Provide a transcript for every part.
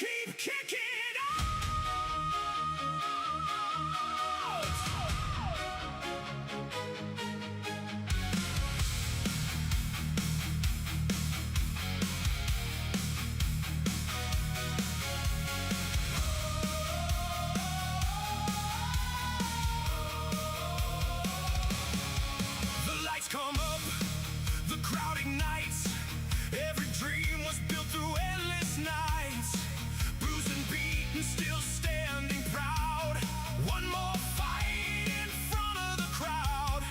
keep kicking out. The lights come up, the crowd ignites. Every dream was built through endless nights. Bruised and beaten, still standing proud. One more fight in front of the crowd.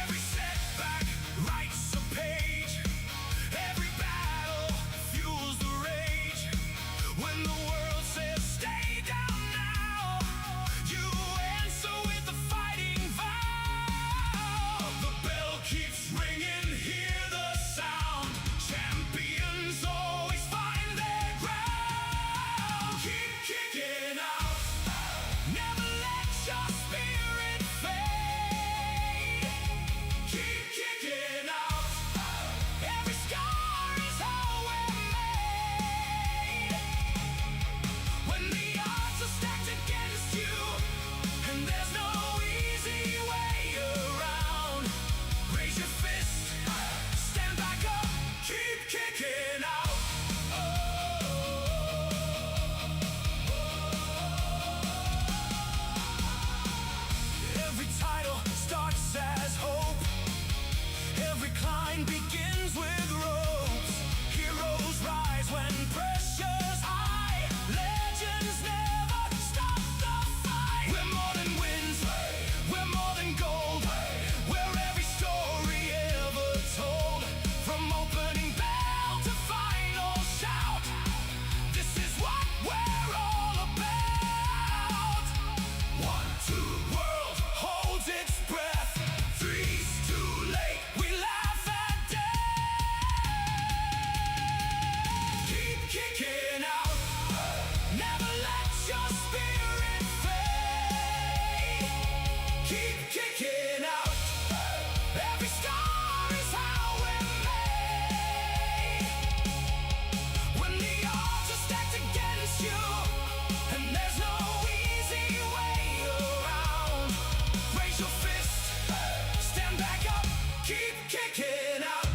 Every setback writes a page. Every battle fuels the rage. When the world says stay down now, you answer with the fighting vow. The bell keeps ringing, hear the sound. Champions always find their ground. Keep kicking out. Never let your spirit fade. Keep kicking out. Every scar is how we're made. When the odds are stacked against you, and there's no easy way around, raise your fist, stand back up, keep kicking out. Every title starts as hope. Every climb begins with ropes. Heroes rise when pressure's high. Legends never stop the fight. We're more than wins, we're more than gold. We're every story ever told. From opening bell to final shout, this is what we're all about. 1, 2, world holds its breath. 3's too late, we laugh at death. Keep kicking out. Never let your spirit fade. Keep kicking out. Every scar is how we're made. When the odds are stacked against you, and there's no easy way around, raise your fist, stand back up, keep kicking out.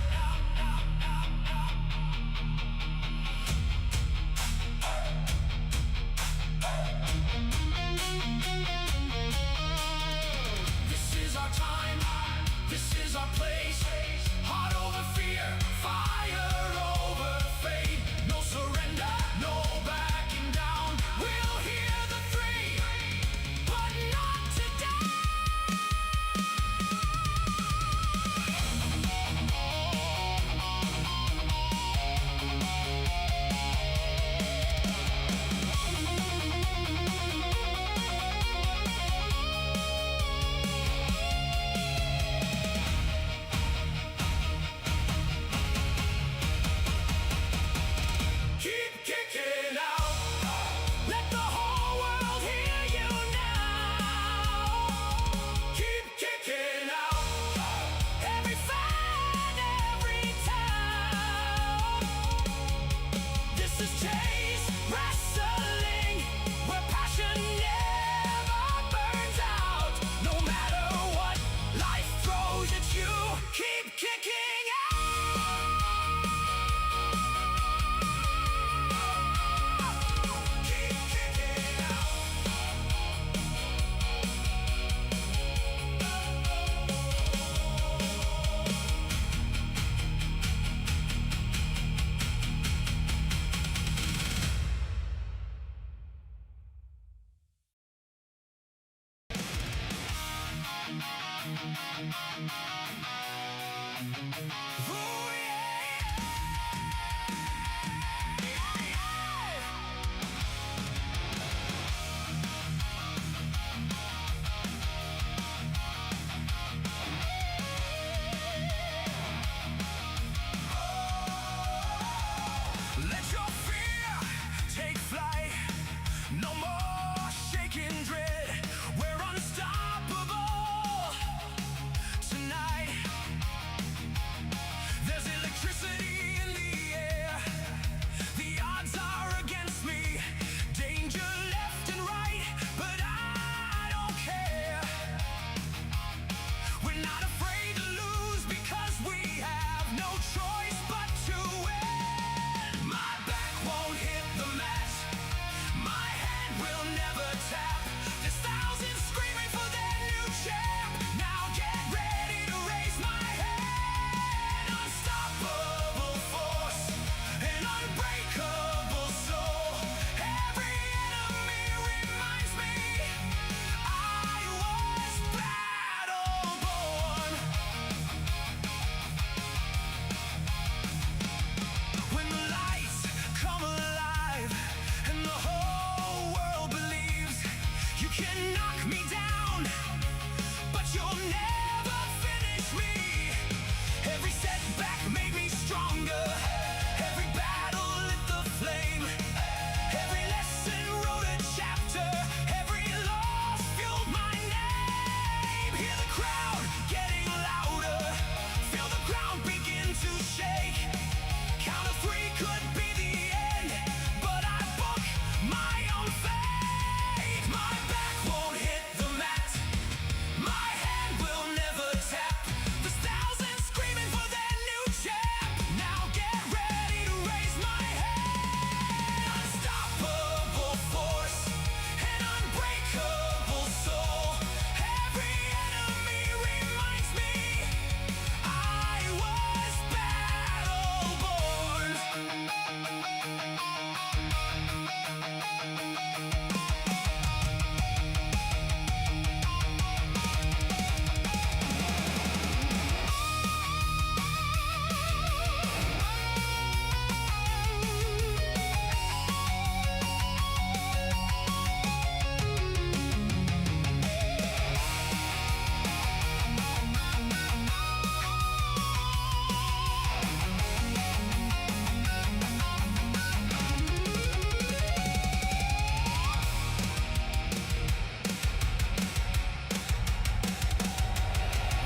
This is our time, this is our place. Heart over fear, fire over fate. No surrender, no backing down. We'll hear the 3, but not today. Keep kicking out. Let the whole world hear you now. Keep kicking out. Every fan, every town. This is chase wrestling, where passion never burns out. No matter what life throws at you, keep kicking out. Keep kicking out. Ooh, let your fear take flight. No more shaking dread. We're unstoppable tonight. not afraid to lose because we have no choice but to win. My back won't hit the mat, my head will never tap. There's thousands screaming for their new champ. Now get ready to raise my hand. Unstoppable force, an unbreakable soul. Every enemy reminds me I was battle born. When the lights come alive and the whole world believes you can knock me down, but you'll never finish me. Every setback made me stronger. Every battle lit the flame. Every lesson wrote a chapter. Every loss fueled my name. Hear the crowd getting louder. Feel the ground begin to shake. Count of three could be the end, but I book my own fate. My back won't hit the mat, my head will never tap. There's thousands screaming for their new champ. Now get ready to raise my hand. Unstoppable force, an unbreakable soul. Every enemy reminds me I was battle born.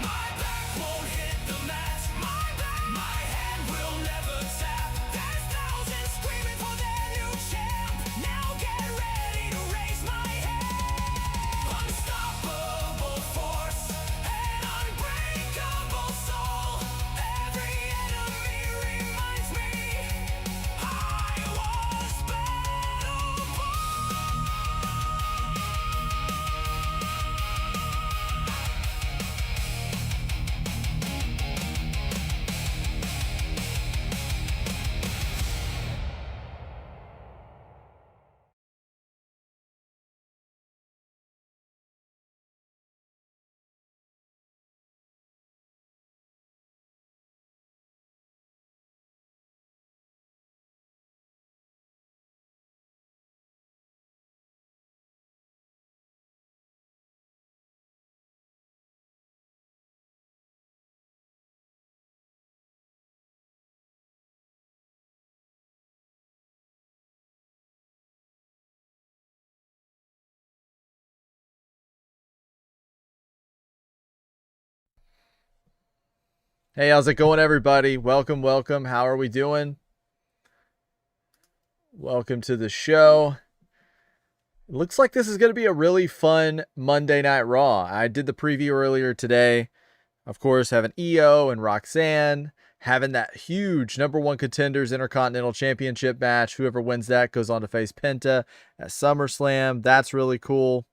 My back won't hit the mat, my head will never tap. There's thousands screaming for their new champ. Now get ready to raise my hand. Unstoppable force, an unbreakable soul. Every enemy reminds me I was battle born. Hey, how's it going, everybody? Welcome, welcome. How are we doing? Welcome to the show. It looks like this is going to be a really fun Monday Night Raw. I did the preview earlier today. Of course, having EO and Roxanne, having that huge #1 Contenders Intercontinental Championship match. Whoever wins that goes on to face Penta at SummerSlam. That's really cool.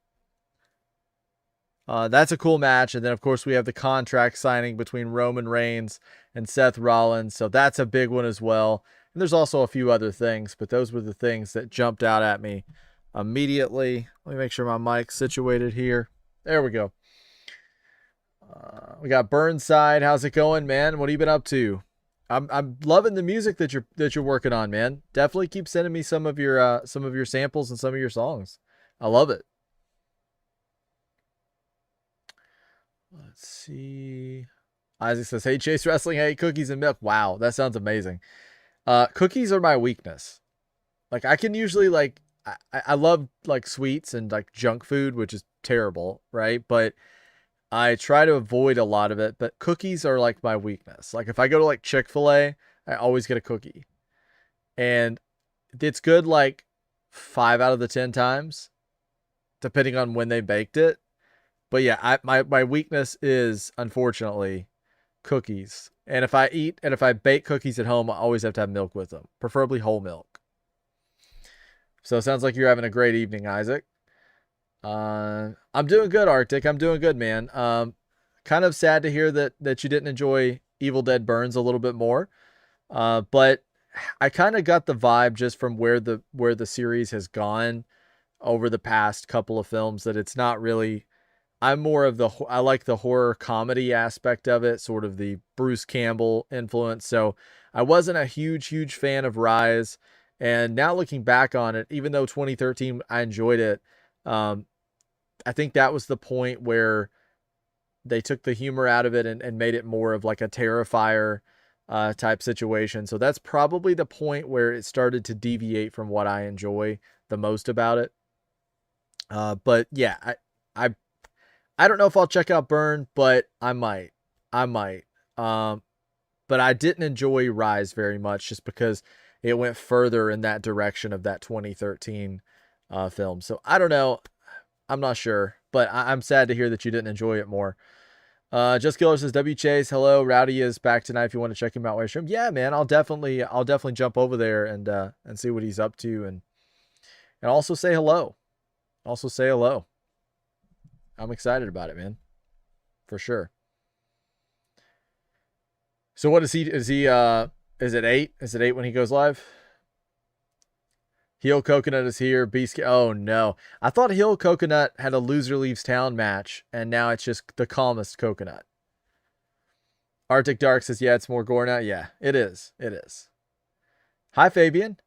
That's a cool match. And then, of course, we have the contract signing between Roman Reigns and Seth Rollins. So that's a big one as well. And there's also a few other things, but those were the things that jumped out at me immediately. Let me make sure my mic's situated here. There we go. We got Burnside. How's it going, man? What have you been up to? I'm loving the music that you're working on, man. Definitely keep sending me some of your samples and some of your songs. I love it. Let's see. Isaac says, "Hey, Chase Wrestling. Hey, cookies and milk." Wow, that sounds amazing. Cookies are my weakness. Like, I can usually, like, I love like sweets and like junk food, which is terrible, right? But I try to avoid a lot of it. But cookies are like my weakness. Like, if I go to like Chick-fil-A, I always get a cookie, and it's good like 5 out of the 10 times, depending on when they baked it. But yeah, my weakness is unfortunately cookies. And if I bake cookies at home, I always have to have milk with them, preferably whole milk. So it sounds like you're having a great evening, Isaac. I'm doing good, Arctic. I'm doing good, man. Kind of sad to hear that you didn't enjoy Evil Dead Burns a little bit more. But I kind of got the vibe just from where the series has gone over the past couple of films that it's not really. I'm more of I like the horror comedy aspect of it, sort of the Bruce Campbell influence. So I wasn't a huge fan of Rise. And now looking back on it, even though 2013 I enjoyed it, um, I think that was the point where they took the humor out of it and made it more of like a Terrifier type situation. So that's probably the point where it started to deviate from what I enjoy the most about it. But yeah, I I don't know if I'll check out Burn, but I might. I might. But I didn't enjoy Rise very much just because it went further in that direction of that 2013 film. So I don't know. I'm not sure, but I'm sad to hear that you didn't enjoy it more. Just Killer says W Chase, hello. Rowdy is back tonight if you want to check him out while you stream. Yeah, man, I'll definitely jump over there and see what he's up to and also say hello. Also say hello. I'm excited about it, man. For sure. So what is he is it 8? Is it 8 when he goes live? Heel Coconut is here. Beast. Oh no. I thought Heel Coconut had a loser leaves town match, and now it's just the calmest Coconut. Arctic Dark says, yeah, it's more gore now. Yeah, it is. It is. Hi, Fabian.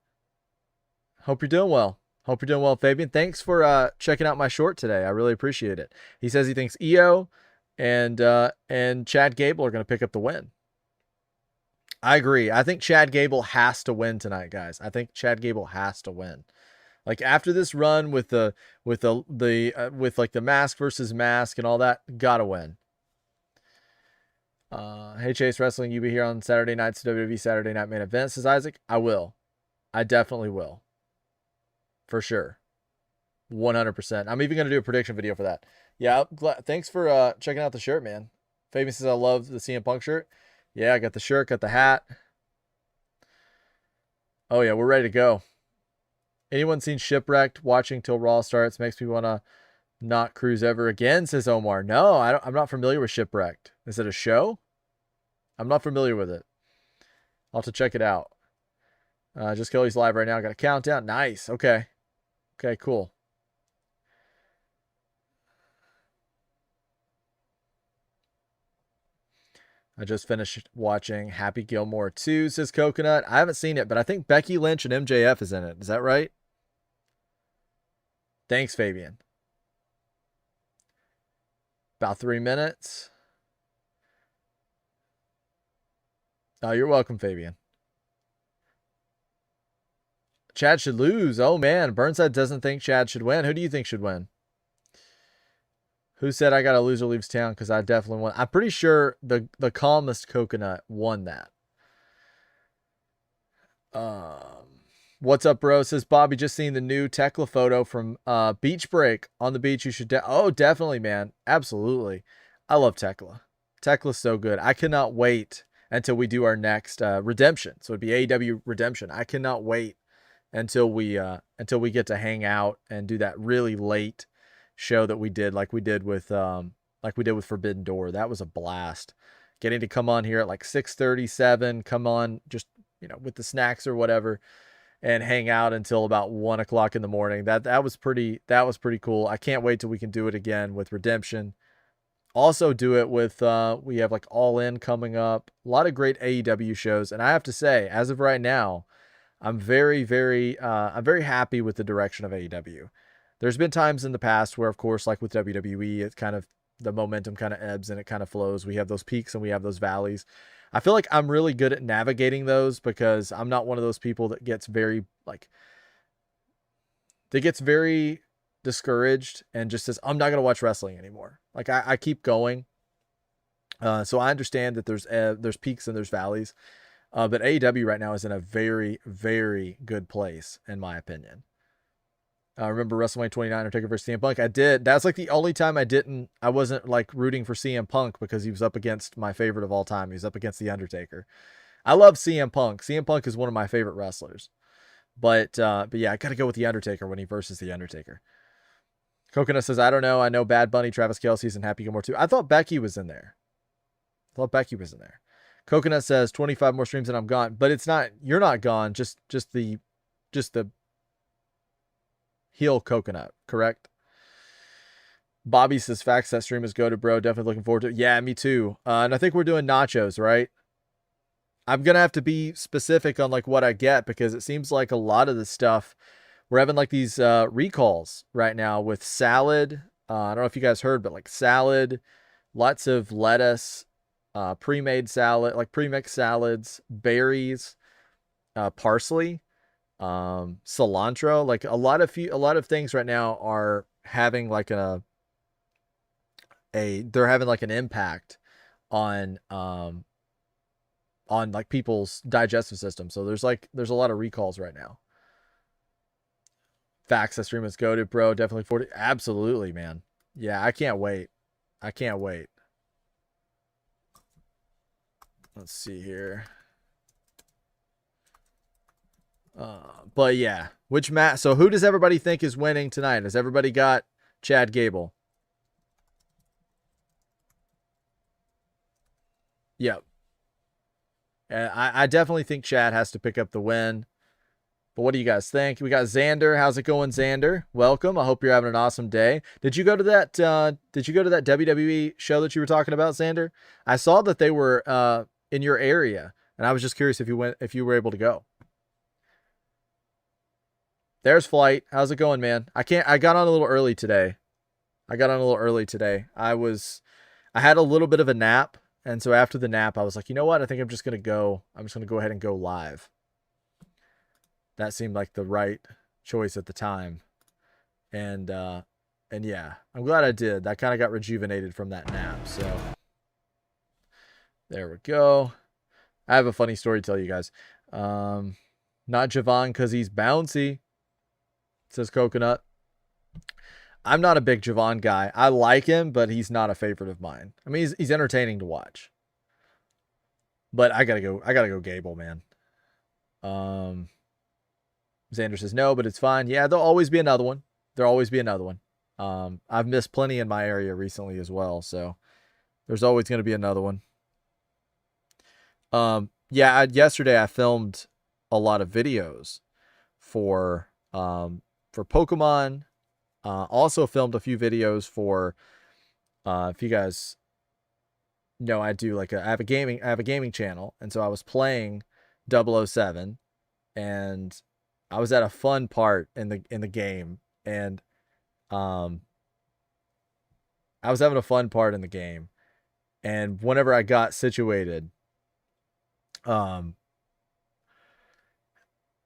Hope you're doing well. Hope you're doing well, Fabian. Thanks for checking out my short today. I really appreciate it. He says he thinks EO and Chad Gable are going to pick up the win. I agree. I think Chad Gable has to win tonight, guys. I think Chad Gable has to win. Like after this run with with like the mask versus mask and all that, gotta win. Hey Chase Wrestling, you be here on Saturday nights WWE Saturday Night Main Event, says Isaac. I will. I definitely will. For sure. 100%. I'm even gonna do a prediction video for that. Yeah, thanks for checking out the shirt, man. Fabian says I love the CM Punk shirt. Yeah, I got the shirt, got the hat. Oh yeah, we're ready to go. Anyone seen Shipwrecked? Watching till Raw starts makes me want to not cruise ever again, says Omar. No, I'm not familiar with Shipwrecked. Is it a show? I'm not familiar with it. I'll have to check it out. Just Kelly's live right now. Got a countdown. Nice. Okay. Okay, cool. I just finished watching Happy Gilmore 2, says Coconut. I haven't seen it, but I think Becky Lynch and MJF is in it. Is that right? Thanks, Fabian. About 3 minutes. Oh, you're welcome, Fabian. Chad should lose. Oh, man. Burnside doesn't think Chad should win. Who do you think should win? Who said I got a loser leaves town? Because I definitely won. I'm pretty sure the calmest Coconut won that. What's up, bro? Says Bobby, just seen the new Tekla photo from Beach Break on the beach. You should. Oh, definitely, man. Absolutely. I love Tekla. Tekla's so good. I cannot wait until we do our next Redemption. So it'd be AEW Redemption. I cannot wait until we get to hang out and do that really late show that we did, like we did with Forbidden Door. That was a blast. Getting to come on here at like 6:37, come on just with the snacks or whatever, and hang out until about 1 o'clock in the morning. That was pretty cool. I can't wait till we can do it again with Redemption. Also do it with we have like All In coming up. A lot of great AEW shows, and I have to say, as of right now, I'm very happy with the direction of AEW. There's been times in the past where, of course, like with WWE, it kind of the momentum kind of ebbs and it kind of flows. We have those peaks and we have those valleys. I feel like I'm really good at navigating those because I'm not one of those people that gets very discouraged and just says, I'm not going to watch wrestling anymore. Like I keep going. So I understand that there's peaks and there's valleys. But AEW right now is in a very, very good place, in my opinion. I remember WrestleMania 29 Undertaker versus CM Punk. I did. That's like the only time I wasn't like rooting for CM Punk because he was up against my favorite of all time. He was up against the Undertaker. I love CM Punk. CM Punk is one of my favorite wrestlers. But yeah, I got to go with the Undertaker when he versus the Undertaker. Coconut says, I don't know. I know Bad Bunny, Travis Kelce's, and Happy Gilmore too. I thought Becky was in there. Coconut says 25 more streams and I'm gone. But it's not. You're not gone. Just the heel Coconut. Correct. Bobby says facts. That stream is goated, bro. Definitely looking forward to it. Yeah, me too. And I think we're doing nachos, right? I'm gonna have to be specific on like what I get because it seems like a lot of the stuff we're having like these recalls right now with salad. I don't know if you guys heard, but like salad, lots of lettuce, pre-made salad, like pre-mixed salads, berries, parsley, cilantro. Like a lot of things right now are having like they're having like an impact on like people's digestive system. So there's a lot of recalls right now. Facts, that stream is goated, bro. Definitely 40. Absolutely, man. Yeah, I can't wait. Let's see here. But yeah, which match? So who does everybody think is winning tonight? Has everybody got Chad Gable? Yep. I definitely think Chad has to pick up the win. But what do you guys think? We got Xander. How's it going, Xander? Welcome. I hope you're having an awesome day. Did you go to that WWE show that you were talking about, Xander? I saw that they were in your area, and I was just curious if you were able to go. There's Flight. How's it going, man? I got on a little early today. I had a little bit of a nap, and so after the nap, I was like, you know what? I think I'm just gonna go ahead and go live. That seemed like the right choice at the time. And yeah, I'm glad I did. That kind of got rejuvenated from that nap. So there we go. I have a funny story to tell you guys. Not Javon because he's bouncy, says Coconut. I'm not a big Javon guy. I like him, but he's not a favorite of mine. I mean, he's entertaining to watch. But I gotta go Gable, man. Xander says no, but it's fine. Yeah, there'll always be another one. I've missed plenty in my area recently as well, so there's always going to be another one. Yeah, yesterday I filmed a lot of videos for Pokemon. Also filmed a few videos for if you guys know, I have a gaming channel, and so I was playing 007, and I was at a fun part in the game, and I was having a fun part in the game, and whenever I got situated,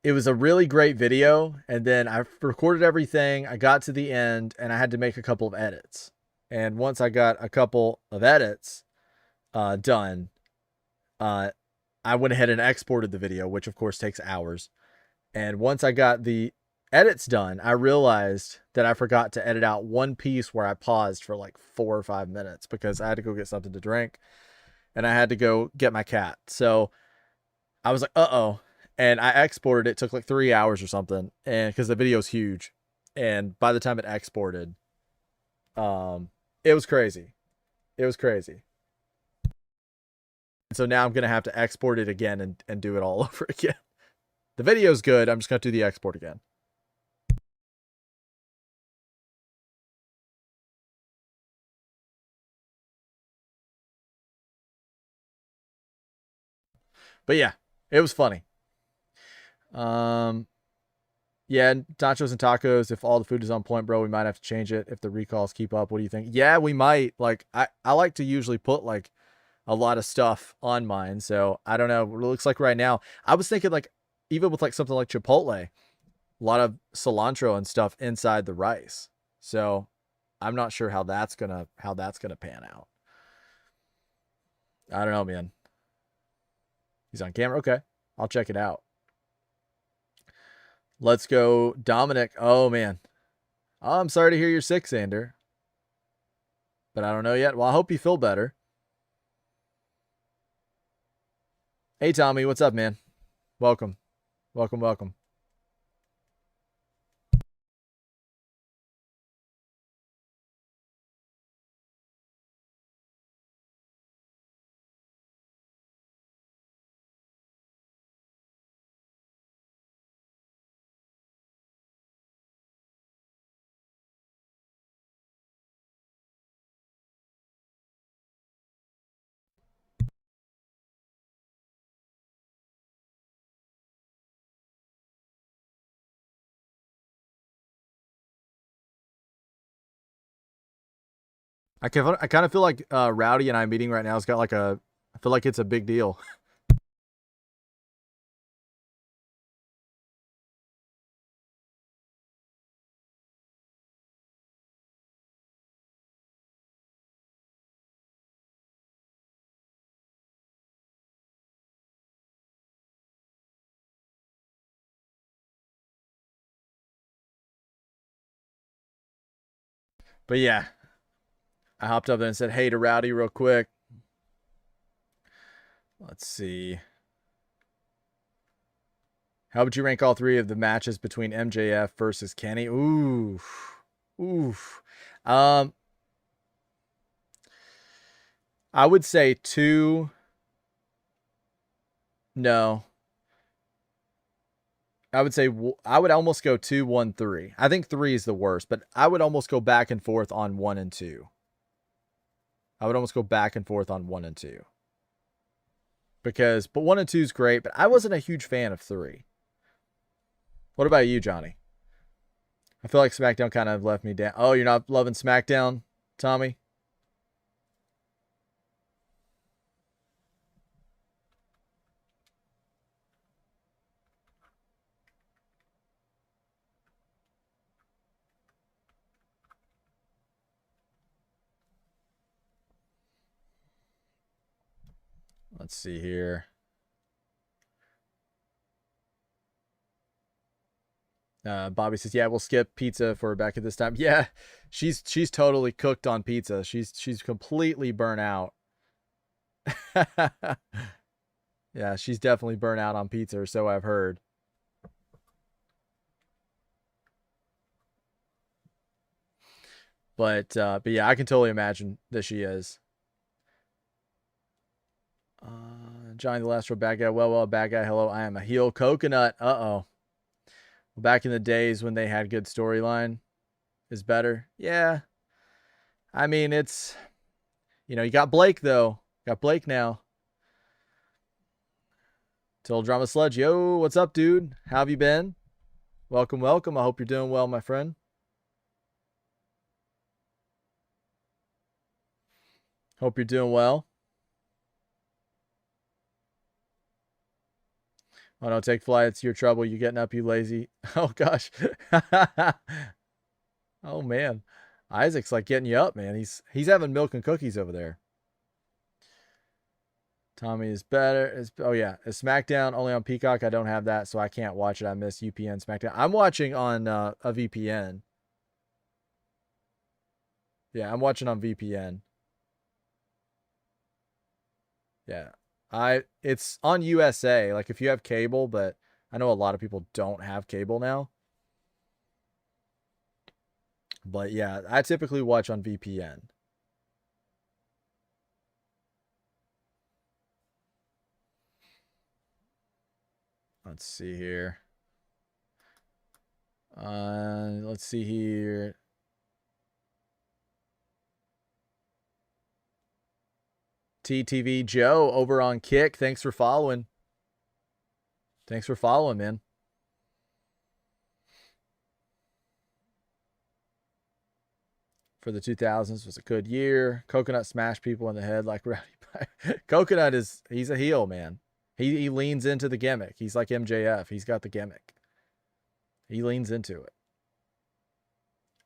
it was a really great video, and then I recorded everything. I got to the end, and I had to make a couple of edits. And once I got a couple of edits done, I went ahead and exported the video, which of course takes hours. And once I got the edits done, I realized that I forgot to edit out one piece where I paused for like 4 or 5 minutes because I had to go get something to drink and I had to go get my cat. So I was like, uh-oh. And I exported it. It took like 3 hours or something. And because the video's huge. And by the time it exported, it was crazy. So now I'm going to have to export it again and do it all over again. The video's good. I'm just going to do the export again. But yeah, it was funny. Yeah, nachos and tacos. If all the food is on point, bro, we might have to change it if the recalls keep up. What do you think? Yeah, we might. Like, I like to usually put like a lot of stuff on mine. So I don't know. It looks like right now, I was thinking like, even with like something like Chipotle, a lot of cilantro and stuff inside the rice. So I'm not sure how that's gonna pan out. I don't know, man. He's on camera. Okay, I'll check it out. Let's go, Dominic. Oh man, Oh, I'm sorry to hear you're sick, Xander. But I don't know yet. Well, I hope you feel better. Hey, Tommy, what's up, man? Welcome. Welcome, welcome. I kind of feel like Rowdy and I meeting right now has got like a. I feel like it's a big deal. But yeah, I hopped up there and said hey to Rowdy real quick. Let's see. How would you rank all three of the matches between MJF versus Kenny? Ooh, oof. I would say two. No, I would say I would almost go 2-1-3. I think 3 is the worst, but I would almost go back and forth on 1 and 2. I would almost go back and forth on 1 and 2. But 1 and 2 is great, but I wasn't a huge fan of 3. What about you, Johnny? I feel like SmackDown kind of left me down. Oh, you're not loving SmackDown, Tommy? Let's see here. Bobby says, "Yeah, we'll skip pizza for Rebecca this time." Yeah, she's totally cooked on pizza. She's completely burnt out. Yeah, she's definitely burnt out on pizza, or so I've heard. But yeah, I can totally imagine that she is. Johnny the Last Real Bad Guy. Well, bad guy. Hello, I am a heel. Coconut. Uh-oh. Back in the days when they had good storyline is better. Yeah. I mean, it's, you got Blake, though. Got Blake now. Total Drama Sludge. Yo, what's up, dude? How have you been? Welcome, welcome. I hope you're doing well, my friend. Hope you're doing well. Oh, no, take flights. Your trouble. You getting up, you lazy. Oh, gosh. Oh, man. Isaac's like getting you up, man. He's having milk and cookies over there. Tommy is better. Oh, yeah. Is SmackDown only on Peacock? I don't have that, so I can't watch it. I miss UPN SmackDown. I'm watching on a VPN. Yeah, I'm watching on VPN. Yeah. It's on USA, like if you have cable, but I know a lot of people don't have cable now. But yeah, I typically watch on VPN. Let's see here. Let's see here. TTV Joe over on Kick. Thanks for following. Thanks for following, man. For the 2000s was a good year. Coconut smashed people in the head like Rowdy Pie. Coconut he's a heel, man. He leans into the gimmick. He's like MJF. He's got the gimmick. He leans into it.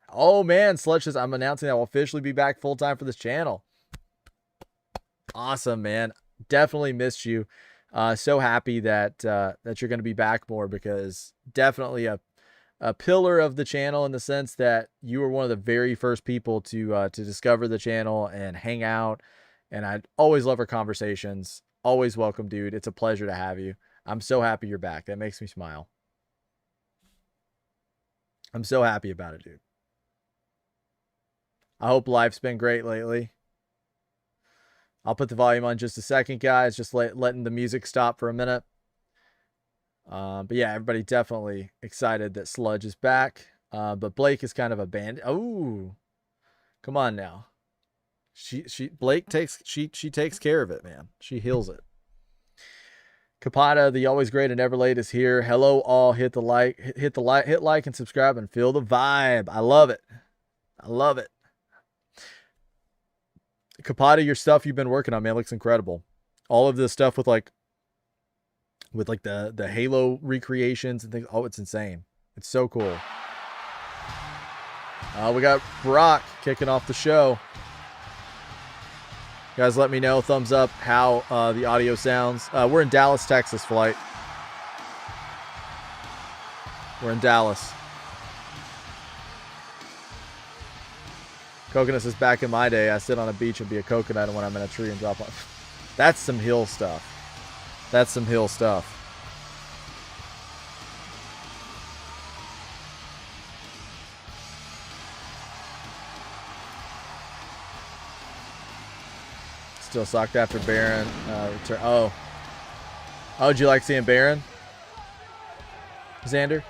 Oh man, Sludge says I'm announcing I will officially be back full time for this channel. Awesome, man. Definitely missed you. So happy that you're going to be back more, because definitely a a pillar of the channel in the sense that you were one of the very first people to discover the channel and hang out. And I always love our conversations. Always welcome, dude. It's a pleasure to have you. I'm so happy you're back. That makes me smile. I'm so happy about it, dude. I hope life's been great lately. I'll put the volume on just a second, guys. Just letting the music stop for a minute. But yeah, everybody definitely excited that Sludge is back. But Blake is kind of abandoned. Oh, come on now. Blake takes care of it, man. She heals it. Kapata, the always great and never late, is here. Hello all. Hit like and subscribe and feel the vibe. I love it. I love it. Kapata, your stuff you've been working on, man, looks incredible. All of this stuff with the Halo recreations and things. Oh, it's insane. It's so cool. We got Brock kicking off the show. Guys, let me know, thumbs up, how the audio sounds. We're in Dallas, Texas, flight. We're in Dallas. Coconuts is back in my day. I sit on a beach and be a coconut when I'm in a tree and drop off. That's some hill stuff. That's some hill stuff. Still sucked after Baron return. Oh, did you like seeing Baron, Xander?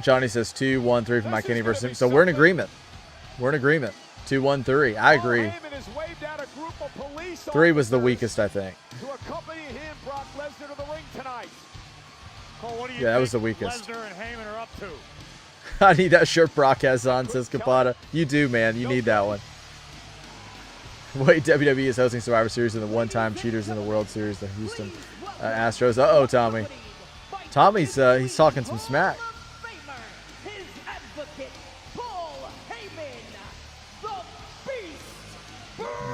Johnny says 2-1-3 for my Kenny versus him. So we're in agreement. We're in agreement. 2-1-3. I agree. 3 was the weakest, I think. Yeah, that was the weakest. I need that shirt Brock has on, says Kapata. You do, man. You need that one. Wait, WWE is hosting Survivor Series and the one-time cheaters in the World Series, the Houston Astros. Uh-oh, Tommy. Tommy's he's talking some smack.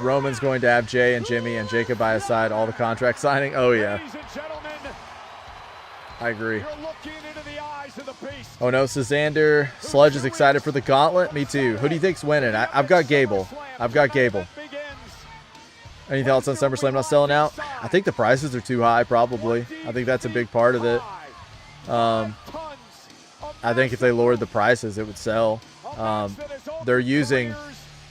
Roman's going to have Jay and Jimmy and Jacob by his side. All the contract signing. Oh, yeah. I agree. Oh, no. Xander. Sludge is excited for the gauntlet. Me too. Who do you think's winning? I've got Gable. I've got Gable. Any thoughts on SummerSlam not selling out? I think the prices are too high, probably. I think that's a big part of it. I think if they lowered the prices, it would sell. They're using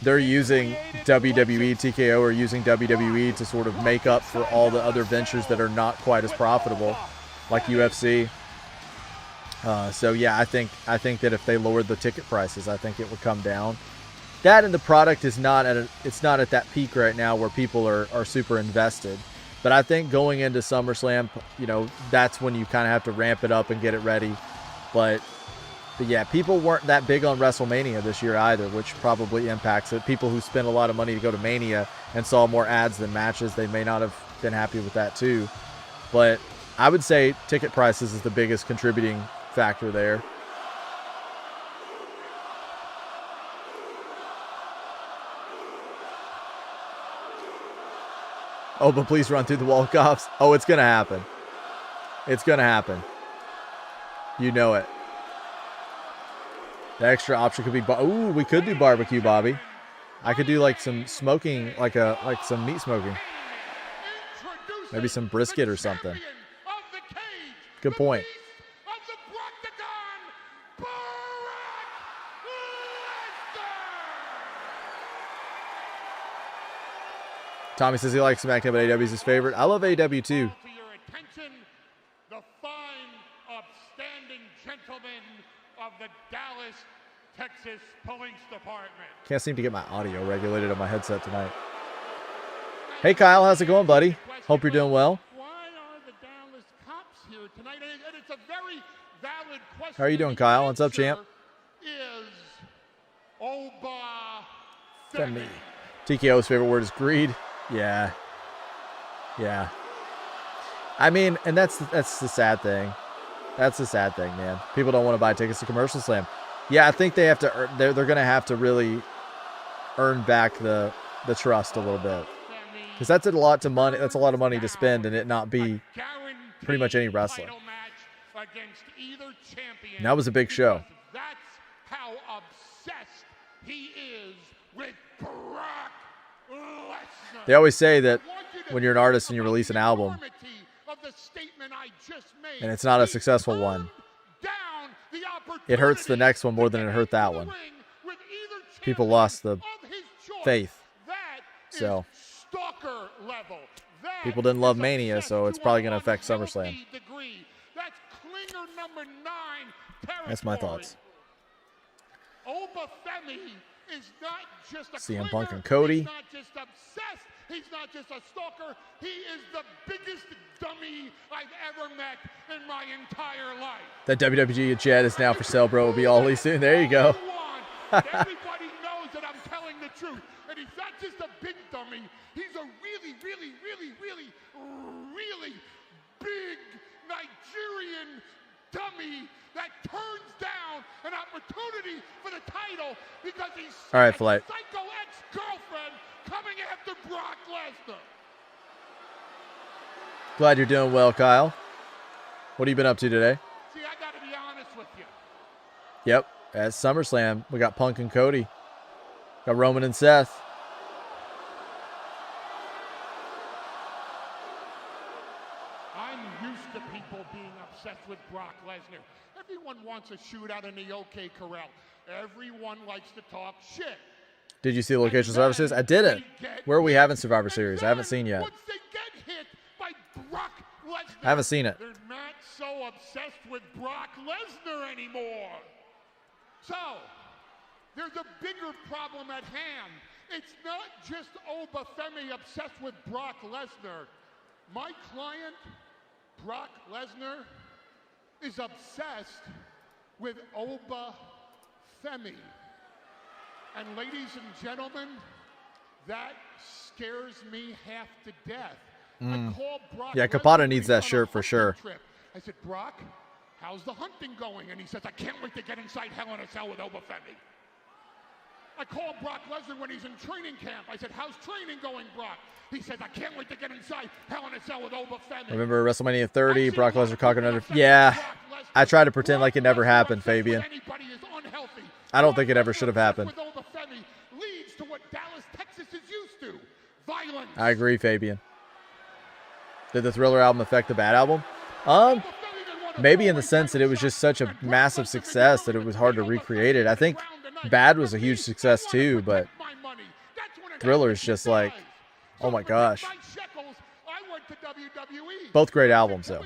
WWE, TKO are using WWE to sort of make up for all the other ventures that are not quite as profitable, like UFC. So yeah, I think that if they lowered the ticket prices, I think it would come down. That and the product is not at that peak right now where people are super invested. But I think going into SummerSlam, you know, that's when you kind of have to ramp it up and get it ready. But yeah, people weren't that big on WrestleMania this year either, which probably impacts it. People who spent a lot of money to go to Mania and saw more ads than matches, they may not have been happy with that too. But I would say ticket prices is the biggest contributing factor there. Oh, but please run through the walk-offs. Oh, it's going to happen. It's going to happen. You know it. The extra option could be... Ooh, we could do barbecue, Bobby. I could do like some smoking, like some meat smoking. Maybe some brisket or something. Good point. Tommy says he likes SmackDown, but AEW is his favorite. I love AEW too. The fine, upstanding gentlemen of the Dallas, Texas Police Department. Can't seem to get my audio regulated on my headset tonight. Hey Kyle, how's it going, buddy? Hope you're doing well. Why are the Dallas cops here tonight? And it's a very valid question. How are you doing, Kyle? What's up, champ? Is Oba Femi. TKO's favorite word is greed. Yeah. Yeah. I mean, and that's the sad thing. That's the sad thing, man. People don't want to buy tickets to Commercial Slam. Yeah, I think they have to. They're going to have to really earn back the trust a little bit, because that's a lot of money to spend and it not be, pretty much any wrestler. title match against either champion. And that was a big show. because That's how obsessed he is with Brock Lesnar. They always say that I want you to when you're an think artist and you about release an the album enormity of the statement I just made. and it's not a He successful one, turned down the it hurts the opportunity next one more to than get it hurt into that the one. ring with either People champion lost the of his choice. faith. That is So stalker level. That people didn't love is Mania, obsessed so it's to probably an going to affect unhealthy SummerSlam. degree. That's Klinger number 9 That's my territory. thoughts. Obafemi is not just a CM Klinger, Punk and Cody. He's not just obsessed. He's not just a stalker. He is the biggest dummy I've ever met in my entire life. That WWE chat is now for sale, bro. Will be all soon. There you go. Everybody knows that I'm telling the truth. And he's not just a big dummy. He's a really, really, really, really, really big Nigerian dummy that turns down an opportunity for the title because he's All right, a Flight. psycho ex-girlfriend coming after Brock Lesnar. Glad you're doing well, Kyle. What have you been up to today? See, I got to be honest with you. Yep, at SummerSlam, we got Punk and Cody. Got Roman and Seth. I'm used to people being obsessed with Brock Lesnar. Everyone wants a shootout in the OK Corral. Everyone likes to talk shit. Did you see the location services? I didn't. Where are we having Survivor Series? I haven't seen yet. Once they get hit by Brock Lesnar, I haven't seen it. they're not so obsessed with Brock Lesnar anymore. So, there's a bigger problem at hand. It's not just Obafemi obsessed with Brock Lesnar. My client, Brock Lesnar, is obsessed with Obafemi. And ladies and gentlemen, that scares me half to death. I called Brock Yeah, Lesnar Capata when needs he's that on a shirt for hunting sure. trip. I said, Brock, how's the hunting going? And he says, I can't wait to get inside Hell in a Cell with Obafemi. I called Brock Lesnar when he's in training camp. I said, how's training going, Brock? He says, I can't wait to get inside Hell in a Cell with Obafemi. Remember WrestleMania 30, Brock Lesnar conquered under... Yeah, I tried to pretend like it never happened, Fabian. I don't think it ever should have happened. With Obafemi leads to what Dallas, Texas is used to. Violence. I agree, Fabian. Did the Thriller album affect the Bad album? Maybe in the sense that it was just such a massive success that it was hard to recreate it. I think Bad was a huge success too, but Thriller is just like, oh my gosh. Both great albums though.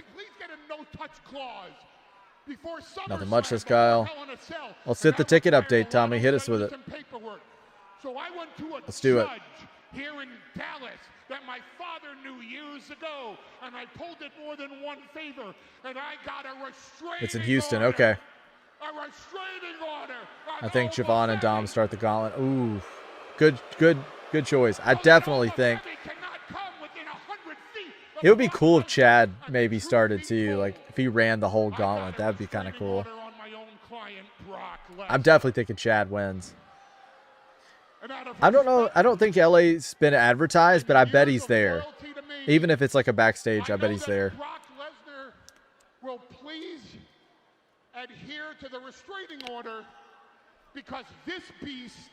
Nothing much, says Kyle. Let's hit the ticket update, Tommy. Hit us with it. So I went to a Let's do it. judge here in Dallas that my father knew years ago, and I pulled it more than one favor, and I got a restraining It's in Houston, order. okay. A restraining order. I think Javon and Dom start the gauntlet. Ooh, good choice. I definitely think it would be cool if Chad maybe started too. Like if he ran the whole gauntlet, that'd be kind of cool. I'm definitely thinking Chad wins. I don't know. I don't think LA's been advertised, but I bet he's there. Even if it's like a backstage, I bet he's there. Brock Lesnar will please adhere to the restraining order because this beast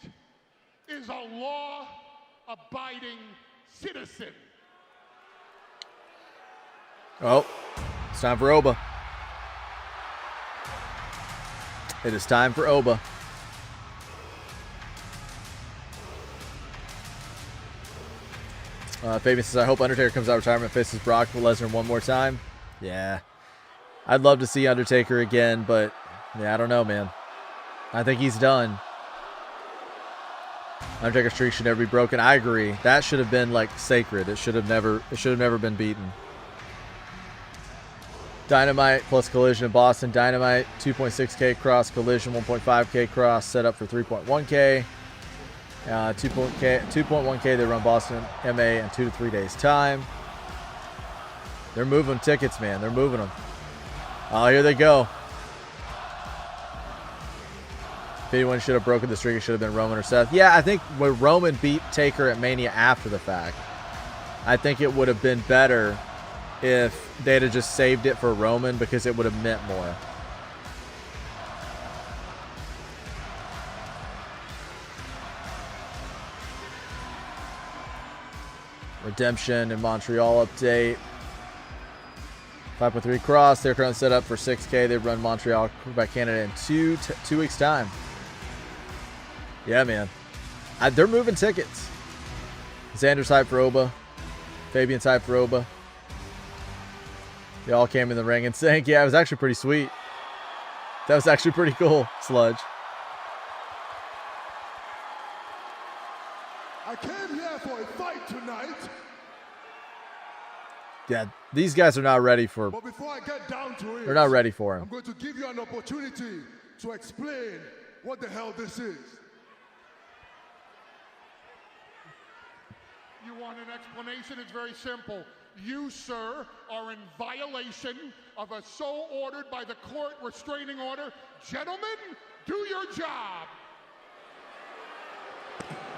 is a law-abiding citizen. Oh, it's time for Oba. It is time for Oba. Fabian says, I hope Undertaker comes out of retirement, faces Brock Lesnar one more time. Yeah. I'd love to see Undertaker again, but yeah, I don't know, man. I think he's done. Undertaker streak should never be broken. I agree. That should have been like sacred. It should have never been beaten. Dynamite plus Collision in Boston. Dynamite 2.6K cross, Collision 1.5K cross, set up for 3.1K. 2.1K they run Boston MA in 2 to 3 days time. They're moving tickets, man. They're moving them. Oh, here they go. If anyone should have broken the streak, it should have been Roman or Seth. Yeah, I think when Roman beat Taker at Mania after the fact, I think it would have been better if they'd have just saved it for Roman because it would have meant more. Redemption in Montreal update. 5.3 cross. They're currently set up for 6K. They run Montreal by Canada in two weeks' time. Yeah, man. They're moving tickets. Xander's hyped for Oba. Fabian's hyped for Oba. They all came in the ring and sang. Yeah, it was actually pretty sweet. That was actually pretty cool, Sludge. I came here for a fight tonight. Yeah, these guys are not ready for. But before I get down to it, they're not ready for him. I'm going to give you an opportunity to explain what the hell this is. You want an explanation? It's very simple. You, sir, are in violation of a so ordered by the court restraining order. Gentlemen, do your job.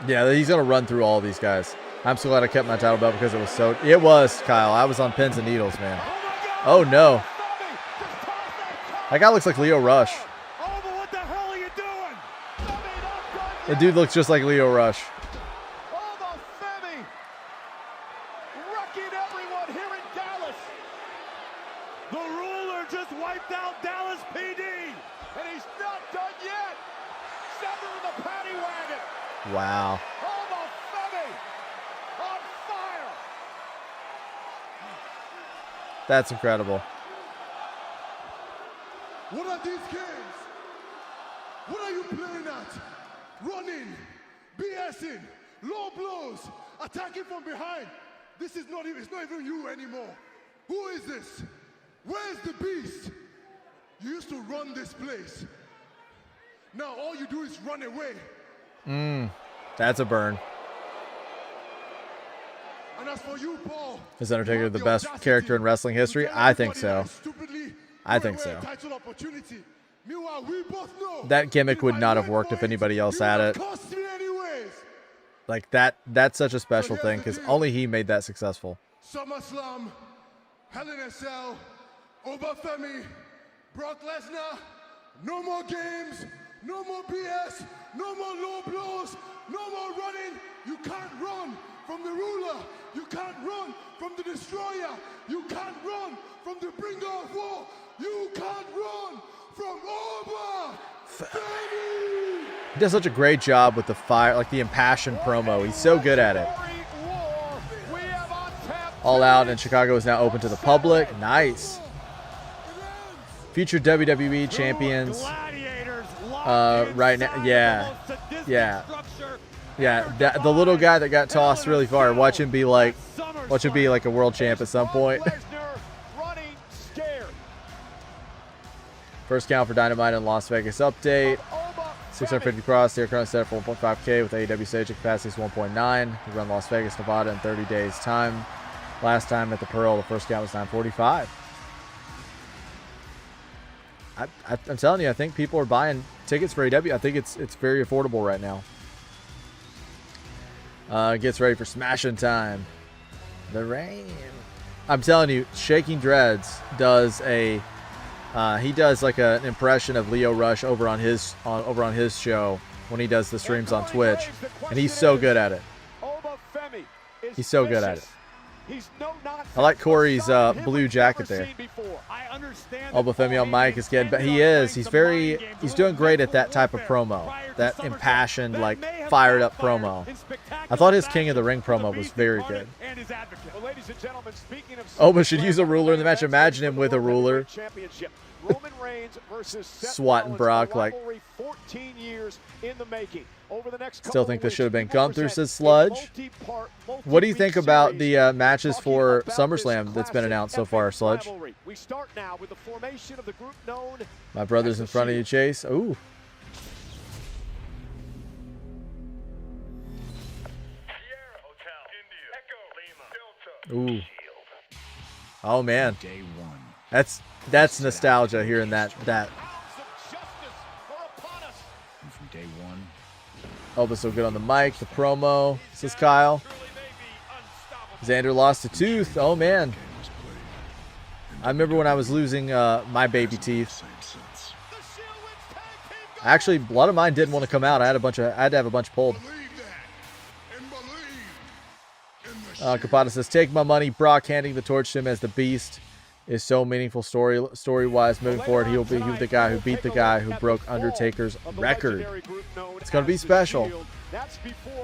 Yeah, he's going to run through all these guys. I'm so glad I kept my title belt because it was so... It was, Kyle. I was on pins and needles, man. Oh, no. That guy looks like Leo Rush. What the hell are you doing? The dude looks just like Leo Rush. Wrecking everyone here in Dallas. The ruler just wiped out Dallas PD, and he's not done yet. Severing the paddy wagon. Wow. On fire. That's incredible. What are these games? What are you playing at? Running, BSing, low blows, attacking from behind. This is not even, it's not even you anymore. Who is this? Where's the beast? You used to run this place. Now all you do is run away. That's a burn. And as for you, Paul, Is Undertaker the best character in wrestling history? I think so. I think so. Meanwhile, we both know That gimmick would not have worked if anybody else had it. cost me anyways. Like, that's such a special thing because only he made that successful. SummerSlam, Hell in a Cell, Obafemi, Brock Lesnar, no more games, no more BS, no more low blows, no more running. You can't run from the ruler. You can't run from the destroyer. You can't run from the bringer of war. You can't run from Obafemi. He does such a great job with the fire, like the impassioned promo. He's so good at it. All Out in Chicago is now open to the public. Nice. Future WWE champions. Right now, yeah. The little guy that got tossed really far. Watch him be like a world champ at some point. First count for Dynamite in Las Vegas update. 650 cross. They're currently set at 4.5K with AEW stage capacity is 1.9. We run Las Vegas, Nevada in 30 days time. Last time at the Pearl, the first count was 945. I'm telling you, I think people are buying tickets for AEW. I think it's very affordable right now. Gets ready for smashing time. The rain. I'm telling you, Shaking Dreads does a he does like an impression of Leo Rush over on his show when he does the streams on Twitch, and he's so good at it. He's so good at it. I like Corey's blue jacket there. Obafemi on mic is getting, but he's doing great at that type of promo, that impassioned, like fired up promo. I thought his King of the Ring promo was very good. Oba should use a ruler in the match. Imagine him with a ruler. Swatting Brock like. Still think this should have been gone through, says Sludge. What do you think about the matches for SummerSlam that's been announced so far, Sludge? My brother's in front of you, Chase. Ooh. Ooh. Oh man. That's nostalgia hearing that. Oba's so good on the mic, the promo, says Kyle. Xander lost a tooth. Oh man. I remember when I was losing my baby teeth. Actually, a lot of mine didn't want to come out. I had to have a bunch pulled. Kapata says, take my money. Brock handing the torch to him as the Beast is so meaningful story-wise. Moving forward, he'll be the guy who beat the guy who broke Undertaker's record. It's going to be special.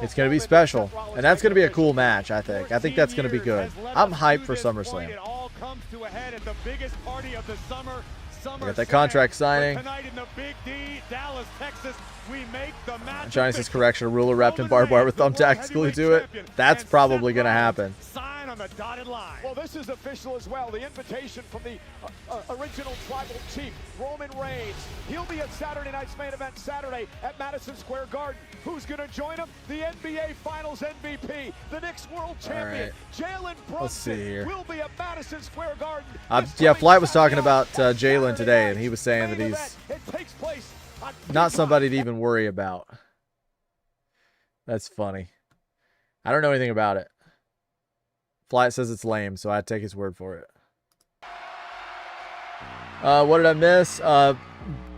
It's going to be special. And that's going to be a cool match, I think. I think that's going to be good. I'm hyped for SummerSlam. I got that contract signing. Johnny says, correction, a ruler wrapped in barbed wire with thumbtacks glued to it. That's probably going to happen. On the dotted line. Well, this is official as well. The invitation from the original tribal chief, Roman Reigns. He'll be at Saturday night's main event Saturday at Madison Square Garden. Who's going to join him? The NBA Finals MVP, the Knicks World Champion, Jalen Brunson will be at Madison Square Garden. Yeah, Flight was talking about Jalen today, and he was saying that he's not somebody to even worry about. That's funny. I don't know anything about it. Flight says it's lame, so I'd take his word for it. What did I miss?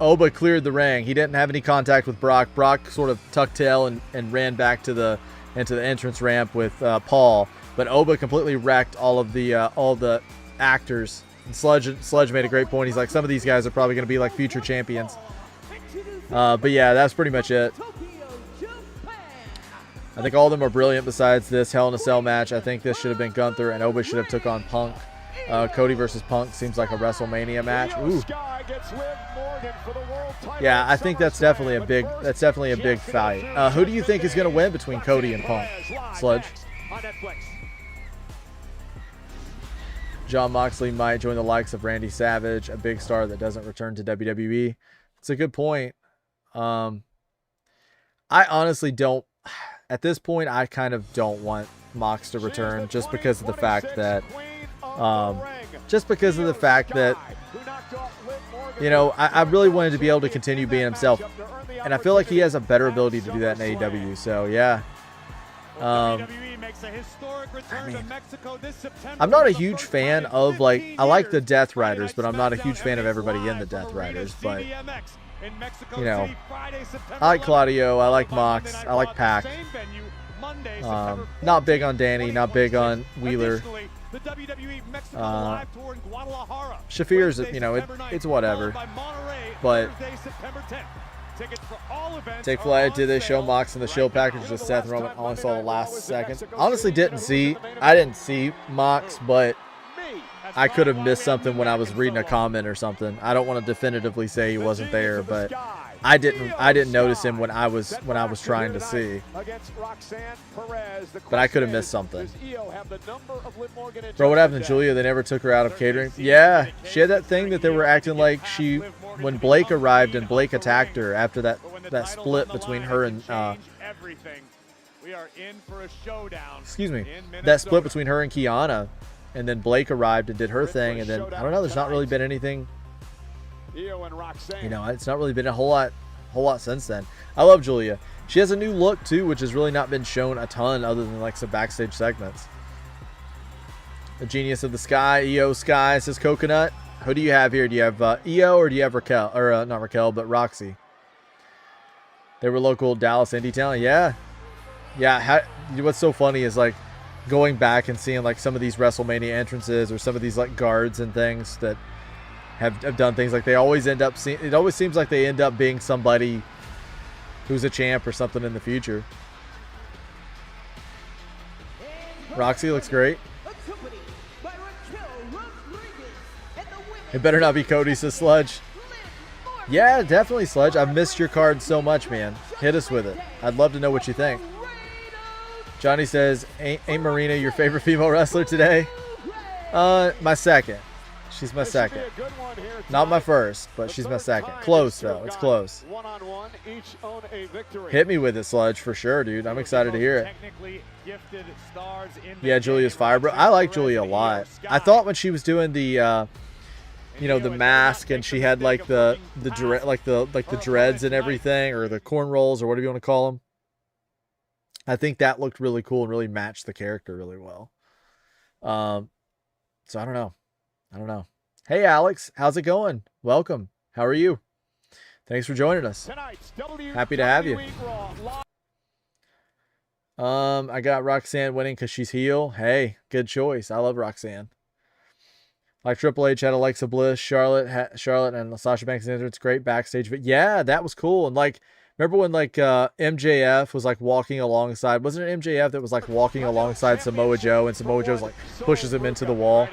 Oba cleared the ring. He didn't have any contact with Brock. Brock sort of tucked tail and ran back into the entrance ramp with Paul. But Oba completely wrecked all the actors. And Sludge made a great point. He's like, some of these guys are probably going to be like future champions. But yeah, that's pretty much it. I think all of them are brilliant besides this Hell in a Cell match. I think this should have been Gunther, and Oba should have took on Punk. Cody versus Punk seems like a WrestleMania match. Ooh. Yeah, I think that's definitely a big fight. Who do you think is going to win between Cody and Punk? Sludge. John Moxley might join the likes of Randy Savage, a big star that doesn't return to WWE. It's a good point. I honestly don't. At this point, I kind of don't want Mox to return just because of the fact that, you know, I really wanted to be able to continue being himself, and I feel like he has a better ability to do that in AEW. So yeah, I mean, I'm not a huge fan of, like, I like the Death Riders, but I'm not a huge fan of everybody in the Death Riders. But you know, I like Claudio, I like Mox, I like Pac. Not big on Danny, not big on Wheeler. Shafir's, you know, it's whatever. But take flight. Did they show Mox in the Shield package with Seth Roman? Only saw the last second. Honestly, I didn't see Mox, but I could have missed something when I was reading a comment or something. I don't want to definitively say he wasn't there, but I didn't notice him when I was trying to see. But I could have missed something. Bro, what happened to Julia? They never took her out of catering. Yeah, she had that thing that they were acting like when Blake arrived and Blake attacked her after that split between her and excuse me, that split between her and Kiana. And then Blake arrived and did her thing, and then I don't know. There's not really been anything. You know, it's not really been a whole lot since then. I love Julia. She has a new look too, which has really not been shown a ton other than like some backstage segments. The Genius of the Sky, EO Sky says Coconut. Who do you have here? Do you have EO or do you have Raquel? Or not Raquel, but Roxy. They were local Dallas indie talent. Yeah, yeah. What's so funny is like going back and seeing like some of these WrestleMania entrances or some of these like guards and things that have done things, like they always end up it always seems like they end up being somebody who's a champ or something in the future. Roxy looks great. It better not be Cody, says Sludge. Yeah, definitely, Sludge. I've missed your card so much, man. Hit us with it. I'd love to know what you think. Johnny says, ain't Marina your favorite female wrestler today? My second. She's my second. Not my first, but she's my second. Close, though. It's close. Hit me with it, Sludge, for sure, dude. I'm excited to hear it. Yeah, Julia's fire, bro. I like Julia a lot. I thought when she was doing the, you know, the mask, and she had like the dreads and everything, or the cornrows, or whatever you want to call them. I think that looked really cool and really matched the character really well. So I don't know. Hey, Alex. How's it going? Welcome. How are you? Thanks for joining us. Happy to have you. I got Roxanne winning because she's heel. Hey, good choice. I love Roxanne. Like Triple H had Alexa Bliss, Charlotte and Sasha Banks entrance, great backstage. But yeah, that was cool. And like, remember when like MJF was like walking alongside? Wasn't it MJF that was like walking alongside Samoa Joe, and Samoa Joe's like pushes him into the wall?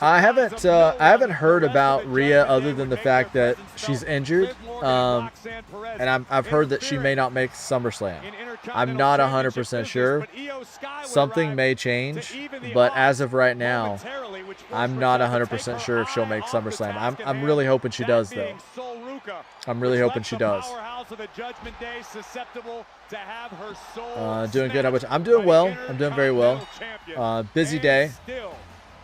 I haven't heard about Rhea other than the fact that she's injured, and I've heard that she may not make SummerSlam. I'm not 100% sure. Something may change, but as of right now, I'm not 100% sure if she'll make SummerSlam. I'm really hoping she does, though. I'm really hoping she does. Doing good. I'm doing well. I'm doing very well. Busy day,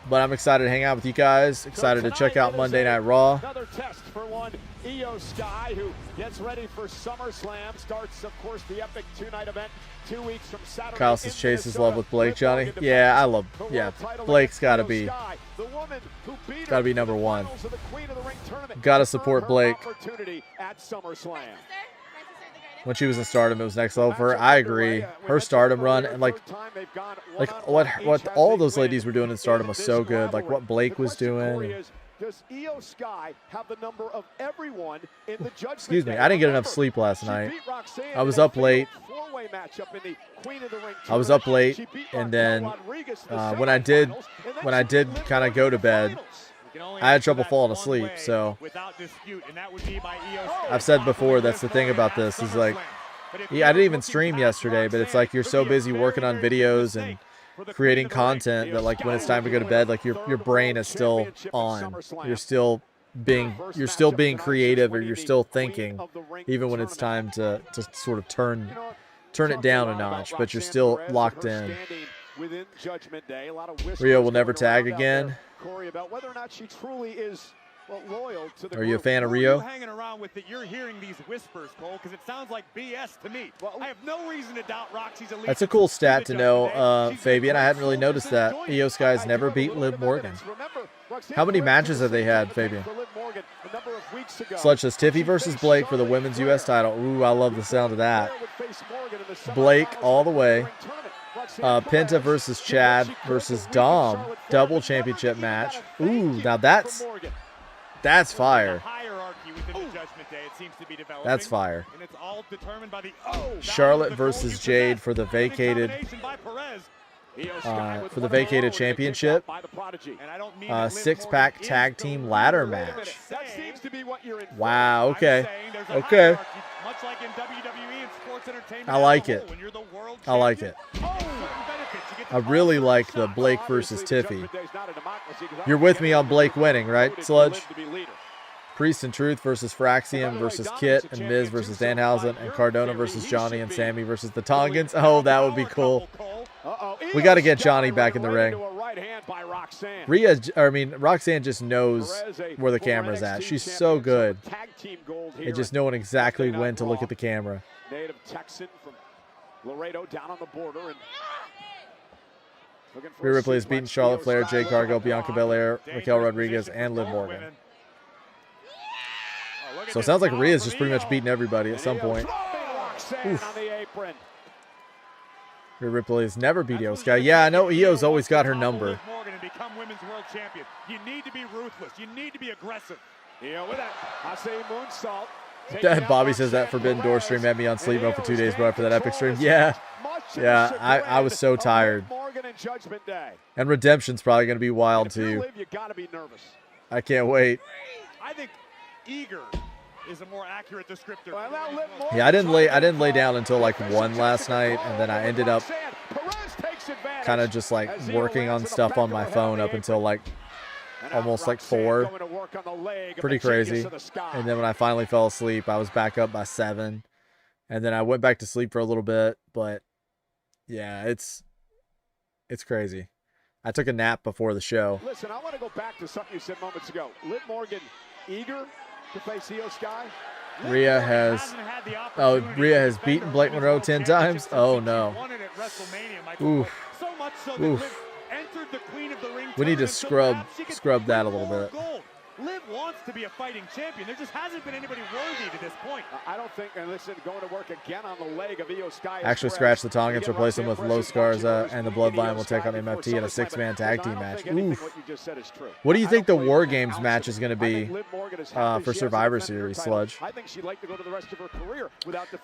but I'm excited to hang out with you guys. Excited to check out Monday Night Raw. Another test for one Io Sky, who gets ready for SummerSlam. Starts, of course, the epic two-night event 2 weeks from Saturday. Kyle says Chase is love with Blake, Johnny. Yeah, I love. Yeah, Blake's got to be number one. Got to support Blake. When she was in Stardom, it was next level for her. I agree. Her Stardom run and like what all those ladies were doing in Stardom was so good. Like what Blake was doing. Does Io Sky have the number of everyone in the Judgment Excuse me, Day? I didn't get enough sleep last night. I was up late. And then when I did kind of go to bed, I had trouble falling asleep. So I've said before, that's the thing about this is like, yeah, I didn't even stream yesterday, but it's like you're so busy working on videos and creating content that like when it's time to go to bed, like your brain is still on. You're still being creative, or you're still thinking, even when it's time to sort of turn it down a notch, but you're still locked in. Rio will never tag again. Are you a fan of Rio? Hanging around with it, you're hearing these whispers, Cole, because it sounds like BS to me. I have no reason to doubt Roxy's elite. That's a cool stat to know, Fabian. I hadn't really noticed that. Io Sky's never beat Liv Morgan. How many matches have they had, Fabian? Sludge says Tiffy versus Blake for the women's U.S. title. Ooh, I love the sound of that. Blake all the way. Penta versus Chad versus Dom. Double championship match. Ooh, now that's fire. That's fire. Charlotte versus Jade for the vacated championship. Six-pack tag team ladder match. Wow. Okay. Okay. I like it. I like it. I really like the Blake versus Tiffy. You're with me on Blake winning, right, Sludge? Priest and Truth versus Fraxium versus Kit, and Miz versus Danhausen, and Cardona versus Johnny, and Sammy versus the Tongans. Oh, that would be cool. We got to get Johnny back in the ring. Roxanne just knows where the camera's at. She's so good at just knowing exactly when to look at the camera. Native Texan from Laredo down on the border. Rhea Ripley has beaten Charlotte Flair, Jade Cargill, Bianca Belair, Raquel Rodriguez, and Liv Morgan. So it sounds like Rhea's just pretty much beating everybody at some point. Rhea Ripley has never beat Io Sky. Yeah, I know Io's always got her number. You need to be ruthless. You need to be aggressive. With that, I say moonsault. Bobby says that Forbidden Door stream had me on sleep mode for 2 days, but after that epic stream, yeah, I was so tired. And Redemption's probably going to be wild too. I can't wait. I think eager is a more accurate descriptor. Yeah, I didn't lay down until like 1 last night, and then I ended up kind of just like working on stuff on my phone up until like almost like 4. Pretty crazy. And then when I finally fell asleep, I was back up by 7, and then I went back to sleep for a little bit. But yeah, it's crazy. I took a nap before the show. Listen, I want to go back to something you said moments ago. Liv Morgan eager to face Io Sky. Rhea has beaten Blake Monroe 10 times. Oh no. Oof. Oof. entered the Queen of the Ring. We need to scrub that a little bit. Gold. Liv wants to be a fighting champion. There just hasn't been anybody worthy to this point. I don't think, and listen, going to work again on the leg of Io Sky. Actually scratch the Tongans, replace them with Los Garza, and the Bloodline will take on MFT in a 6-man tag team match. Oof. What do you think the War Games match is going to be for Survivor Series, Sludge?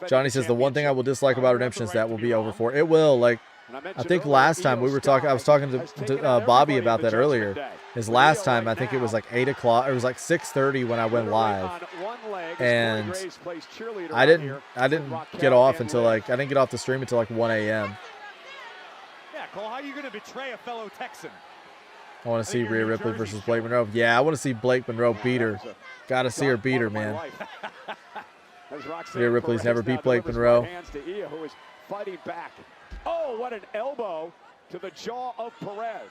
Johnny says, the one thing I will dislike about Redemption is that will be over for. It will, like, I think last time we were talking, I was talking to Bobby about that earlier. His last time, I think it was like 8 o'clock. It was like 6:30 when I went live, and I didn't get off until like I didn't get off the stream until like 1 a.m. Yeah, Cole, how are you going to betray a fellow Texan? I want to see Rhea Ripley versus Blake Monroe. Yeah, I want to see Blake Monroe beat her. Got to see her beat her, man. Rhea Ripley's never beat Blake Monroe. Fighting back. Oh, what an elbow to the jaw of Perez.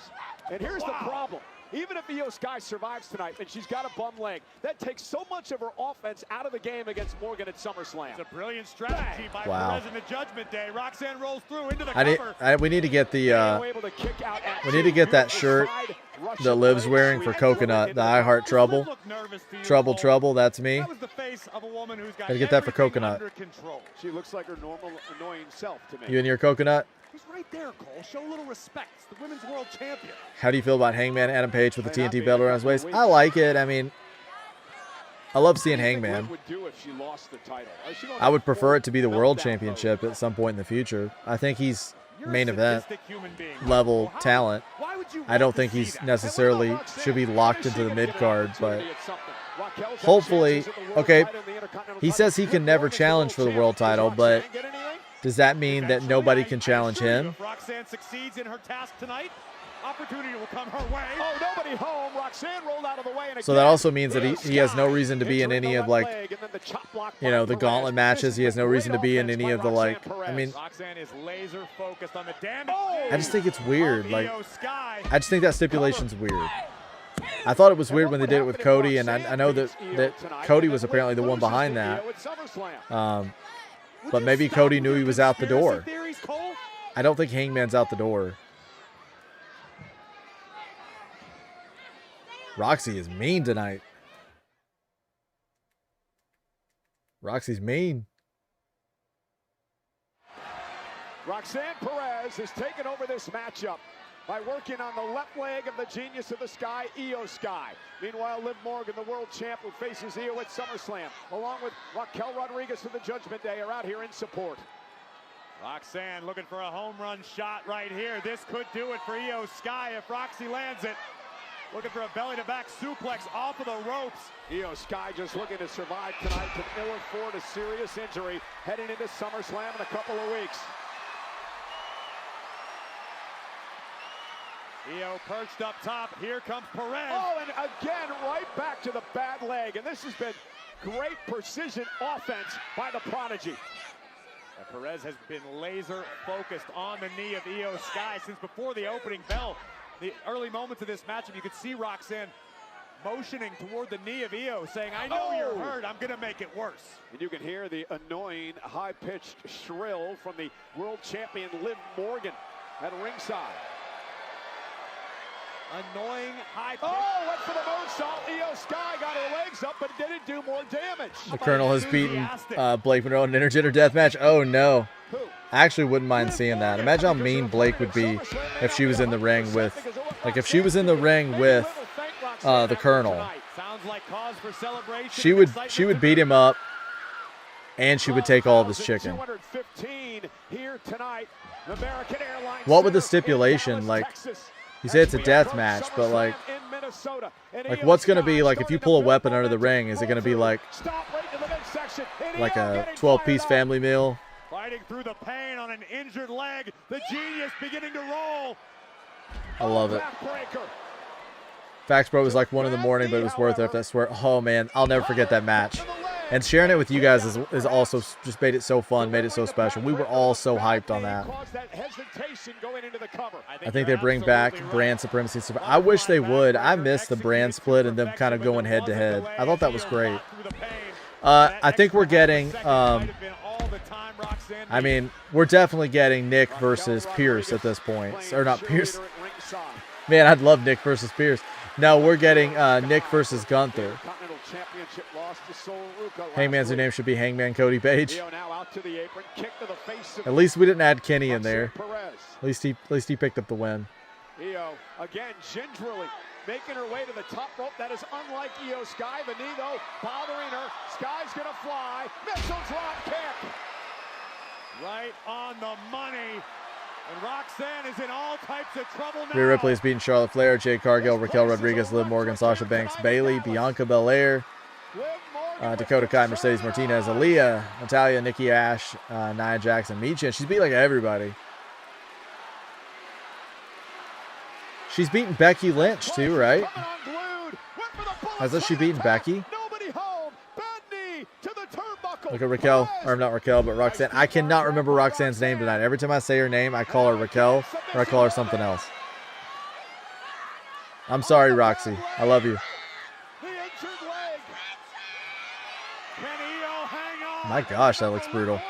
And here's the problem. Even if Io Sky survives tonight and she's got a bum leg, that takes so much of her offense out of the game against Morgan at SummerSlam. It's a brilliant strategy by Perez in the Judgment Day. Roxanne rolls through into the cover. We need to get the we need to get that shirt that Liv's wearing for Coconut, the I Heart Trouble. Trouble, that's me. That was the face of a woman who's got gotta get that for Coconut. under control. She looks like her normal annoying self to me. You and your Coconut? He's right there, Cole. Show a little respect. It's the women's world champion. How do you feel about Hangman Adam Page with the TNT belt around his waist? I like it. I mean, I love seeing Hangman. I would prefer it to be the World Championship at some point in the future. I think he's main event level talent. I don't think he's necessarily should be locked into the mid card, but hopefully, okay, he says he can never challenge for the world title, but does that mean that nobody can challenge him? If Roxanne succeeds in her task tonight, opportunity will come her way. Oh, nobody home. Roxanne rolled out of the way. And so that also means that he has no reason to be in any of, like, you know, the gauntlet matches. He has no reason to be in any of the, like, I mean, Roxanne is laser focused on the damage. I just think it's weird. Like, I just think that stipulation's weird. I thought it was weird when they did it with Cody, and I know that Cody was apparently the one behind that. But maybe Cody knew he was out the door. I don't think Hangman's out the door. Roxy is mean tonight. Roxy's mean. Roxanne Perez has taken over this matchup by working on the left leg of the genius of the sky, Io Sky. Meanwhile, Liv Morgan, the world champ who faces Io at SummerSlam, along with Raquel Rodriguez of the Judgment Day, are out here in support. Roxanne looking for a home run shot right here. This could do it for Io Sky if Roxy lands it. Looking for a belly-to-back suplex off of the ropes. Io Sky just looking to survive tonight, but ill afford a serious injury heading into SummerSlam in a couple of weeks. Io perched up top. Here comes Perez. Oh, and again, right back to the bad leg. And this has been great precision offense by the Prodigy. And Perez has been laser focused on the knee of Io Sky since before the opening bell. The early moments of this matchup, you could see Roxanne motioning toward the knee of Io, saying, I know you're hurt, I'm gonna make it worse. And you can hear the annoying, high-pitched shrill from the world champion Liv Morgan at ringside. Annoying high pitch. Oh, went for the moonsault. Io Sky got her legs up, but it didn't do more damage. The Colonel has beaten Blake Monroe in an intergender death match. Oh, no. I actually wouldn't mind seeing that. Imagine how mean Blake would be if she was in the ring with, like, if she was in the ring with the Colonel. Sounds like cause for celebration. She would beat him up, and she would take all of his chicken. What would the stipulation, like, you say it's a death match, but like what's going to be, like, if you pull a weapon under the ring, is it going to be like a 12-piece family meal? Fighting through the pain on an injured leg, the genius beginning to roll. I love it. Fax Bro was like 1 in the morning, but it was worth it. I swear. Oh man, I'll never forget that match. And sharing it with you guys is also just made it so fun, made it so special. We were all so hyped on that. I think they bring back brand supremacy. I wish they would. I miss the brand split and them kind of going head to head. I thought that was great. I think we're getting, I mean, we're definitely getting Nick versus Pierce at this point. Or not Pierce, side. Man, I'd love Nick versus Pierce. No, we're getting Nick versus Gunther. Continental Championship loss to Sol Ruca last Hangman's new week. name should be Hangman Cody Page. Io now out to the apron, kick to the face of At least we didn't add Kenny in Roxanne there. Perez. At least he picked up the win. Io again gingerly making her way to the top rope. That is unlike Io Sky. The knee though bothering her. Sky's gonna fly. Missile drop kick. Right on the money. And Roxanne is in all types of trouble now. Rhea Ripley has beaten Charlotte Flair, Jade Cargill, Raquel Rodriguez, Liv Morgan, Sasha Banks, Bayley, Bianca Belair, Dakota Kai, Mercedes Martinez, Aaliyah, Natalya, Nikki Ash, Nia Jax, and Micha. She's beat like everybody. She's beaten Becky Lynch too, right? Hasn't she beaten Becky? Look at Raquel, or not Raquel, but Roxanne. I cannot remember Roxanne's name tonight. Every time I say her name, I call her Raquel, or I call her something else. I'm sorry, Roxy. I love you. My gosh, that looks brutal.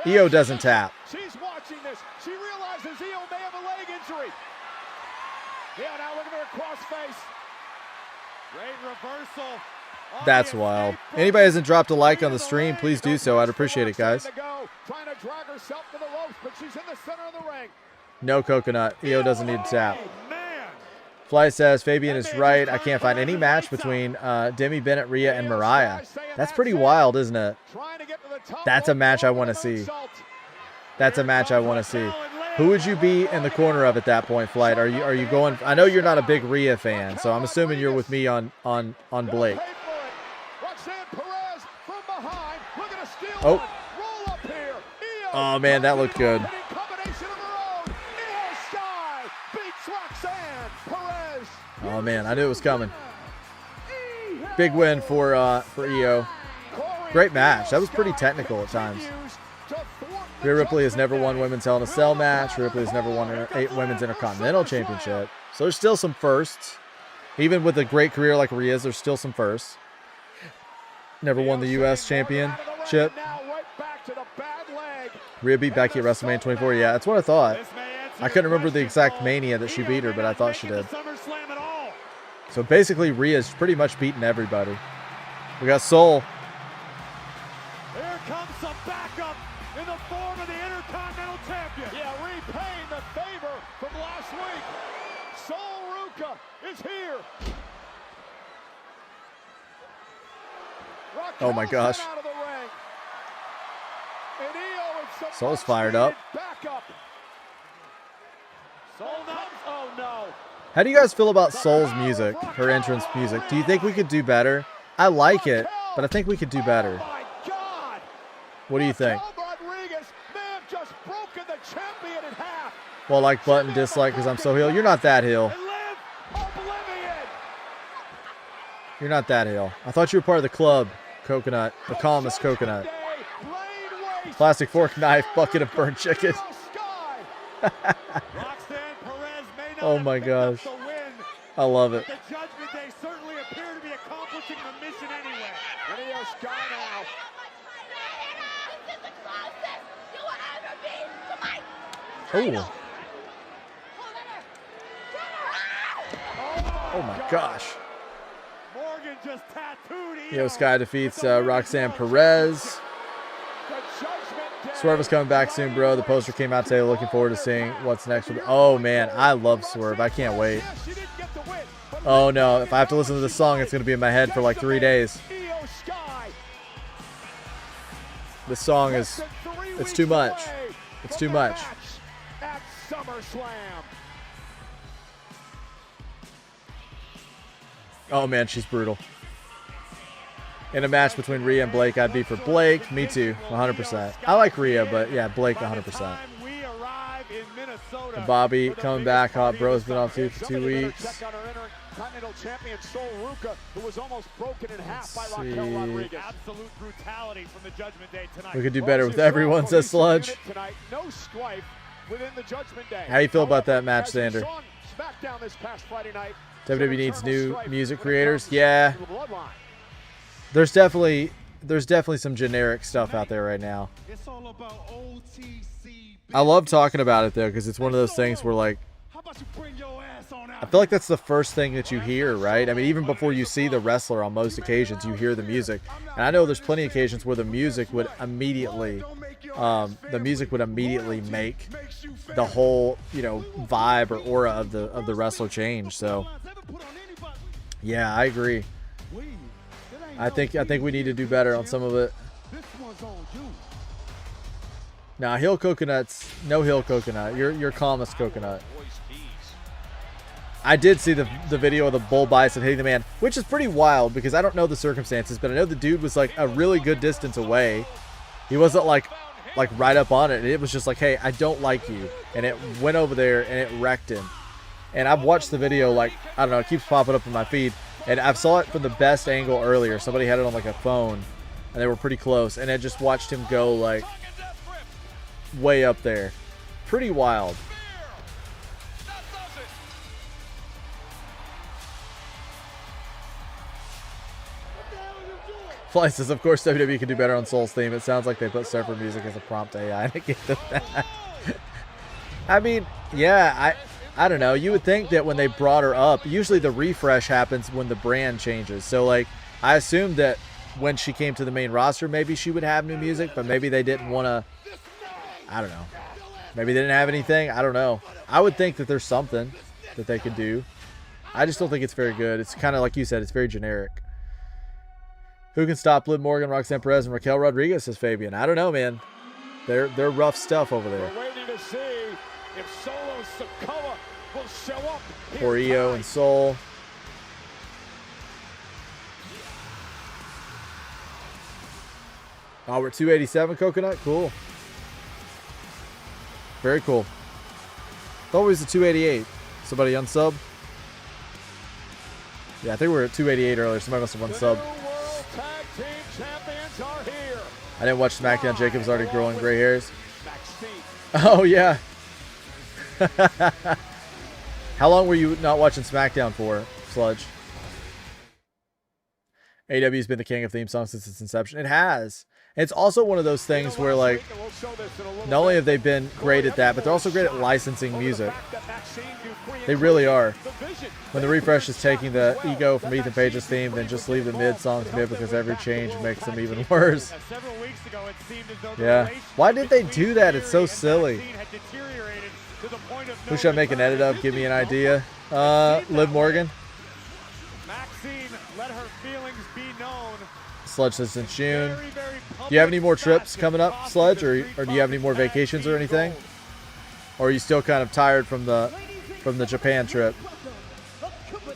Io doesn't tap. She's watching this. She realizes Io may have a leg injury. Yeah, now look at her cross face. Great reversal. That's wild. Anybody hasn't dropped a like on the stream, please do so. I'd appreciate it, guys. Trying to drag herself to the ropes, but she's in the center of the ring. No coconut. Io doesn't need to tap. Fly says, Fabian is right. I can't find any match between Demi Bennett, Rhea, and Mariah. That's pretty wild, isn't it? That's a match I want to see. That's a match I want to see. Who would you be in the corner of at that point, Flight? Are you going? I know you're not a big Rhea fan, so I'm assuming you're with me on Blake. Oh. Oh man, that looked good. Oh man, I knew it was coming. Big win for Io. Great match. That was pretty technical at times. Rhea Ripley has never won Women's Hell in a Cell match. Rhea Ripley has never won an Women's Intercontinental Championship. So there's still some firsts. Even with a great career like Rhea's, there's still some firsts. Never won the U.S. Championship. Rhea beat Becky at WrestleMania 24. Yeah, that's what I thought. I couldn't remember the exact Mania that she beat her, but I thought she did. So basically, Rhea's pretty much beaten everybody. We got Soul. Here comes some backup in the form of the Intercontinental Champion. Yeah, repaying the favor from last week. Sol Ruca is here. Oh my gosh. Soul's fired up. Oh no. How do you guys feel about Soul's music, her entrance music? Do you think we could do better? I like it, but I think we could do better. What do you think? Well, like button dislike because I'm so heel. You're not that heel. You're not that heel. I thought you were part of the club, Coconut, the calmest Coconut. Plastic fork, knife, bucket of burnt chicken. Oh my gosh. I love it. The Judgment Day certainly appear to be accomplishing the mission anyway. Io Sky now. Oh. Oh my gosh. Morgan just tattooed Io Sky defeats Roxanne Perez. Swerve is coming back soon, bro. The poster came out today. Looking forward to seeing what's next. Oh, man. I love Swerve. I can't wait. Oh, no. If I have to listen to this song, it's going to be in my head for like 3 days. This song is... It's too much. It's too much. Oh, man. She's brutal. In a match between Rhea and Blake, I'd be for Blake. Me too, 100%. I like Rhea, but yeah, Blake 100%. And Bobby coming back. Hot Bro's been off too for 2 weeks. Continental champion Sol Ruca, who was almost broken in half by Let's Raquel see. Rodriguez. Absolute brutality from the Judgment Day tonight. We could do better with everyone, says Sludge. Tonight, no strife within the Judgment Day. How you feel about that match, As we Sander? saw on SmackDown this past Friday night, WWE needs some new eternal strife music when it creators. comes Yeah, to the bloodline. there's definitely some generic stuff out there right now. It's all about OTC. I love talking about it though, because it's one of those things where like I feel like that's the first thing that you hear, right? I mean, even before you see the wrestler, on most occasions you hear the music. And I know there's plenty of occasions where the music would immediately make the whole, you know, vibe or aura of the wrestler change. So yeah, I agree. I think we need to do better on some of it. Nah, hill coconuts, no hill coconut. You're calmest coconut. I did see the video of the bull bison hitting the man, which is pretty wild because I don't know the circumstances, but I know the dude was like a really good distance away. He wasn't like right up on it, and it was just like, hey, I don't like you, and it went over there and it wrecked him. And I've watched the video, like, I don't know, it keeps popping up in my feed, and I saw it from the best angle earlier. Somebody had it on like a phone, and they were pretty close, and I just watched him go like way up there. Pretty wild. Fly says, of course WWE can do better on Soul's theme. It sounds like they put surfer music as a prompt to AI to get to that. I mean, yeah, I don't know. You would think that when they brought her up, usually the refresh happens when the brand changes. So, like, I assumed that when she came to the main roster, maybe she would have new music, but maybe they didn't want to, I don't know. Maybe they didn't have anything. I don't know. I would think that there's something that they could do. I just don't think it's very good. It's kind of like you said, it's very generic. Who can stop Liv Morgan, Roxanne Perez, and Raquel Rodriguez, says Fabian. I don't know, man. They're rough stuff over there. We're waiting to see if Solo Sikoa will show up. Or Io and Soul. Oh, we're 287 coconut? Cool. Very cool. Thought it was a 288. Somebody unsub? Yeah, I think we were at 288 earlier. Somebody must have unsub. I didn't watch SmackDown. Jacob's already growing gray hairs. Oh, yeah. How long were you not watching SmackDown for, Sludge? AEW's been the king of theme songs since its inception. It has. It's also one of those things where, like, not only have they been great at that, but they're also great at licensing music. They really are. When the refresh is taking the ego from Ethan Page's theme, then just leave the mid songs mid because every change makes them even worse. Yeah. Why did they do that? It's so silly. Who should I make an edit of? Give me an idea. Liv Morgan. Sludge says since June. Do you have any more trips coming up, Sludge, or do you have any more vacations or anything? Or are you still kind of tired from the Japan trip?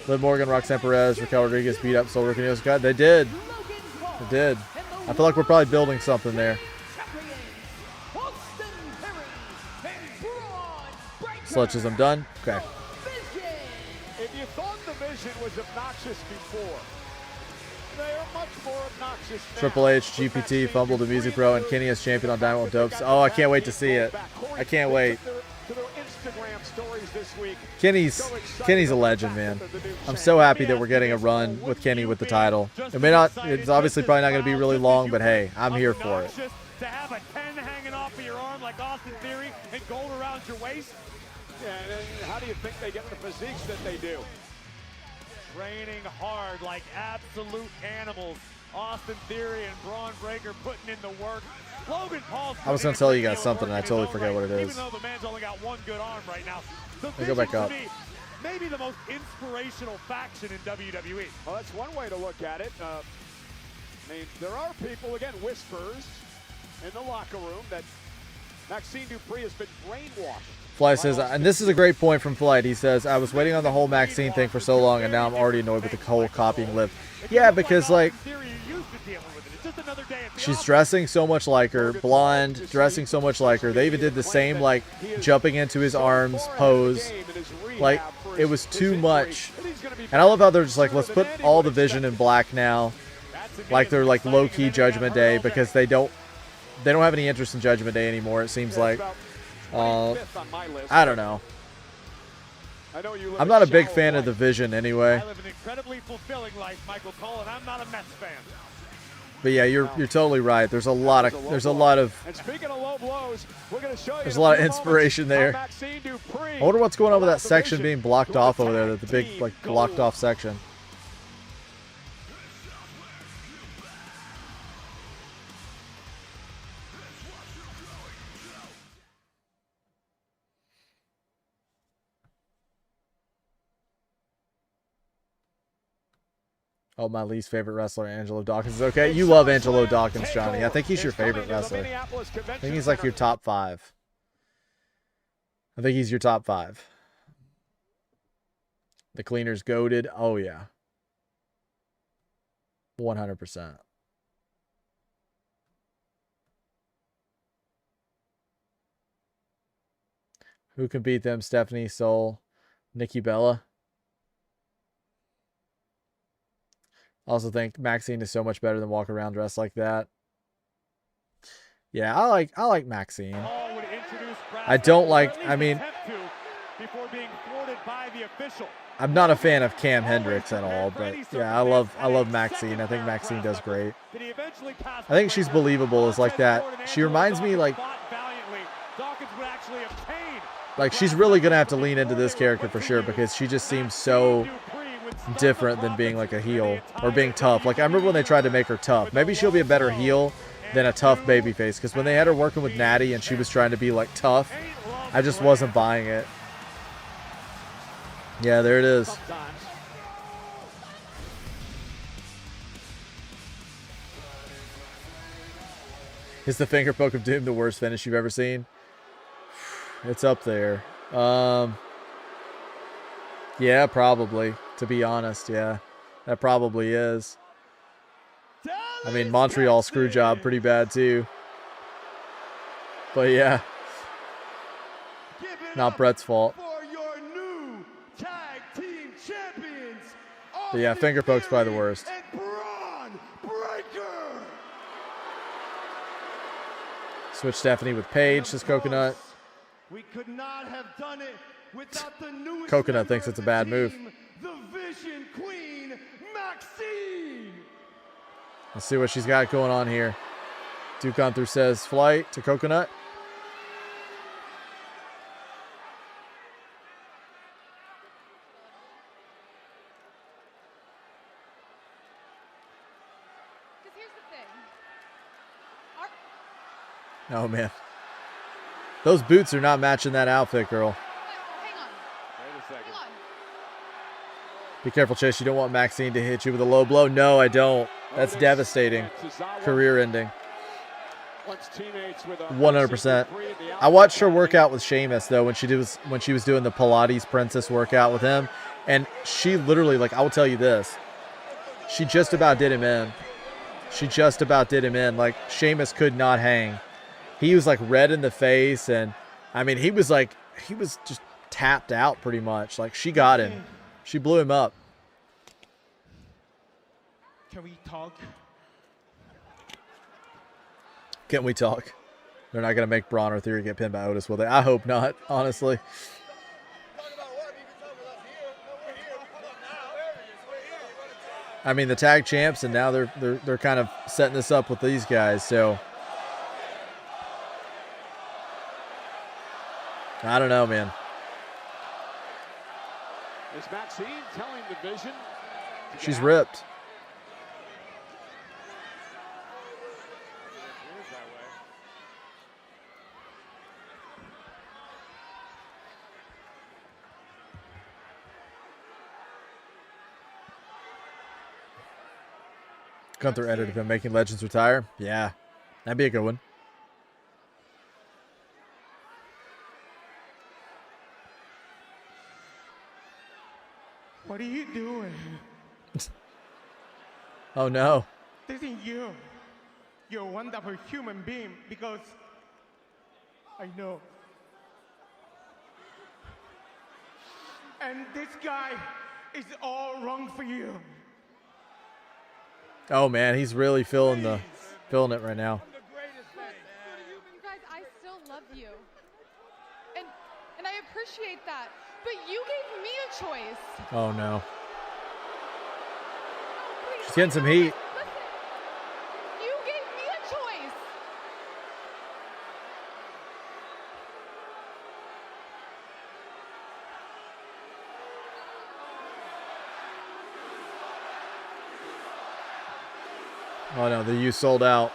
Liv Morgan, Roxanne Perez, Raquel Rodriguez beat up Soul Rican Io. God, they did. They did. I feel like we're probably building something there. Sludge says I'm done. Okay. If you thought the Vision was obnoxious before, they are much more obnoxious now. Triple H, GPT, Fumble to Music Pro, and Kenny as champion on Dynamite with Dopes. Oh, I can't wait to see it. I can't wait. Kenny's a legend, man. I'm so happy that we're getting a run with Kenny with the title. It may not. It's obviously probably not going to be really long, but hey, I'm here for it. To have a 10 hanging off of your arm like Austin Theory and gold around your waist. Yeah, and how do you think they get the physiques that they do? Training hard like absolute animals. Austin Theory and Braun Breaker putting in the work. Logan Paul's I was going to tell you guys something, and I totally forget what it is. Even though the man's only got one good arm right now. Let me go back up. Maybe the most inspirational faction in WWE. Well, that's one way to look at it. I mean, there are people, again, whispers in the locker room that Maxine Dupree has been brainwashed. Fly says, and this is a great point from Flight. He says, I was waiting on the whole Maxine thing for so long, and now I'm already annoyed with the whole copying Liv. Yeah, because, like, she's dressing so much like her, blonde, dressing so much like her. They even did the same, like, jumping into his arms pose. Like, it was too much. And I love how they're just like, let's put all the Vision in black now. Like, they're, like, low-key Judgment Day, because they don't have any interest in Judgment Day anymore, it seems like. I don't know. I'm not a big fan of the Vision anyway. I live an incredibly fulfilling life, Michael Cole, and I'm not a Mets fan. But yeah, you're totally right. There's a lot of and speaking of low blows, we're going to show you there's a lot of inspiration there. Maxine Dupree I wonder what's going on with that section being blocked off over there. The big, like, blocked off section. Oh, my least favorite wrestler, Angelo Dawkins. Is okay. You love Angelo Dawkins, Johnny. I think he's your favorite wrestler. I think he's like your top 5. I think he's your top 5. The Cleaner's goated. Oh, yeah. 100%. Who can beat them? Stephanie, Soul, Nikki Bella. I also think Maxine is so much better than walk around dressed like that. Yeah, I like Maxine. I don't like, I mean, I'm not a fan of Cam Hendricks at all, but yeah, I love Maxine. I think Maxine does great. I think she's believable as like that. She reminds me like she's really gonna have to lean into this character for sure, because she just seems so different than being like a heel or being tough. Like I remember when they tried to make her tough. Maybe she'll be a better heel than a tough babyface, because when they had her working with Natty and she was trying to be like tough, I just wasn't buying it. Yeah, there it is. Is the finger poke of doom the worst finish you've ever seen? It's up there. Yeah, probably. To be honest, yeah. That probably is. I mean, Montreal screw job pretty bad too. But yeah. Not Brett's fault. But yeah, finger poke's probably the worst. Switch Stephanie with Paige, says Coconut. We could not have done it without the newest Coconut thinks it's a bad move. The Vision Queen, Maxine. Let's see what she's got going on here. Duke on through says flight to Coconut. Oh, man. Those boots are not matching that outfit, girl. Hang on. Wait a second. Hang on. Be careful, Chase. You don't want Maxine to hit you with a low blow. No, I don't. That's devastating. Career ending. 100%. I watched her work out with Sheamus, though, when she was doing the Pilates Princess workout with him. And she literally, like, I will tell you this. She just about did him in. She just about did him in. Like, Sheamus could not hang. He was like red in the face, and I mean, he was just tapped out pretty much. Like, she got him. She blew him up. Can we talk? Can we talk? They're not going to make Braun or Theory get pinned by Otis, will they? I hope not, honestly. I mean, the tag champs, and now they're kind of setting this up with these guys, so I don't know, man. Is Maxine telling the Vision? She's ripped. Gunther edited him making Legends retire. Yeah, that'd be a good one. What are you doing? Oh no. This is you. You're a wonderful human being, because I know. And this guy is all wrong for you. Oh man, he's really feeling it right now. You guys, I still love you. And I appreciate that. But you gave me a choice. Oh no. Please, She's getting some heat. listen. You gave me a choice. Oh no, the U sold out.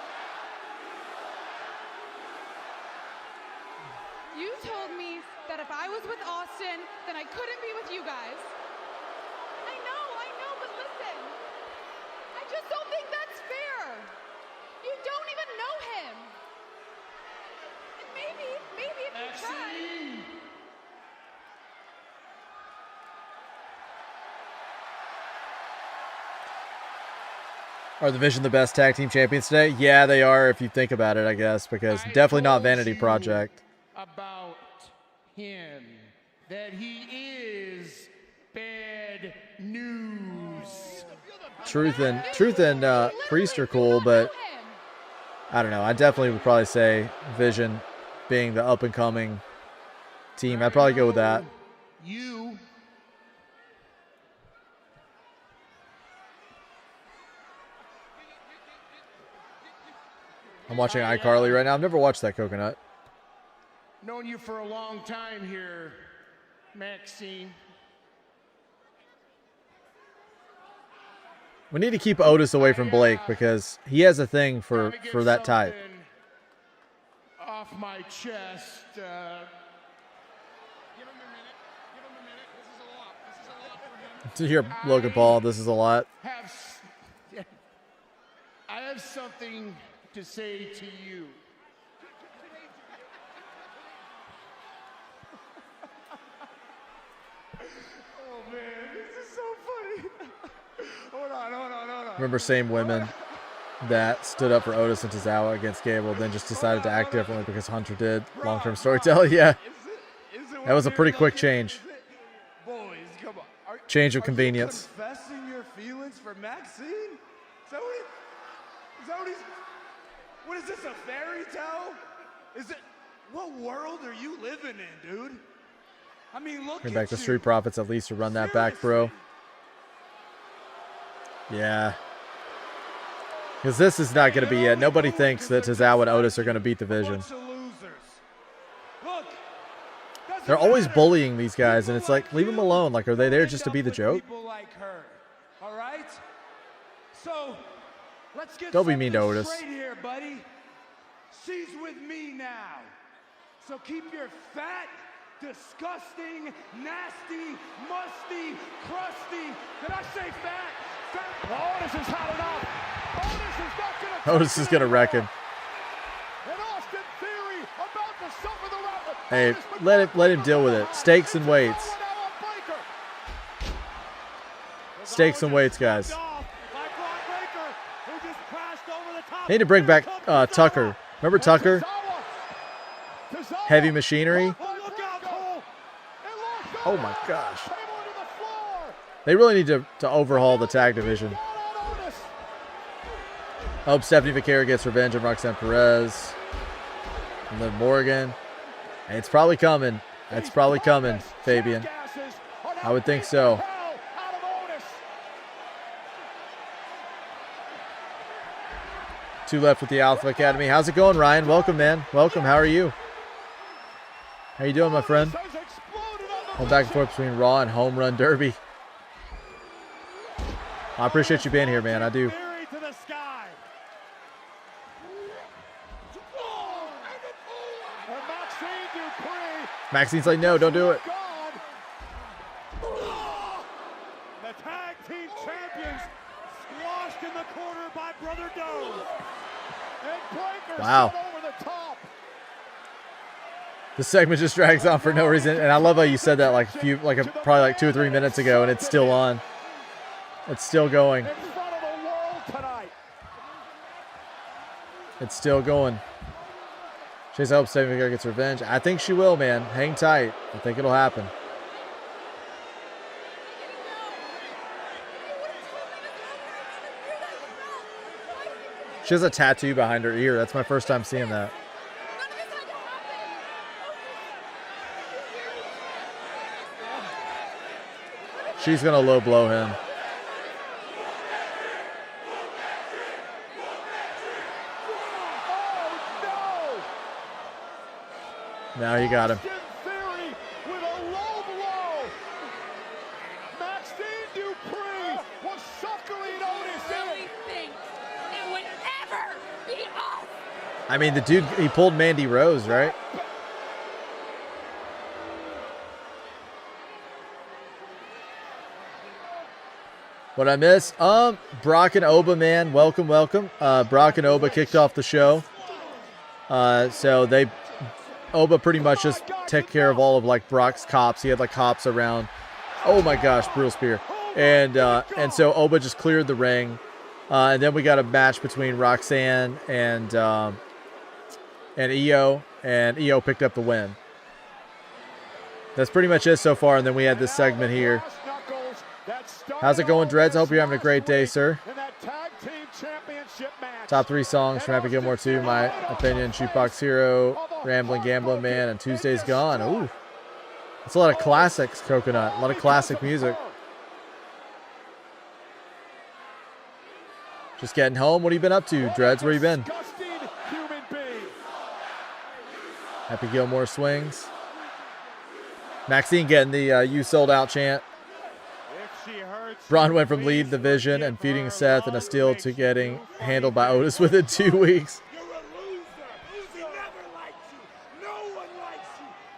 You told me that if I was with Austin, then I couldn't be with you guys. I know, but listen. I just don't think that's fair. You don't even know him. And maybe if you tried. Are the Vision the best tag team champions today? Yeah, they are if you think about it, I guess, because definitely not Vanity Project. About him that he is bad news. Truth and Priest are cool, but I don't know. I definitely would probably say Vision being the up and coming team. I'd probably go with that. You. I'm watching iCarly right now. I've never watched that Coconut. Known you for a long time here, Maxine. We need to keep Otis away from Blake because he has a thing for that type. Off my chest. Give him a minute. This is a lot. This is a lot for him. To hear Logan Paul, this is a lot. I have something to say to you. Oh man, this is so funny. Hold on. Remember same women that stood up for Otis and Tozawa against Gable, then just decided to act differently because Hunter did. Long-term storytelling, yeah. That was a pretty quick change. Boys, come on. Change of convenience. Confessing your feelings for Maxine? Is that what he's... What is this, a fairy tale? What world are you living in, dude? I mean, look Bring at back the you. Street Profits at least to run that back, bro. Yeah. Because this is not going to be it. Nobody thinks that Tozawa and Otis are going to beat the Vision. They're always bullying these guys, and it's like, leave them alone. Like, are they there just to be the joke? All right? So, let's get Don't be mean to something Otis. straight here, buddy. She's with me now. So keep your fat, disgusting, nasty, musty, crusty. Did I say fat? Otis is hot enough. Otis is going to wreck him. And Austin Theory about to suffer the rout. Hey, let him deal with it. Stakes and weights. Stakes and weights, guys. Need to bring back Tucker. Remember Tucker? Heavy Machinery. Oh my gosh. They really need to overhaul the tag division. I hope Stephanie Vaquera gets revenge on Roxanne Perez. And then Morgan. And it's probably coming. It's probably coming, Fabian. I would think so. Two left with the Alpha Academy. How's it going, Ryan? Welcome, man. Welcome. How are you? How you doing, my friend? I'm back and forth between Raw and Home Run Derby. I appreciate you being here, man. I do. Maxine's like, no, don't do it. The tag team champions squashed in the corner by Brother Doe. Wow. This segment just drags on for no reason, and I love how you said that probably like 2 or 3 minutes ago, and it's still on. It's still going. It's still going. Chase, I hope Stephanie Vaquera gets revenge. I think she will, man. Hang tight. I think it'll happen. She has a tattoo behind her ear. That's my first time seeing that. She's going to low blow him. Now you got him. I mean, the dude, he pulled Mandy Rose, right? What I miss? Brock and Oba, man. Welcome, welcome. Brock and Oba kicked off the show. So Oba pretty much just took care of all of like Brock's cops. He had like cops around. Oh my gosh, brutal spear. And so Oba just cleared the ring. And then we got a match between Roxanne and Io, and Io picked up the win. That's pretty much it so far. And then we had this segment here. How's it going, Dreads? I hope you're having a great day, sir. Top 3 songs from Happy Gilmore 2, my opinion, Shootbox Hero, Rambling Gambling Man, and Tuesday's Gone. Ooh. That's a lot of classics, Coconut. A lot of classic music. Just getting home. What have you been up to, Dreads? Where you been? Happy Gilmore swings. Maxine getting the you sold out chant. Braun went from lead division and feeding Seth and a steal to getting handled by Otis within 2 weeks. You're a loser. Lucy never liked you. No one likes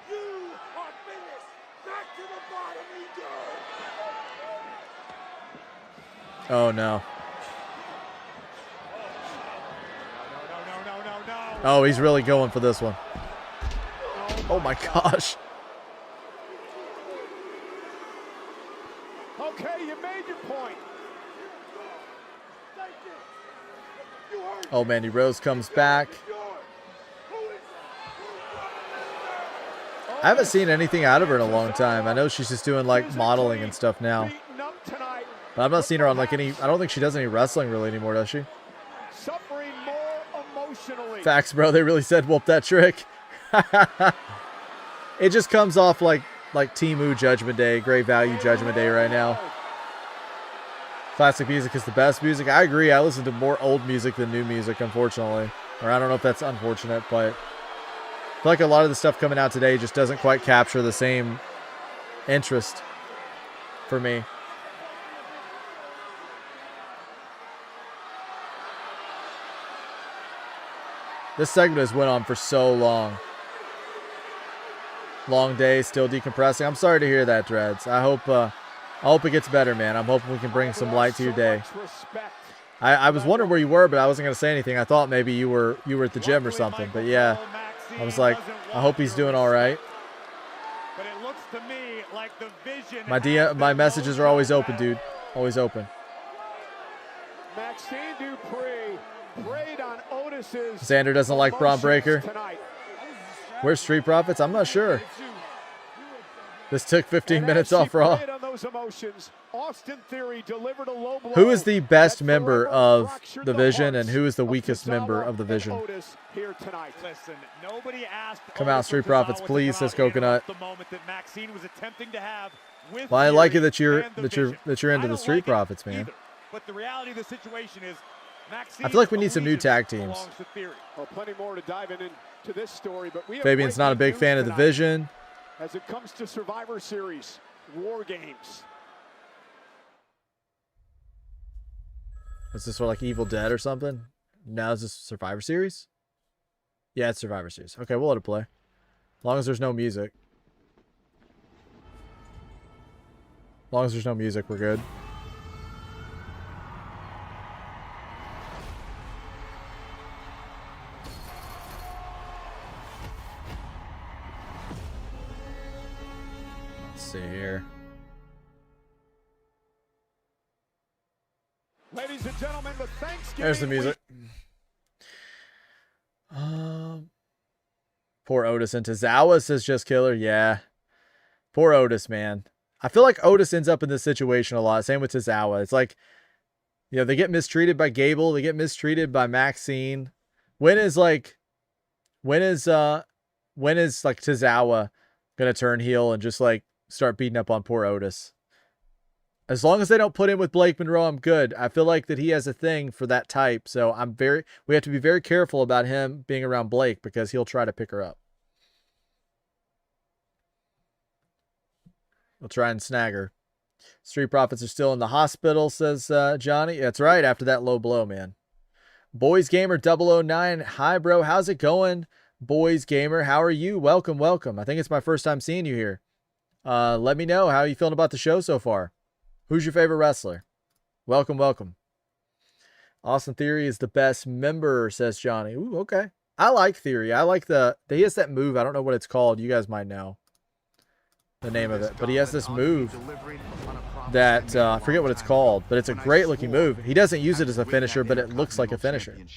you. You are finished. Back to the bottom you go. Oh, no. Oh, he's really going for this one. Oh, my gosh. Okay, you made your point. Oh, Mandy Rose comes back. I haven't seen anything out of her in a long time. I know she's just doing like modeling and stuff now. But I've not seen her on like any, I don't think she does any wrestling really anymore, does she? Suffering more emotionally. Facts, bro. They really said whoop that trick. It just comes off like Temu Judgment Day, Great Value Judgment Day right now. Classic music is the best music. I agree. I listen to more old music than new music, unfortunately. Or I don't know if that's unfortunate, but I feel like a lot of the stuff coming out today just doesn't quite capture the same interest for me. This segment has went on for so long. Long day, still decompressing. I'm sorry to hear that, Dreads. I hope it gets better, man. I'm hoping we can bring some light to your day. I was wondering where you were, but I wasn't going to say anything. I thought maybe you were at the gym or something. But yeah, I was like, I hope he's doing all right. My messages are always open, dude. Always open. Maxine Dupree preyed on Otis's Xander doesn't like Braun Breaker. Where's Street Profits? I'm not sure. This took 15 minutes off Raw. Who is the best member of the Vision and who is the weakest member of the Vision? Come out, Street Profits, please, says Coconut. Well, I like it that you're into the Street Profits, man. But the reality of the situation is I feel like we need some new tag teams. Well, plenty more to dive into this story, but we have Fabian's not a big fan of the Vision. As it comes to Survivor Series, War Games. Is this for like Evil Dead or something? Now is this Survivor Series? Yeah, it's Survivor Series. Okay, we'll let it play. As long as there's no music. As long as there's no music, we're good. See here. Ladies and gentlemen, the Thanksgiving There's the music. Poor Otis and Tozawa says just killer. Yeah. Poor Otis, man. I feel like Otis ends up in this situation a lot. Same with Tozawa. It's like, you know, they get mistreated by Gable. They get mistreated by Maxine. When is Tozawa gonna turn heel and just like start beating up on poor Otis? As long as they don't put him with Blake Monroe, I'm good. I feel like that he has a thing for that type, so we have to be very careful about him being around Blake because he'll try to pick her up. He'll try and snag her. Street Profits are still in the hospital, says Johnny. That's right, after that low blow, man. Boys Gamer 009. Hi, bro. How's it going? Boys Gamer, how are you? Welcome, welcome. I think it's my first time seeing you here. Let me know how you feeling about the show so far. Who's your favorite wrestler? Welcome, welcome. Austin Theory is the best member, says Johnny. Ooh, okay. I like Theory. I like he has that move. I don't know what it's called. You guys might know the name of it. But he has this move that, I forget what it's called. But it's a great looking move. He doesn't use it as a finisher, but it looks like a finisher. And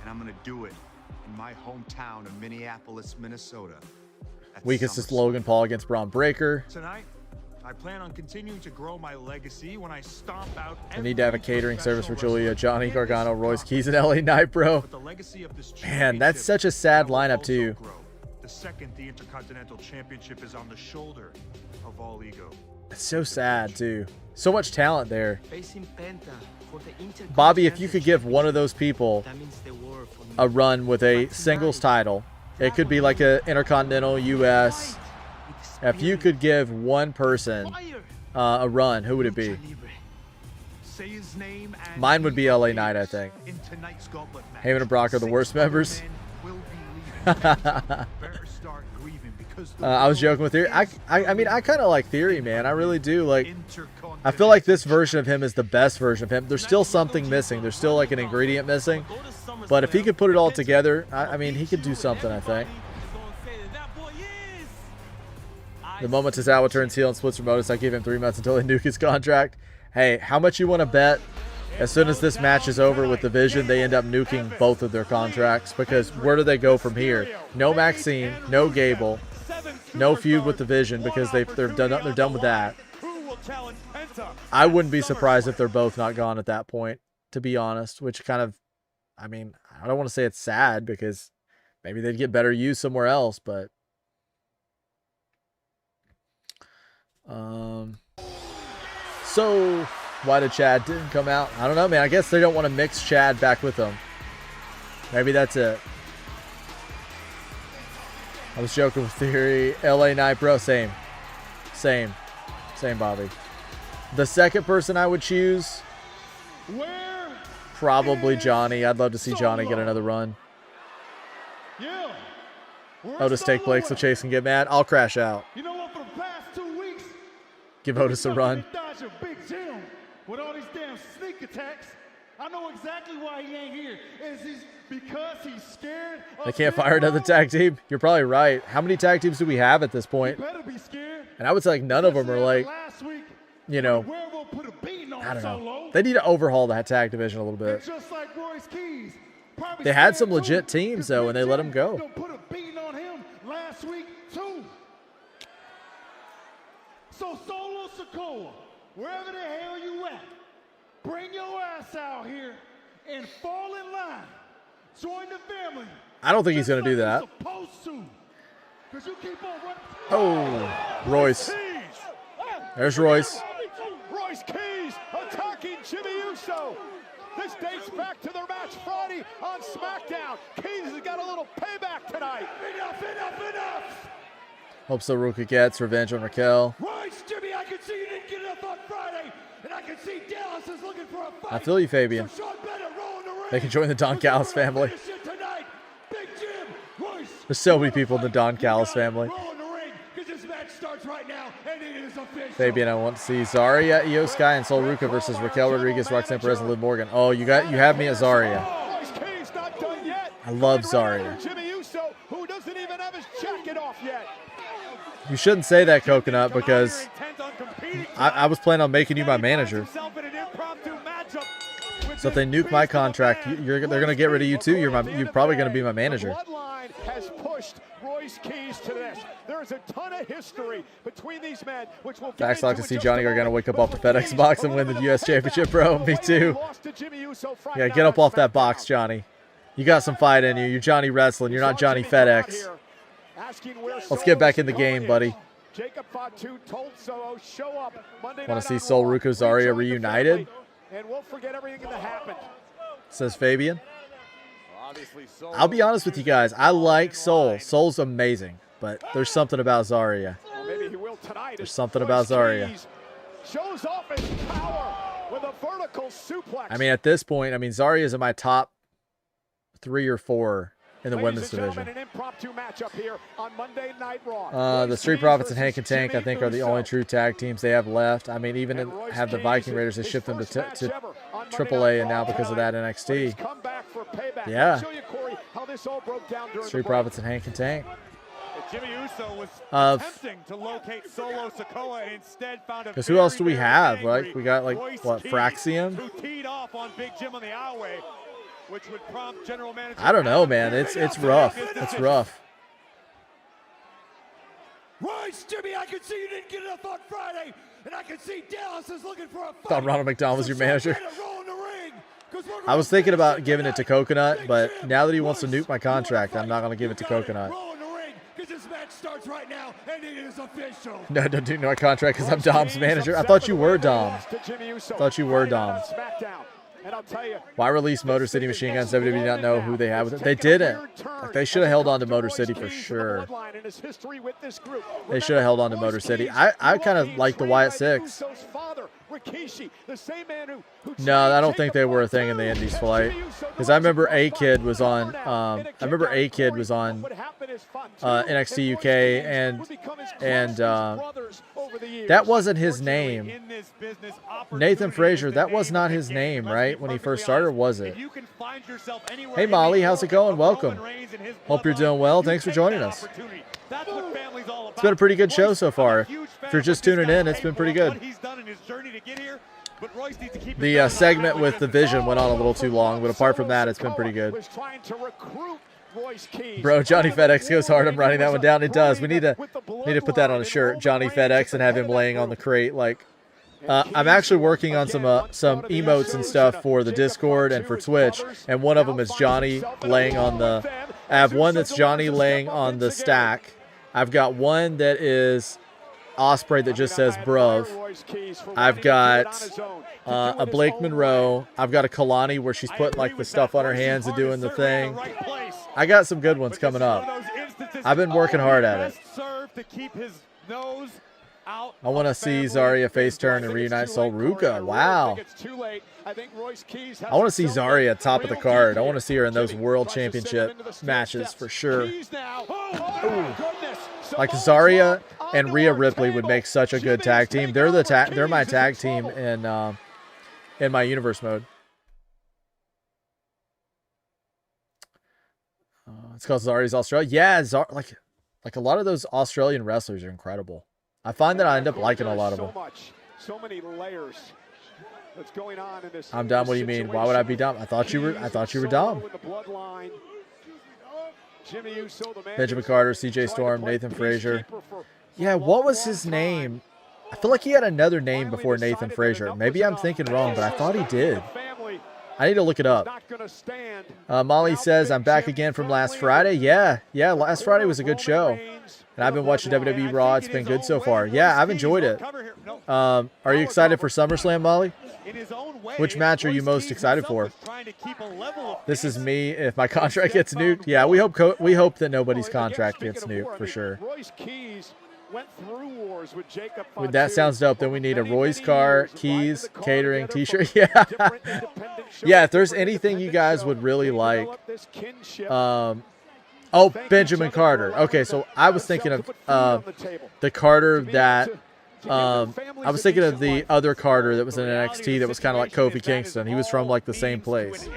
I'm going to do it in my hometown of Minneapolis, Minnesota. Weakest is Logan Paul against Braun Breaker. Tonight, I plan on continuing to grow my legacy when I stomp out. I need to have a catering service for Julia, Johnny Gargano, Royce Keys, and LA Knight, bro. Man, that's such a sad lineup too. The second the Intercontinental Championship is on the shoulder of all ego. It's so sad too. So much talent there. Bobby, if you could give one of those people a run with a singles title, it could be like a Intercontinental US. If you could give one person a run, who would it be? Mine would be LA Knight, I think. Heyman and Brock are the worst members. I was joking with Theory. I mean, I kind of like Theory, man. I really do. Like, I feel like this version of him is the best version of him. There's still something missing. There's still like an ingredient missing. But if he could put it all together, I mean, he could do something, I think. The moment Tozawa turns heel and splits from Otis, I give him 3 months until they nuke his contract. Hey, how much you want to bet? As soon as this match is over with the Vision, they end up nuking both of their contracts, because where do they go from here? No Maxine, no Gable, no feud with the Vision, because they're done with that. I wouldn't be surprised if they're both not gone at that point, to be honest, which kind of, I mean, I don't want to say it's sad, because maybe they'd get better use somewhere else, but so why did Chad didn't come out? I don't know, man. I guess they don't want to mix Chad back with them. Maybe that's it. I was joking with Theory. LA Knight, bro. Same, Bobby. The second person I would choose, probably Johnny. I'd love to see Johnny get another run. Otis take Blake so Chase can get mad. I'll crash out. You know what? For the past 2 weeks, give Otis a run. With all these damn sneak attacks, I know exactly why he ain't here. Is he because he's scared? They can't fire another tag team. You're probably right. How many tag teams do we have at this point? Better be scared. And I would say like none of them are like, you know, I don't know. They need to overhaul that tag division a little bit. Just like Royce Keys. They had some legit teams though, and they let him go. Put a beating on him last week too. So Solo Sikoa, wherever the hell you at, bring your ass out here and fall in line. Join the family. I don't think he's going to do that. Oh, Royce. There's Royce. Royce Keys attacking Jimmy Uso. This dates back to their match Friday on SmackDown. Keys has got a little payback tonight. Enough. Hope so Ruka gets revenge on Raquel. Royce, Jimmy, I can see you didn't get enough on Friday, and I can see Dallas is looking for a fight. I feel you, Fabian. So they can join the Don Callis family. Big Jim, Royce, there's so many people in the Don Callis family. Fabian, I want to see Zarya, Io Sky, and Sol Ruka versus Raquel Rodriguez, Roxanne Perez, and Liv Morgan. Oh, you have me at Zarya. I love Zarya. Jimmy Uso, who doesn't even have his jacket off yet. You shouldn't say that, Coconut, because I was planning on making you my manager. So if they nuke my contract, they're going to get rid of you too. You're probably going to be my manager. Bloodline has pushed Royce Keys to this. There's a ton of history between these men, which will Facts like to see Johnny Gargano wake up off the FedEx box and win the U.S. Championship, bro. Me too. Yeah, get up off that box, Johnny. You got some fight in you. You're Johnny Wrestling. You're not Johnny FedEx. Let's get back in the game, buddy. Want to see Sol Ruka Zarya reunited? And we'll forget everything that happened. Says Fabian. I'll be honest with you guys. I like Sol. Sol's amazing. But there's something about Zarya. Well, maybe he will tonight. There's something about Zarya. Shows off his power. with a vertical suplex. I mean, at this point, I mean, Zarya is in my top 3 or 4 in the women's division. An impromptu matchup here on Monday Night Raw. The Street Profits and Hank and Tank, I think, are the only true tag teams they have left. I mean, even have the Viking Raiders. They shipped them to AAA, and now because of that, NXT. Yeah. Street Profits and Hank and Tank. Jimmy Uso was attempting to locate Solo Sikoa and instead found a. Because who else do we have? Like, we got, like, what, Fraxium? Who teed off on Big Jim on the aisleway, which would prompt General Manager. I don't know, man. It's rough. It's rough. Royce, Jimmy, I can see you didn't get enough on Friday, and I can see Dallas is looking for a fight. Thought Ronald McDonald was your manager. I was thinking about giving it to Coconut, but now that he wants to nuke my contract, I'm not going to give it to Coconut. This match starts right now, and it is official. No, don't do my contract because I'm Dom's manager. I thought you were Dom. Thought you were Dom. Why release Motor City Machine Guns? WWE did not know who they had with it. They didn't. Like, they should have held on to Motor City for sure. They should have held on to Motor City. I kind of like the Wyatt Six. No, I don't think they were a thing in the Indies flight. Because I remember A-Kid was on NXT UK, and that wasn't his name. Nathan Frazier, that was not his name, right? When he first started, or was it? Hey Molly, how's it going? Welcome. Hope you're doing well. Thanks for joining us. It's been a pretty good show so far. If you're just tuning in, it's been pretty good. The segment with the Vision went on a little too long, but apart from that, it's been pretty good. Bro, Johnny FedEx goes hard. I'm writing that one down. It does. We need to put that on a shirt, Johnny FedEx, and have him laying on the crate. Like, I'm actually working on some emotes and stuff for the Discord and for Twitch, and one of them is Johnny laying on the. I have one that's Johnny laying on the stack. I've got one that is Osprey that just says bruv. I've got a Blake Monroe. I've got a Kalani where she's putting like the stuff on her hands and doing the thing. I got some good ones coming up. I've been working hard at it. I want to see Zarya face turn and reunite Sol Ruka. Wow. I want to see Zarya at top of the card. I want to see her in those World Championship matches for sure. Ooh. Like Zarya and Rhea Ripley would make such a good tag team. They're my tag team in my universe mode. It's called Zarya's Australia. Yeah, like a lot of those Australian wrestlers are incredible. I find that I end up liking a lot of them. So many layers that's going on in this. I'm dumb. What do you mean? Why would I be dumb? I thought you were dumb. Benjamin Carter, CJ Storm, Nathan Frazier. Yeah, what was his name? I feel like he had another name before Nathan Frazier. Maybe I'm thinking wrong, but I thought he did. I need to look it up. Molly says, I'm back again from last Friday. Yeah, last Friday was a good show. And I've been watching WWE Raw. It's been good so far. Yeah, I've enjoyed it. Are you excited for SummerSlam, Molly? Which match are you most excited for? This is me if my contract gets nuked. Yeah, we hope that nobody's contract gets nuked for sure. That sounds dope. Then we need a Royce car, keys, catering, t-shirt. Yeah. Yeah, if there's anything you guys would really like. Oh, Benjamin Carter. Okay, so I was thinking of the Carter that I was thinking of the other Carter that was in NXT that was kind of like Kofi Kingston. He was from like the same place.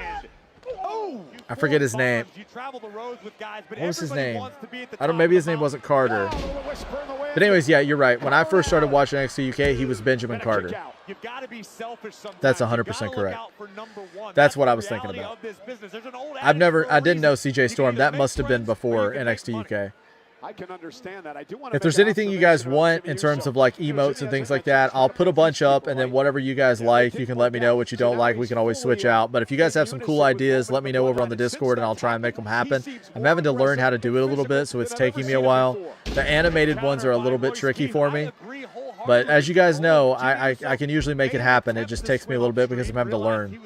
I forget his name. What was his name? Maybe his name wasn't Carter. But anyways, yeah, you're right. When I first started watching NXT UK, he was Benjamin Carter. That's 100% correct. That's what I was thinking about. I didn't know CJ Storm. That must have been before NXT UK. I can understand that. If there's anything you guys want in terms of like emotes and things like that, I'll put a bunch up, and then whatever you guys like, you can let me know. What you don't like, we can always switch out. But if you guys have some cool ideas, let me know over on the Discord, and I'll try and make them happen. I'm having to learn how to do it a little bit, so it's taking me a while. The animated ones are a little bit tricky for me. But as you guys know, I can usually make it happen. It just takes me a little bit because I'm having to learn.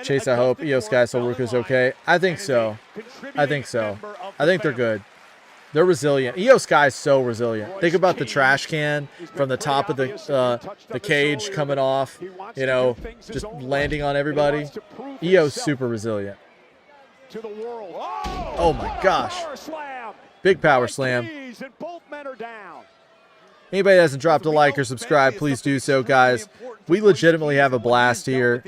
Chase, I hope Io Sky Sol Ruka's okay. I think so. I think they're good. They're resilient. Io Sky is so resilient. Think about the trash can from the top of the cage coming off, you know, just landing on everybody. Io's super resilient. Oh my gosh. Big power slam. Anybody that hasn't dropped a like or subscribe, please do so, guys. We legitimately have a blast here,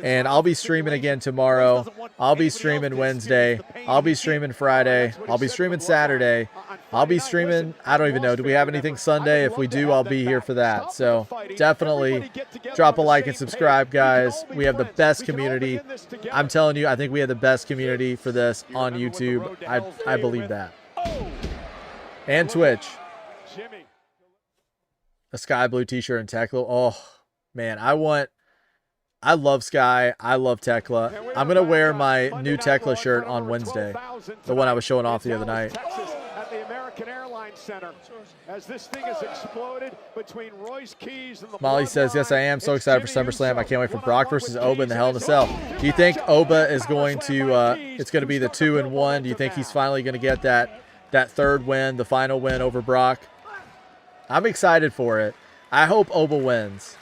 and I'll be streaming again tomorrow. I'll be streaming Wednesday. I'll be streaming Friday. I'll be streaming Saturday. I'll be streaming, I don't even know. Do we have anything Sunday? If we do, I'll be here for that. So definitely drop a like and subscribe, guys. We have the best community. I'm telling you, I think we have the best community for this on YouTube. I believe that. And Twitch. A sky blue t-shirt and Tekla. Oh, man. I love Sky. I love Tekla. I'm going to wear my new Tekla shirt on Wednesday. The one I was showing off the other night. At the American Airlines Center, as this thing has exploded between Royce Keys and the Molly says, yes, I am so excited for SummerSlam. I can't wait for Brock versus Oba in the Hell in a Cell. Do you think Oba is going to, it's going to be the 2-1? Do you think he's finally going to get that third win, the final win over Brock? I'm excited for it. I hope Oba wins.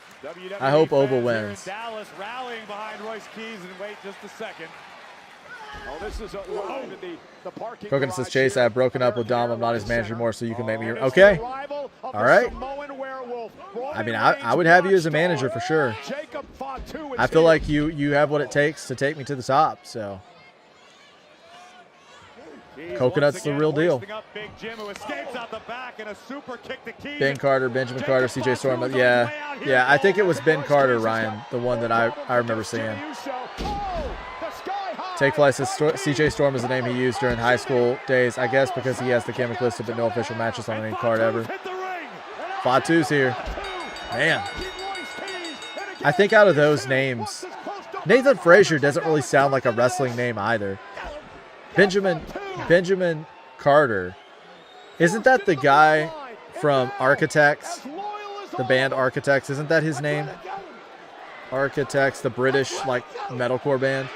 I hope Oba wins. Dallas rallying behind Royce Keys, and wait just a second. Oh, this is the parking Coconut says, Chase, I have broken up with Dom. I'm not his manager anymore, so you can make me your... Okay. All right. I mean, I would have you as a manager for sure. I feel like you have what it takes to take me to the top, so... Coconut's the real deal. Ben Carter, Benjamin Carter, CJ Storm. Yeah, I think it was Ben Carter, Ryan, the one that I remember seeing. Take Flight says CJ Storm is the name he used during high school days, I guess because he has the gimmick listed but no official matches on any card ever. Fatu's here. Man. I think out of those names, Nathan Frazier doesn't really sound like a wrestling name either. Benjamin Carter. Isn't that the guy from Architects? The band Architects. Isn't that his name? Architects, the British, like, metalcore band.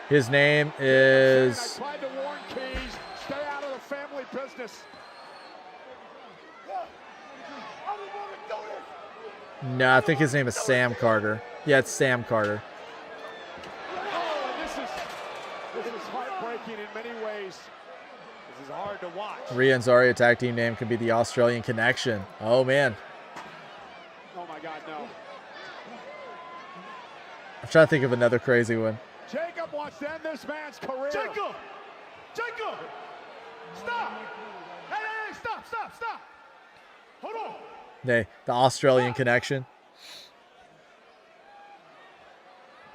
His name is... No, I think his name is Sam Carter. Yeah, it's Sam Carter. This is heartbreaking in many ways. This is hard to watch. Rhea and Zarya tag team name can be the Australian Connection. Oh, man. Oh, my God, no. I'm trying to think of another crazy one. Jacob wants to end this man's career. Jacob! Stop! Hey, stop! Hold on. The Australian Connection.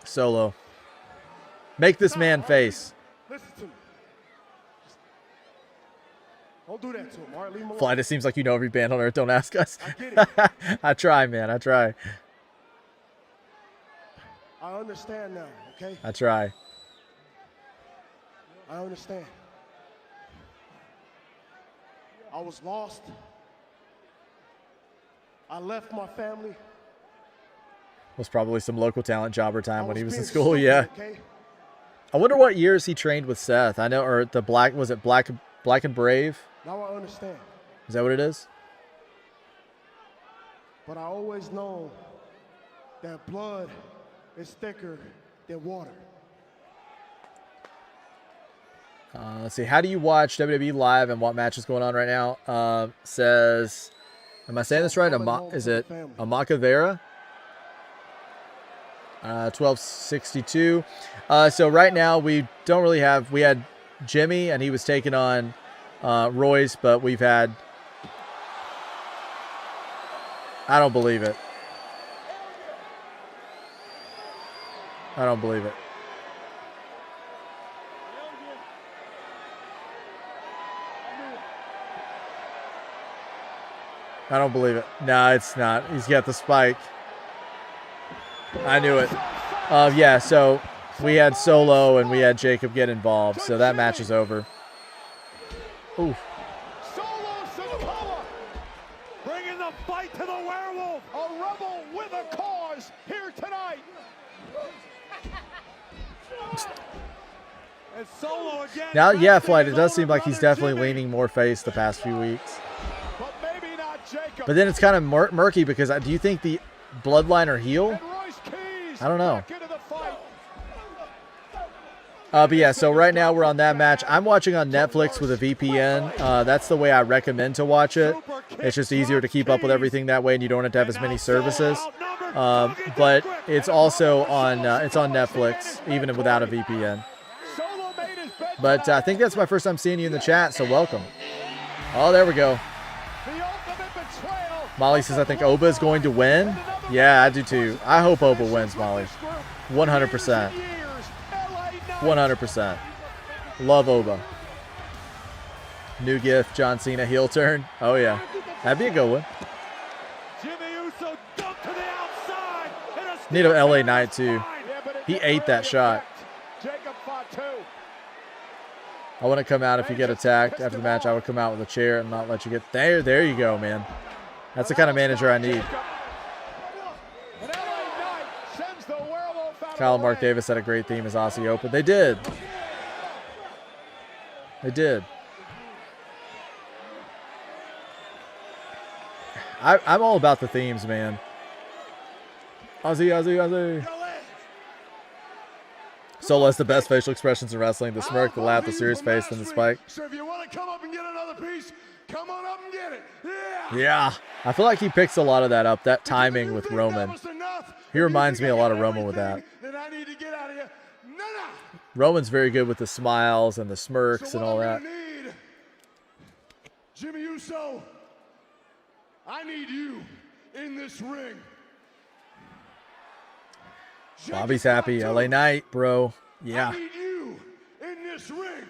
Solo. Make this man face. Listen to me. Don't do that to him, all right? Leave him alone. Flight, it seems like you know every band on earth. Don't ask us. I get it. I try, man. I try. I understand now, okay? I try. I understand. I was lost. I left my family. Was probably some local talent jobber time when he was in school. Stupid, Yeah. okay? I wonder what years he trained with Seth. I know, or the Black, was it Black and Brave? Now I understand. Is that what it is? But I always know that blood is thicker than water. Let's see. How do you watch WWE live and what match is going on right now? Says, am I saying this right? Is it Amaka Vera? 1262. So right now we don't really have. We had Jimmy and he was taking on Royce, but we've had. I don't believe it. I don't believe it. I don't believe it. No, it's not. He's got the spike. I knew it. Yeah, so we had Solo and we had Jacob get involved, so that match is over. Ooh. Solo Sikoa bringing the fight to the werewolf. A rebel with a cause here tonight. And Solo again. Now, yeah, Flight, it does seem like he's definitely leaning more face the past few weeks. But maybe not Jacob. But then it's kind of murky because do you think the Bloodline are heel? And Royce Keys I don't know. back into the fight. But yeah, so right now we're on that match. I'm watching on Netflix with a VPN. That's the way I recommend to watch it. It's just easier to keep up with everything that way, and you don't have to have as many services. But it's also on Netflix, even without a VPN. Solo made his bed But I think that's my first time seeing you in the chat, so welcome. Oh, there we go. the ultimate betrayal. Molly says, I think Oba is going to win. Yeah, I do too. I hope Oba wins, Molly. 100%. 100%. Love Oba. New gift, John Cena heel turn. Oh, yeah. That'd be a good one. Jimmy Uso dumped to the outside. Need an LA Knight, too. He ate that shot. Jacob Fatu. I want to come out if you get attacked after the match. I would come out with a chair and not let you get there. There you go, man. That's the kind of manager I need. Kyle and Mark Davis had a great theme as Aussie Open. They did. They did. I'm all about the themes, man. Aussie, Aussie, Aussie. Solo has the best facial expressions in wrestling. The smirk, the laugh, the serious face, and the spike. So if you want to come up and get another piece, come on up and get it. Yeah. Yeah. I feel like he picks a lot of that up, that timing with Roman. He reminds me a lot of Roman with that. Then I need to get out of here. No. Roman's very good with the smiles and the smirks and all that. Need, Jimmy Uso, I need you in this ring. Bobby's happy. LA Knight, bro. Yeah. I need you in this ring.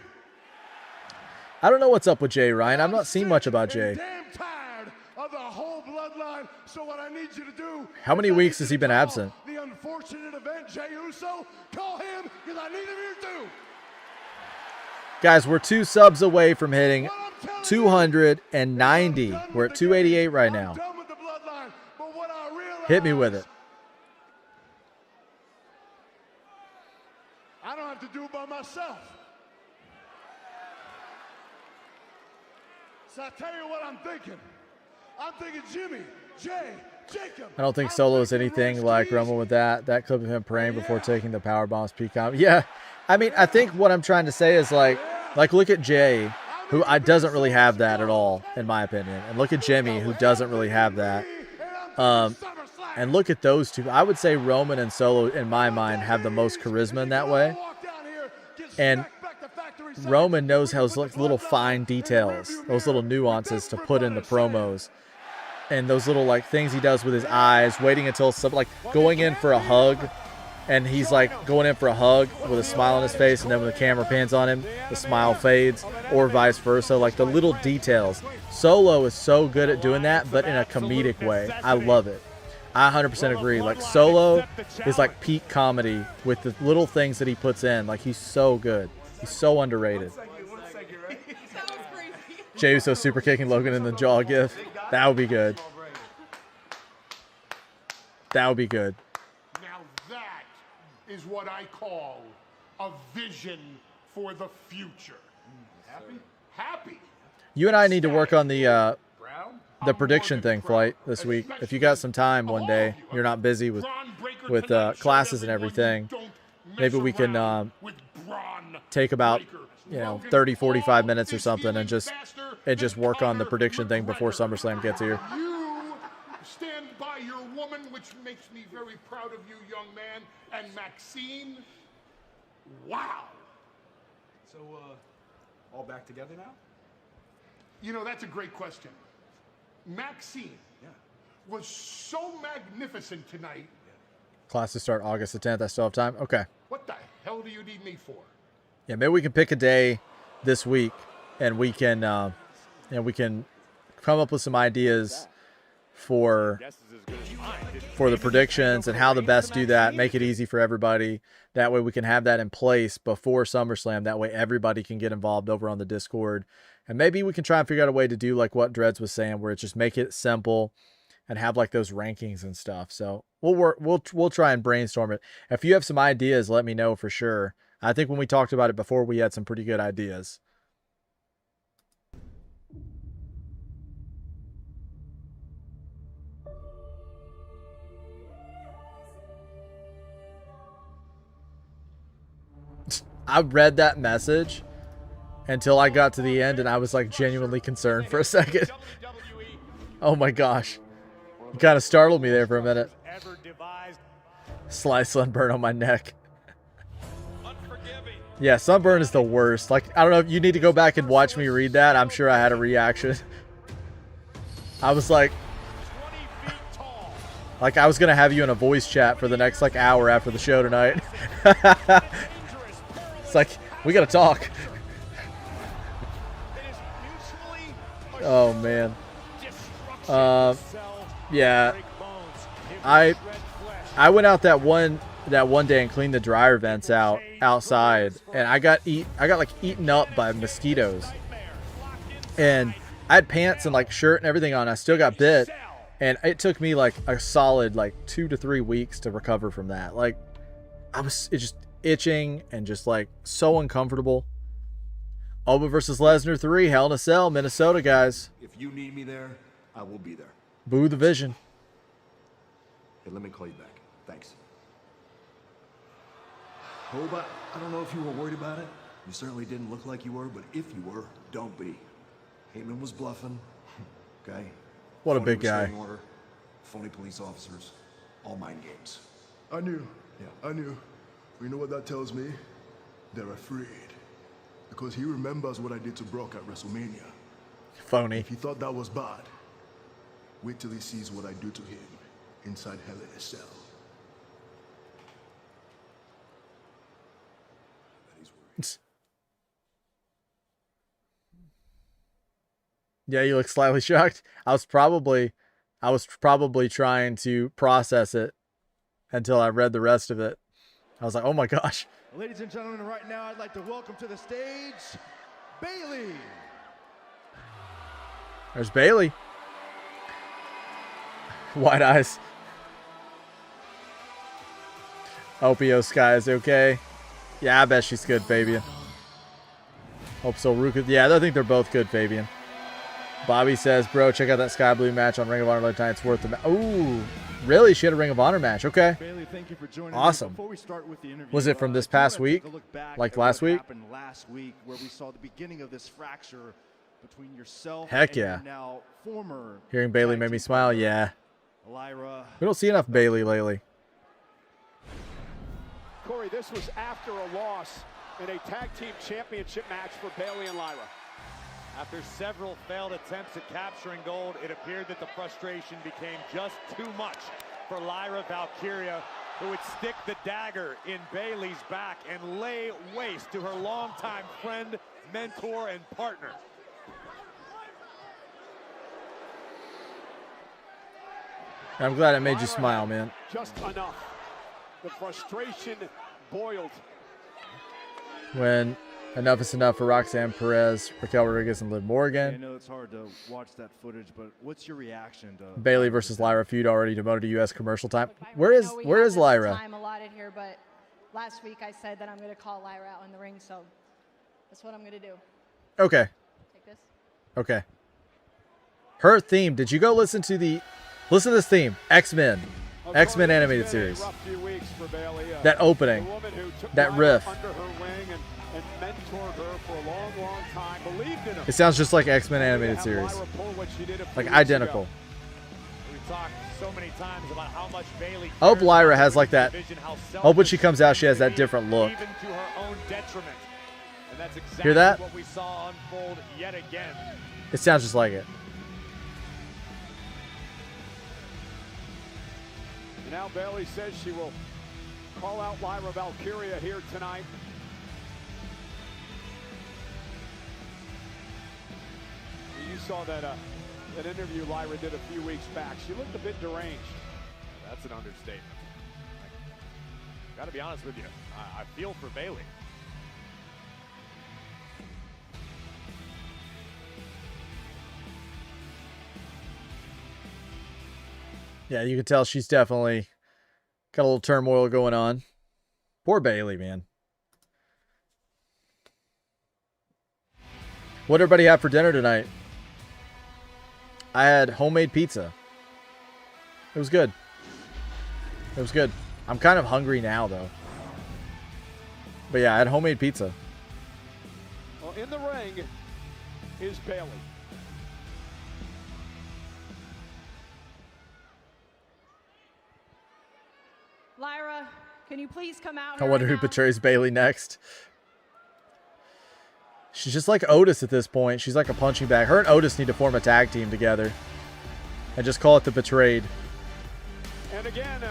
I don't know what's up with Jay, Ryan. I've not seen much about Jay. Damn tired of the whole bloodline. So what I need you to do. How many weeks has he been absent? The unfortunate event, Jey Uso. Call him because I need him here too. Guys, we're 2 subs away from hitting 290. We're at 288 right now. Hit me with it. I don't have to do it by myself. So I tell you what I'm thinking. I'm thinking Jimmy, Jay, Jacob. I don't think Solo is anything like Roman with that. That clip of him praying before taking the power bombs pecan. Yeah, I mean, I think what I'm trying to say is like look at Jay, who doesn't really have that at all, in my opinion. And look at Jimmy, who doesn't really have that. And look at those two. I would say Roman and Solo, in my mind, have the most charisma in that way. And Roman knows those little fine details, those little nuances to put in the promos. And those little like things he does with his eyes, waiting until like going in for a hug. And he's like going in for a hug with a smile on his face, and then when the camera pans on him, the smile fades, or vice versa. Like the little details. Solo is so good at doing that, but in a comedic way. I love it. I 100% agree. Like Solo is like peak comedy with the little things that he puts in. Like he's so good. He's so underrated. Jey Uso super kicking Logan in the jaw gif. That would be good. That would be good. Now that is what I call a vision for the future. Happy? Happy. You and I need to work on the prediction thing, Flight, this week. If you got some time one day, you're not busy with classes and everything, maybe we can take about 30, 45 minutes or something and just work on the prediction thing before SummerSlam gets here. You stand by your woman, which makes me very proud of you, young man. And Maxine, wow. So, all back together now? You know, that's a great question. Maxine was so magnificent tonight. Classes start August the 10th. I still have time? Okay. What the hell do you need me for? Yeah, maybe we can pick a day this week and we can come up with some ideas for the predictions and how to best do that, make it easy for everybody. That way we can have that in place before SummerSlam. That way everybody can get involved over on the Discord. And maybe we can try and figure out a way to do like what Dreads was saying, where it's just make it simple and have like those rankings and stuff. So we'll try and brainstorm it. If you have some ideas, let me know for sure. I think when we talked about it before, we had some pretty good ideas. I read that message until I got to the end, and I was like genuinely concerned for a second. Oh my gosh. You kind of startled me there for a minute. Sly sunburn on my neck. Yeah, sunburn is the worst. Like, I don't know if you need to go back and watch me read that. I'm sure I had a reaction. I was like I was going to have you in a voice chat for the next like hour after the show tonight. It's like, we got to talk. Oh, man. Yeah. I went out that one day and cleaned the dryer vents outside, and I got like eaten up by mosquitoes. And I had pants and like shirt and everything on. I still got bit, and it took me like a solid like 2 to 3 weeks to recover from that. Like, it just itching and just like so uncomfortable. Oba versus Lesnar 3, Hell in a Cell, Minnesota, guys. If you need me there, I will be there. Boo the Vision. Hey, let me call you back. Thanks. Oba, I don't know if you were worried about it. You certainly didn't look like you were, but if you were, don't be. Heyman was bluffing. Okay? What a Phony big guy. restraining order, phony police officers, all mind games. I knew. Yeah. I knew. You know what that tells me? They're afraid. Because he remembers what I did to Brock at WrestleMania. Phony. If he thought that was bad, wait till he sees what I do to him inside Hell in a Cell. Yeah, you look slightly shocked. I was probably trying to process it until I read the rest of it. I was like, oh my gosh. Ladies and gentlemen, right now I'd like to welcome to the stage Bailey. There's Bailey. White eyes. Opio Sky is okay. Yeah, I bet she's good, Fabian. Hope so, Ruka. Yeah, I think they're both good, Fabian. Bobby says, bro, check out that Sky Blue match on Ring of Honor tonight. It's worth the Ooh, really? She had a Ring of Honor match. Okay. Bailey, thank you for joining awesome. Before we start with the interview, was it from this past week? Like last week? Happened last week where we saw the beginning of this fracture between yourself Heck and yeah. your now former Hearing Bailey made me smile. Yeah. Lyra. We don't see enough Bailey lately. Corey, this was after a loss in a tag team championship match for Bailey and Lyra. After several failed attempts at capturing gold, it appeared that the frustration became just too much for Lyra Valkyria, who would stick the dagger in Bailey's back and lay waste to her longtime friend, mentor, and partner. I'm glad it made you smile, man. Just enough. The frustration boiled. When enough is enough for Roxanne Perez, Raquel Rodriguez, and Liv Morgan. I know it's hard to watch that footage, but what's your reaction to Bailey versus Lyra feud already demoted to U.S. commercial time? Where is Lyra? Time allotted here, but last week I said that I'm going to call Lyra out in the ring, so that's what I'm going to do. Okay. Take this. Okay. Her theme. Did you go listen to this theme? X-Men. X-Men animated series. That opening. That riff. And mentored her for a long, long time. Believed in her. It sounds just like X-Men animated series. Like identical. We've talked so many times about how much Bailey. I hope Lyra has like that. I hope when she comes out, she has that different look. Even to her own detriment. And that's exactly Hear that? what we saw unfold yet again. It sounds just like it. And now Bailey says she will call out Lyra Valkyria here tonight. You saw that interview Lyra did a few weeks back. She looked a bit deranged. That's an understatement. Got to be honest with you, I feel for Bailey. Yeah, you can tell she's definitely got a little turmoil going on. Poor Bailey, man. What did everybody have for dinner tonight? I had homemade pizza. It was good. It was good. I'm kind of hungry now, though. But yeah, I had homemade pizza. Well, in the ring is Bayley. Lyra, can you please come out? I wonder who betrays Bayley next. She's just like Otis at this point. She's like a punching bag. Her and Otis need to form a tag team together. And just call it the Betrayed. And again,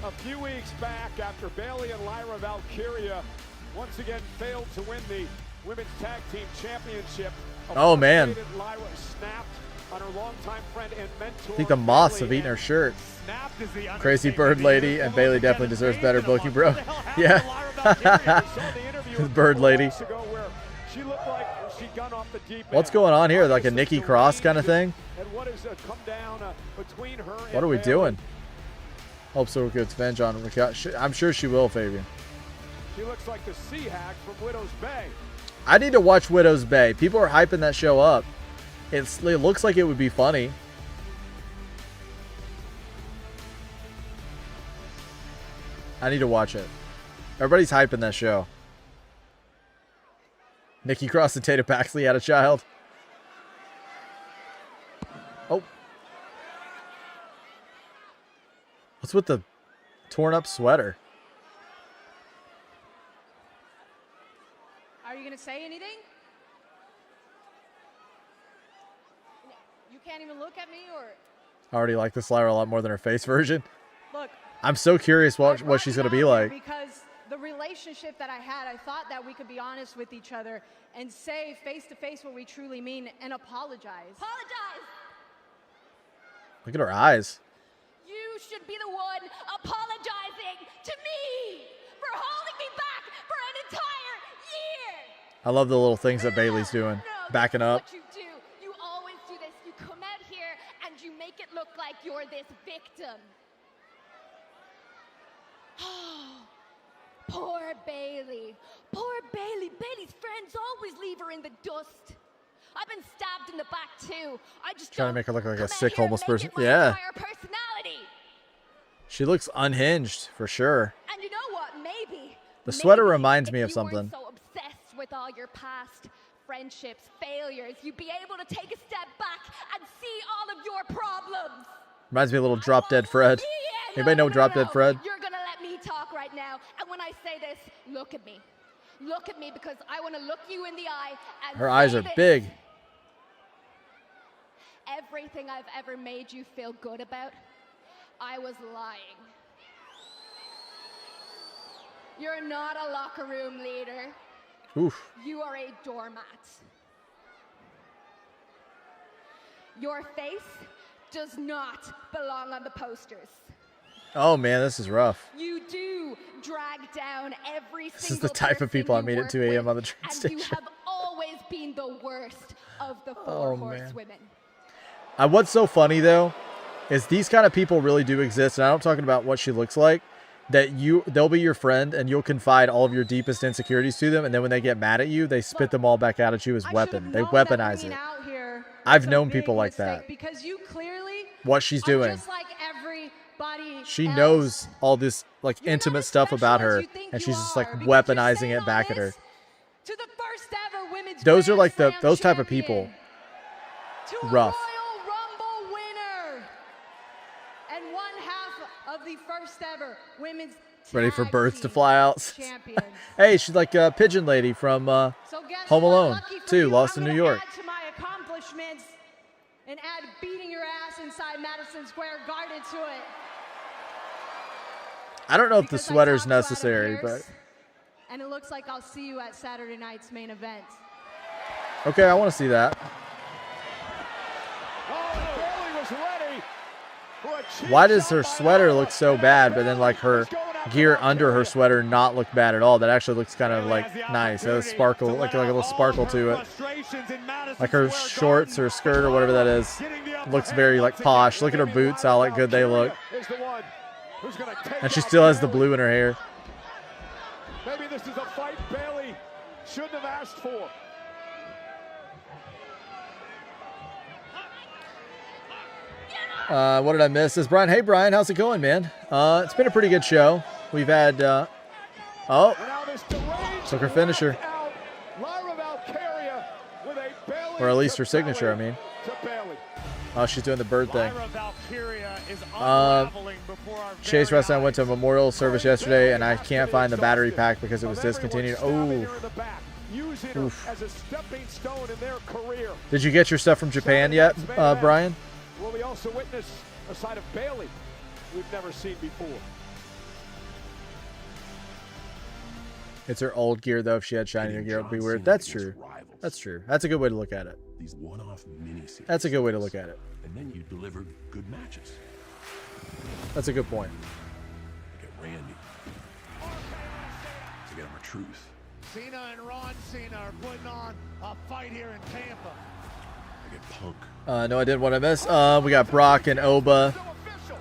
a few weeks back, after Bayley and Lyra Valkyria once again failed to win the Women's Tag Team Championship. Oh, man. Lyra snapped on her longtime friend and mentor. I think the moths have eaten her shirt. Crazy Bird Lady, and Bayley definitely deserves better booking, bro. Yeah. Bird Lady. What's going on here? Like a Nikki Cross kind of thing? What are we doing? Hope so gets Venge on Raquel. I'm sure she will, Fabian. She looks like the Sea Hack from Widow's Bay. I need to watch Widow's Bay. People are hyping that show up. It looks like it would be funny. I need to watch it. Everybody's hyping that show. Nikki Cross and Tatum Paxley had a child. Oh. What's with the torn up sweater? Are you going to say anything? You can't even look at me, or? I already like this Lyra a lot more than her face version. Look. I'm so curious what she's going to be like. Because the relationship that I had, I thought that we could be honest with each other and say face to face what we truly mean and apologize. Apologize! Look at her eyes. You should be the one apologizing to me for holding me back for an entire year. I love the little things that Bayley's doing. Backing up. What you do. You always do this. You come out here and you make it look like you're this victim. Poor Bayley. Poor Bayley. Bayley's friends always leave her in the dust. I've been stabbed in the back too. I just trying to make her look like a sick homeless person. Yeah. She looks unhinged for sure. And you know what? Maybe the sweater reminds me of something. So obsessed with all your past friendships, failures, you'd be able to take a step back and see all of your problems. Reminds me of a little Drop Dead Fred. Anybody know Drop Dead Fred? You're gonna let me talk right now, and when I say this, look at me. Look at me, because I want to look you in the eye and her eyes are big. Everything I've ever made you feel good about, I was lying. You're not a locker room leader. Oof. You are a doormat. Your face does not belong on the posters. Oh man, this is rough. You do drag down every single This is the type of people I meet at 2 a.m. on the train station. You have always been the worst of the four horsewomen. What's so funny though, is these kind of people really do exist, and I'm not talking about what she looks like. That they'll be your friend, and you'll confide all of your deepest insecurities to them, and then when they get mad at you, they spit them all back out at you as weapon. They weaponize it. I've known people like that. Because you clearly what she's doing. Just like everybody she else. Knows all this like intimate stuff about her, and she's just like weaponizing it back at her. To the first ever women's those are like those type of people. Rough. Royal Rumble winner and one half of the first ever women's ready for birds to fly out. Hey, she's like a pigeon lady from Home Alone too, Lost in New York. Add to my accomplishments and add beating your ass inside Madison Square Garden to it. I don't know if the sweater's necessary, but. And it looks like I'll see you at Saturday night's main event. Okay, I want to see that. Why does her sweater look so bad, but then like her gear under her sweater not look bad at all? That actually looks kind of like nice. It has sparkle, like a little sparkle to it. Like her shorts or skirt or whatever that is, looks very like posh. Look at her boots, how like good they look. And she still has the blue in her hair. Maybe this is a fight Bayley shouldn't have asked for. What did I miss? This is Brian. Hey, Brian. How's it going, man? It's been a pretty good show. We've had... took her finisher. Or at least her signature, I mean. Oh, she's doing the bird thing. Chase Wrestling went to a memorial service yesterday, and I can't find the battery pack because it was discontinued. Oh. Oof. Did you get your stuff from Japan yet, Brian? Well, we also witnessed a side of Bailey we've never seen before. It's her old gear, though. If she had shinier gear, it would be weird. That's true. That's true. That's a good way to look at it. These one-off mini-series. That's a good way to look at it. And then you deliver good matches. That's a good point. I get Randy. To get him a truth. Cena and Ron Cena are putting on a fight here in Tampa. I get Punk. No, I didn't want to miss. We got Brock and Oba.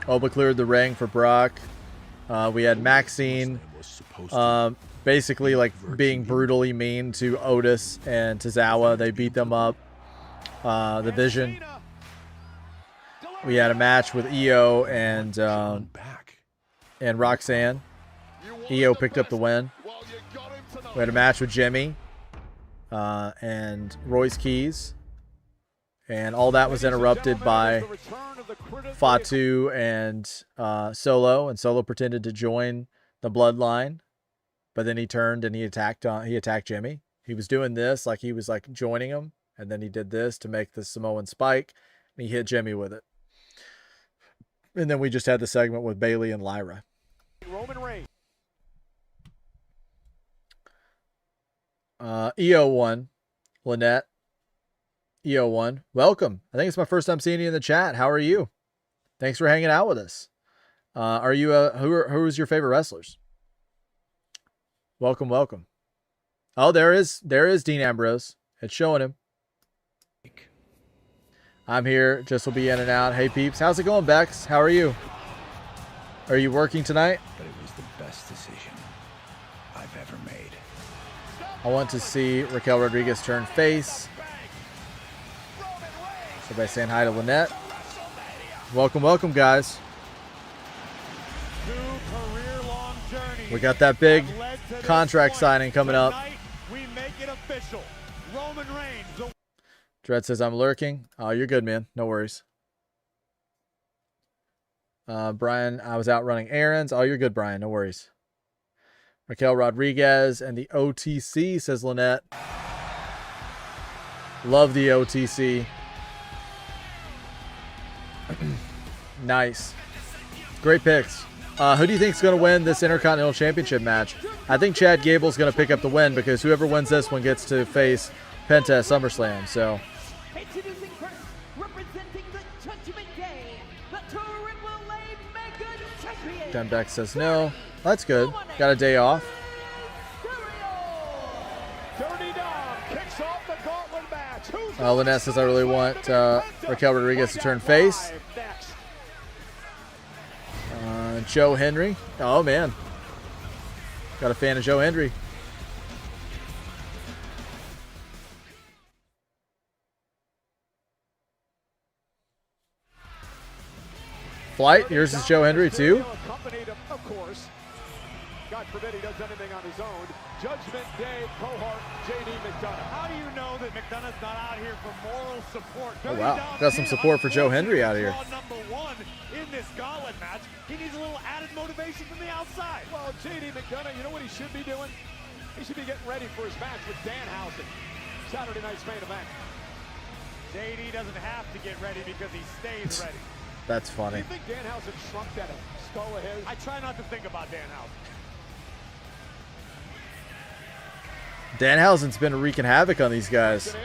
Oba cleared the ring for Brock. We had Maxine. Basically, like, being brutally mean to Otis and Tozawa. They beat them up. The Vision. We had a match with Io and Roxanne. Io picked up the win. We had a match with Jimmy and Royce Keys. And all that was interrupted by Fatu and Solo. And Solo pretended to join the Bloodline. But then he turned and he attacked Jimmy. He was doing this like he was like joining him. And then he did this to make the Samoan spike. And he hit Jimmy with it. And then we just had the segment with Bailey and Lyra. Roman Reigns. EO won. Lynette. EO won. Welcome. I think it's my first time seeing you in the chat. How are you? Thanks for hanging out with us. Are you who's your favorite wrestlers? Welcome, welcome. Oh, there is Dean Ambrose. It's showing him. I'm here. Just will be in and out. Hey, peeps. How's it going, Bex? How are you? Are you working tonight? But it was the best decision I've ever made. I want to see Raquel Rodriguez turn face. Everybody saying hi to Lynette. Welcome, welcome, guys. We got that big contract signing coming up. We make it official. Roman Reigns. Dread says I'm lurking. Oh, you're good, man. No worries. Brian, I was out running errands. Oh, you're good, Brian. No worries. Raquel Rodriguez and the OTC, says Lynette. Love the OTC. Nice. Great picks. Who do you think is going to win this Intercontinental Championship match? I think Chad Gable's going to pick up the win because whoever wins this one gets to face Penta at SummerSlam. So. Introducing first, representing the Judgment Day, the Triple A Mega Champion. Dembeck says no. That's good. Got a day off. Dirty Dom kicks off the gauntlet match. Lynette says I really want Raquel Rodriguez to turn face. Joe Henry. Oh, man. Got a fan of Joe Henry. Flight. Yours is Joe Henry, too. Of course. God forbid he does anything on his own. Judgment Day cohort J.D. McDonough. How do you know that McDonough's not out here for moral support? Oh, wow. Got some support for Joe Henry out here. Number one in this gauntlet match. He needs a little added motivation from the outside. Well, J.D. McDonough, you know what he should be doing? He should be getting ready for his match with Danhausen. Saturday night's main event. J.D. doesn't have to get ready because he stays ready. That's funny. Do you think Danhausen shrunk that skull of his? I try not to think about Danhausen. Danhausen's been wreaking havoc on these guys.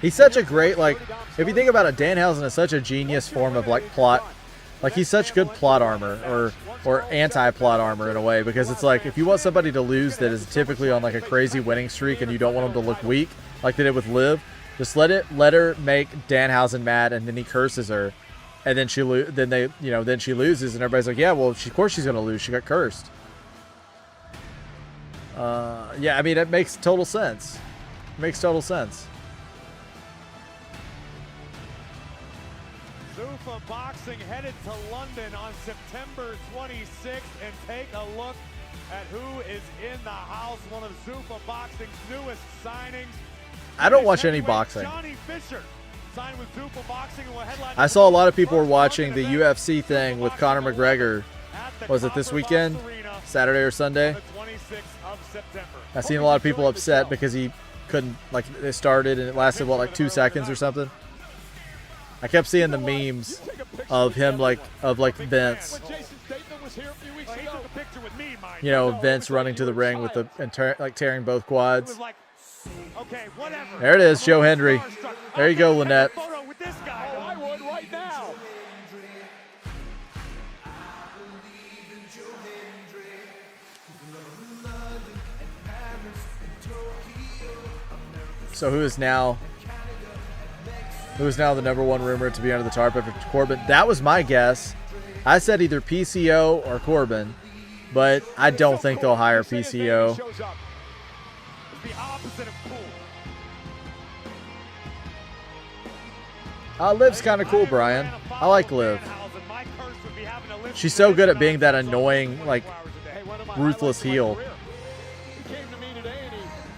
He's such a great, like, if you think about it, Danhausen is such a genius form of, like, plot. Like, he's such good plot armor, or anti-plot armor in a way, because it's like, if you want somebody to lose that is typically on, like, a crazy winning streak and you don't want them to look weak, like they did with Liv, just let her make Danhausen mad, and then he curses her. And then she loses, and everybody's like, yeah, well, of course she's gonna lose. She got cursed. Yeah, I mean, it makes total sense. It makes total sense. Zuffa Boxing headed to London on September 26th, and take a look at who is in the house. One of Zuffa Boxing's newest signings. I don't watch any boxing. Johnny Fisher signed with Zuffa Boxing and will headline. I saw a lot of people were watching the UFC thing with Conor McGregor. Was it this weekend? Saturday or Sunday? I've seen a lot of people upset because he couldn't, like, it started and it lasted, what, like 2 seconds or something? I kept seeing the memes of him, like Vince. You know, Vince running to the ring with the, and like tearing both quads. There it is, Joe Hendry. There you go, Lynette. I would right now. So who is now the #1 rumor to be under the tarp after Corbin? That was my guess. I said either PCO or Corbin, but I don't think they'll hire PCO. Liv's kind of cool, Brian. I like Liv. She's so good at being that annoying, like, ruthless heel.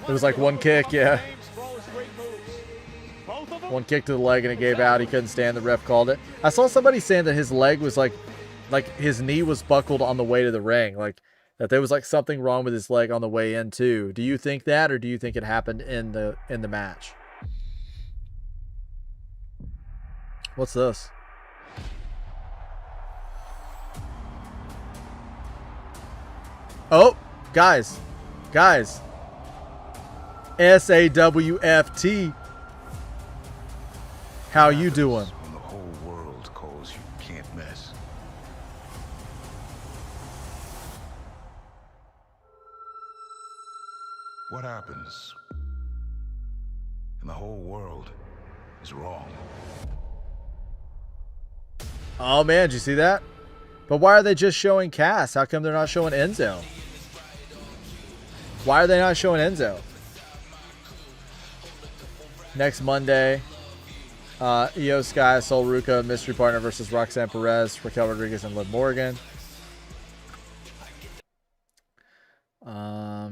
It was like one kick, yeah. One kick to the leg and it gave out. He couldn't stand. The ref called it. I saw somebody saying that his leg was like his knee was buckled on the way to the ring. Like that there was like something wrong with his leg on the way in too. Do you think that, or do you think it happened in the match? What's this? Oh, guys. SAWFT. How you doing? When the whole world calls you can't mess. What happens? And the whole world is wrong. Oh man, did you see that? But why are they just showing Cass? How come they're not showing Enzo? Why are they not showing Enzo? Next Monday, Io Sky, Sol Ruca, mystery partner versus Roxanne Perez, Raquel Rodriguez, and Liv Morgan.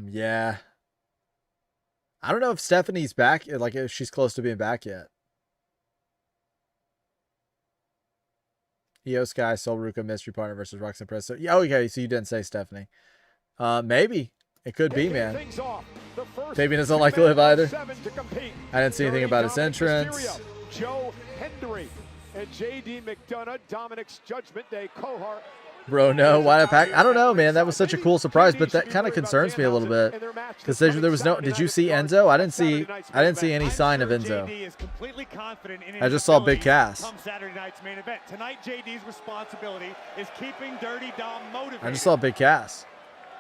Yeah. I don't know if Stephanie's back, like if she's close to being back yet. Io Sky, Sol Ruca, mystery partner versus Roxanne Perez. So, yeah, okay, so you didn't say Stephanie. Maybe. It could be, man. Fabian doesn't like Liv either. I didn't see anything about his entrance. Joe Hendry and JD McDonough, Dominic's Judgment Day cohort. Bro, no, why a pack? I don't know, man. That was such a cool surprise, but that kind of concerns me a little bit because there was no. Did you see Enzo? I didn't see any sign of Enzo. I just saw Big Cass. Saturday night's main event. Tonight, JD's responsibility is keeping Dirty Dom motivated. I just saw Big Cass.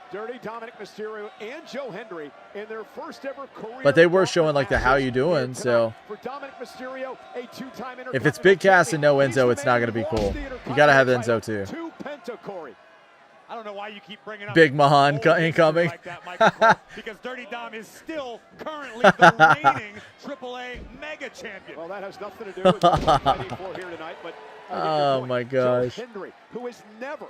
Dirty Dominic Mysterio and Joe Hendry in their first ever career. But they were showing like the how you doing, so if it's Big Cass and no Enzo, it's not going to be cool. You got to have Enzo too. I don't know why you keep bringing up Big Mahan incoming. Like that, because Dirty Dom is still currently the reigning AAA mega champion. Well, that has nothing to do with what we're fighting for here tonight, but oh my gosh. Joe Hendry, who is never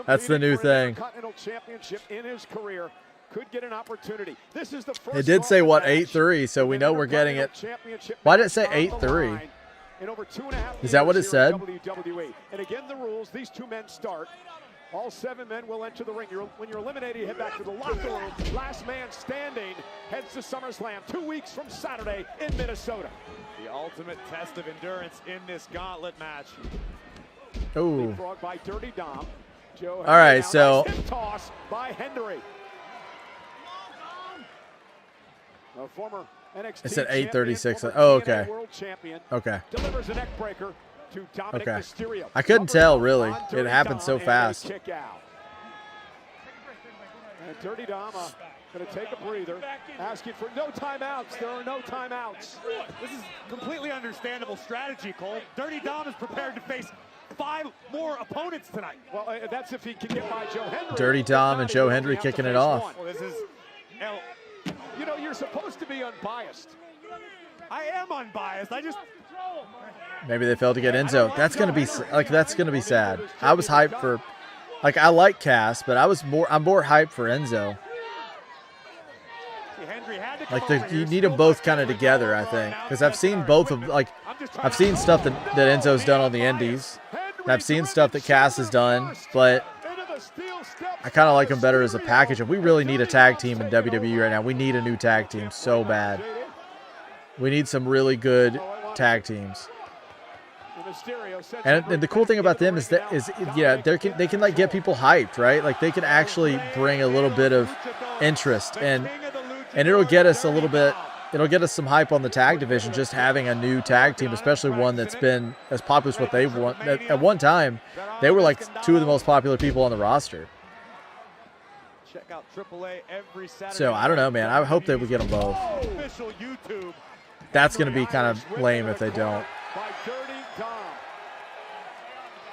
that's the new thing. Continental Championship in his career, could get an opportunity. This is the first. It did say what 8-3, so we know we're getting it. Why did it say 8-3? Is that what it said? WWE. And again, the rules: these two men start. All 7 men will enter the ring. When you're eliminated, you head back to the locker room. Last man standing heads to SummerSlam 2 weeks from Saturday in Minnesota. The ultimate test of endurance in this gauntlet match. Ooh. By Dirty Dom. Joe all right, so nice toss by Hendry. A former NXT it's at 8:36. Oh, okay. Okay. Delivers a neck breaker to Dominic Mysterio. I couldn't tell really. It happened so fast. And Dirty Dom going to take a breather, asking for no timeouts. There are no timeouts. This is completely understandable strategy, Cole. Dirty Dom is prepared to face 5 more opponents tonight. Well, that's if he can get by Joe Hendry. Dirty Dom and Joe Hendry kicking it off. Well, this is you know, you're supposed to be unbiased. I am unbiased. I just Maybe they failed to get Enzo. That's gonna be sad. I was hyped for, like, I like Cass, but I'm more hyped for Enzo. Like, you need them both kind of together, I think, because I've seen both of, like, I've seen stuff that Enzo's done on the Indies, and I've seen stuff that Cass has done, but I kind of like them better as a package. And we really need a tag team in WWE right now. We need a new tag team so bad. We need some really good tag teams. And the cool thing about them is they can like get people hyped, right? Like they can actually bring a little bit of interest, and it'll get us a little bit. It'll get us some hype on the tag division, just having a new tag team, especially one that's been as popular as what they want. At one time, they were like two of the most popular people on the roster. Check out AAA every Saturday. So I don't know, man. I hope they would get them both. That's going to be kind of lame if they don't.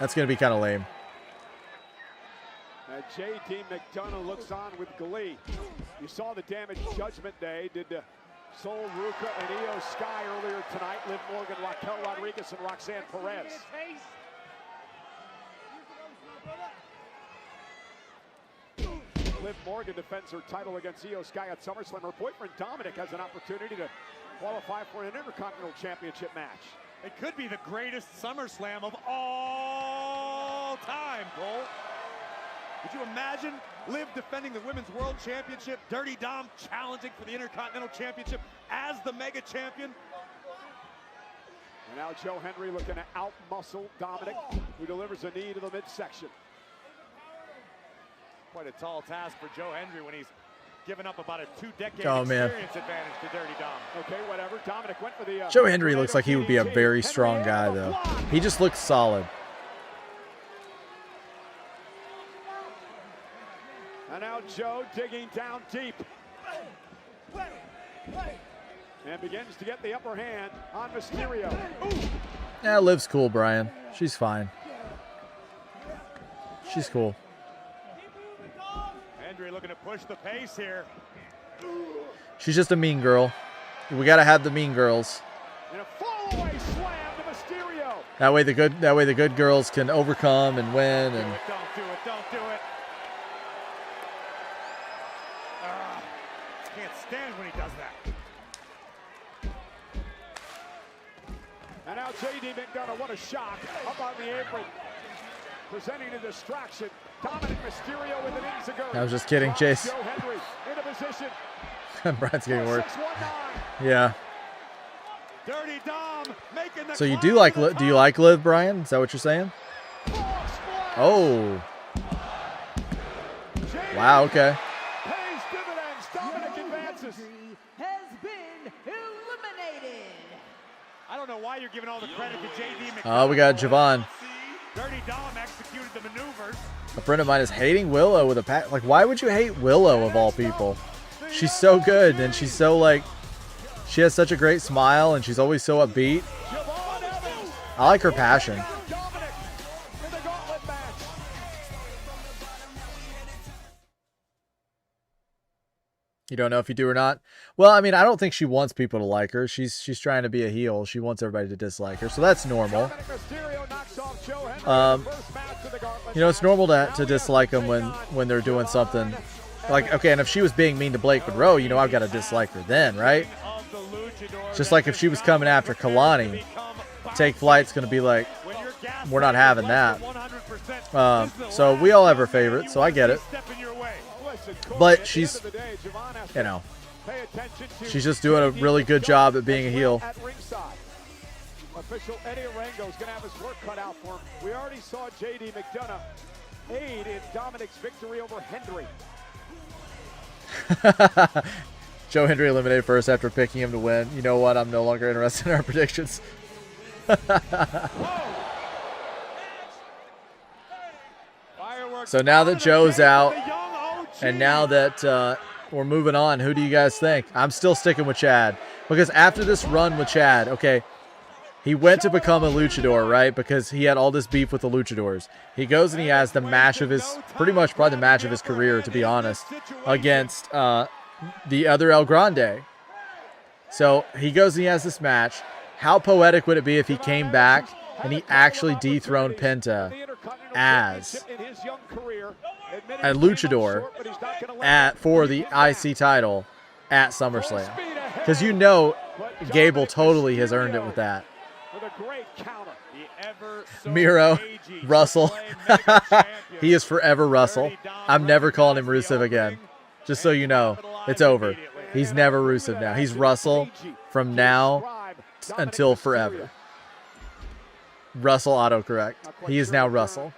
That's going to be kind of lame. J.D. McDonough looks on with glee. You saw the damage Judgment Day did to Sol Ruca and Io Sky earlier tonight. Liv Morgan, Raquel Rodriguez, and Roxanne Perez. Liv Morgan defends her title against Io Sky at SummerSlam. Her boyfriend Dominic has an opportunity to qualify for an Intercontinental Championship match. It could be the greatest SummerSlam of all time, Cole. Would you imagine Liv defending the Women's World Championship, Dirty Dom challenging for the Intercontinental Championship as the Mega Champion? And now Joe Hendry looking to out-muscle Dominic, who delivers a knee to the midsection. Quite a tall task for Joe Hendry when he's given up about a 2-decade experience advantage to Dirty Dom. Okay, whatever. Dominic went for the Joe Hendry looks like he would be a very strong guy, though. He just looks solid. And now Joe digging down deep. And begins to get the upper hand on Mysterio. Ooh. Yeah, Liv's cool, Brian. She's fine. She's cool. Hendry looking to push the pace here. She's just a mean girl. We gotta have the mean girls. And a fall-away slam to Mysterio. That way the good girls can overcome and win. And don't do it. Don't do it. Can't stand when he does that. And now J.D. McDonough, what a shock, up on the apron. Presenting a distraction. Dominic Mysterio with an Inzaguri. I was just kidding, Chase. Joe Hendry in a position. Brian's getting worse. Yeah. Dirty Dom making the So you do you like Liv, Brian? Is that what you're saying? Oh. Wow, okay. Pays dividends. Dominic advances. Has been eliminated. I don't know why you're giving all the credit to J.D. McDonough. Oh, we got Javon. Dirty Dom executed the maneuvers. A friend of mine is hating Willow with a pack. Like, why would you hate Willow of all people? She's so good, and she's so, like, she has such a great smile, and she's always so upbeat. I like her passion. You don't know if you do or not? Well, I mean, I don't think she wants people to like her. She's trying to be a heel. She wants everybody to dislike her, so that's normal. You know, it's normal to dislike them when they're doing something. Like, okay, and if she was being mean to Blake Monroe, you know, I've got to dislike her then, right? Just like if she was coming after Kalani, Take Flight's going to be like, we're not having that. So we all have our favorites, so I get it. But she's, you know, she's just doing a really good job at being a heel. Official Eddie Arango is going to have his work cut out for him. We already saw J.D. McDonough aid in Dominic's victory over Hendry. Joe Hendry eliminated first after picking him to win. You know what? I'm no longer interested in our predictions. So now that Joe's out, and now that we're moving on, who do you guys think? I'm still sticking with Chad. Because after this run with Chad, okay, he went to become a luchador, right? Because he had all this beef with the luchadors. He goes and he has the match of his, pretty much probably the match of his career, to be honest, against the other El Grande. So he goes and he has this match, How poetic would it be if he came back and he actually dethroned Penta as a luchador for the IC title at SummerSlam? Because you know Gable totally has earned it with that. Miro, Russell. He is forever Russell. I'm never calling him Rusev again. Just so you know, it's over. He's never Rusev now. He's Russell from now until forever. Russell autocorrect. He is now Russell.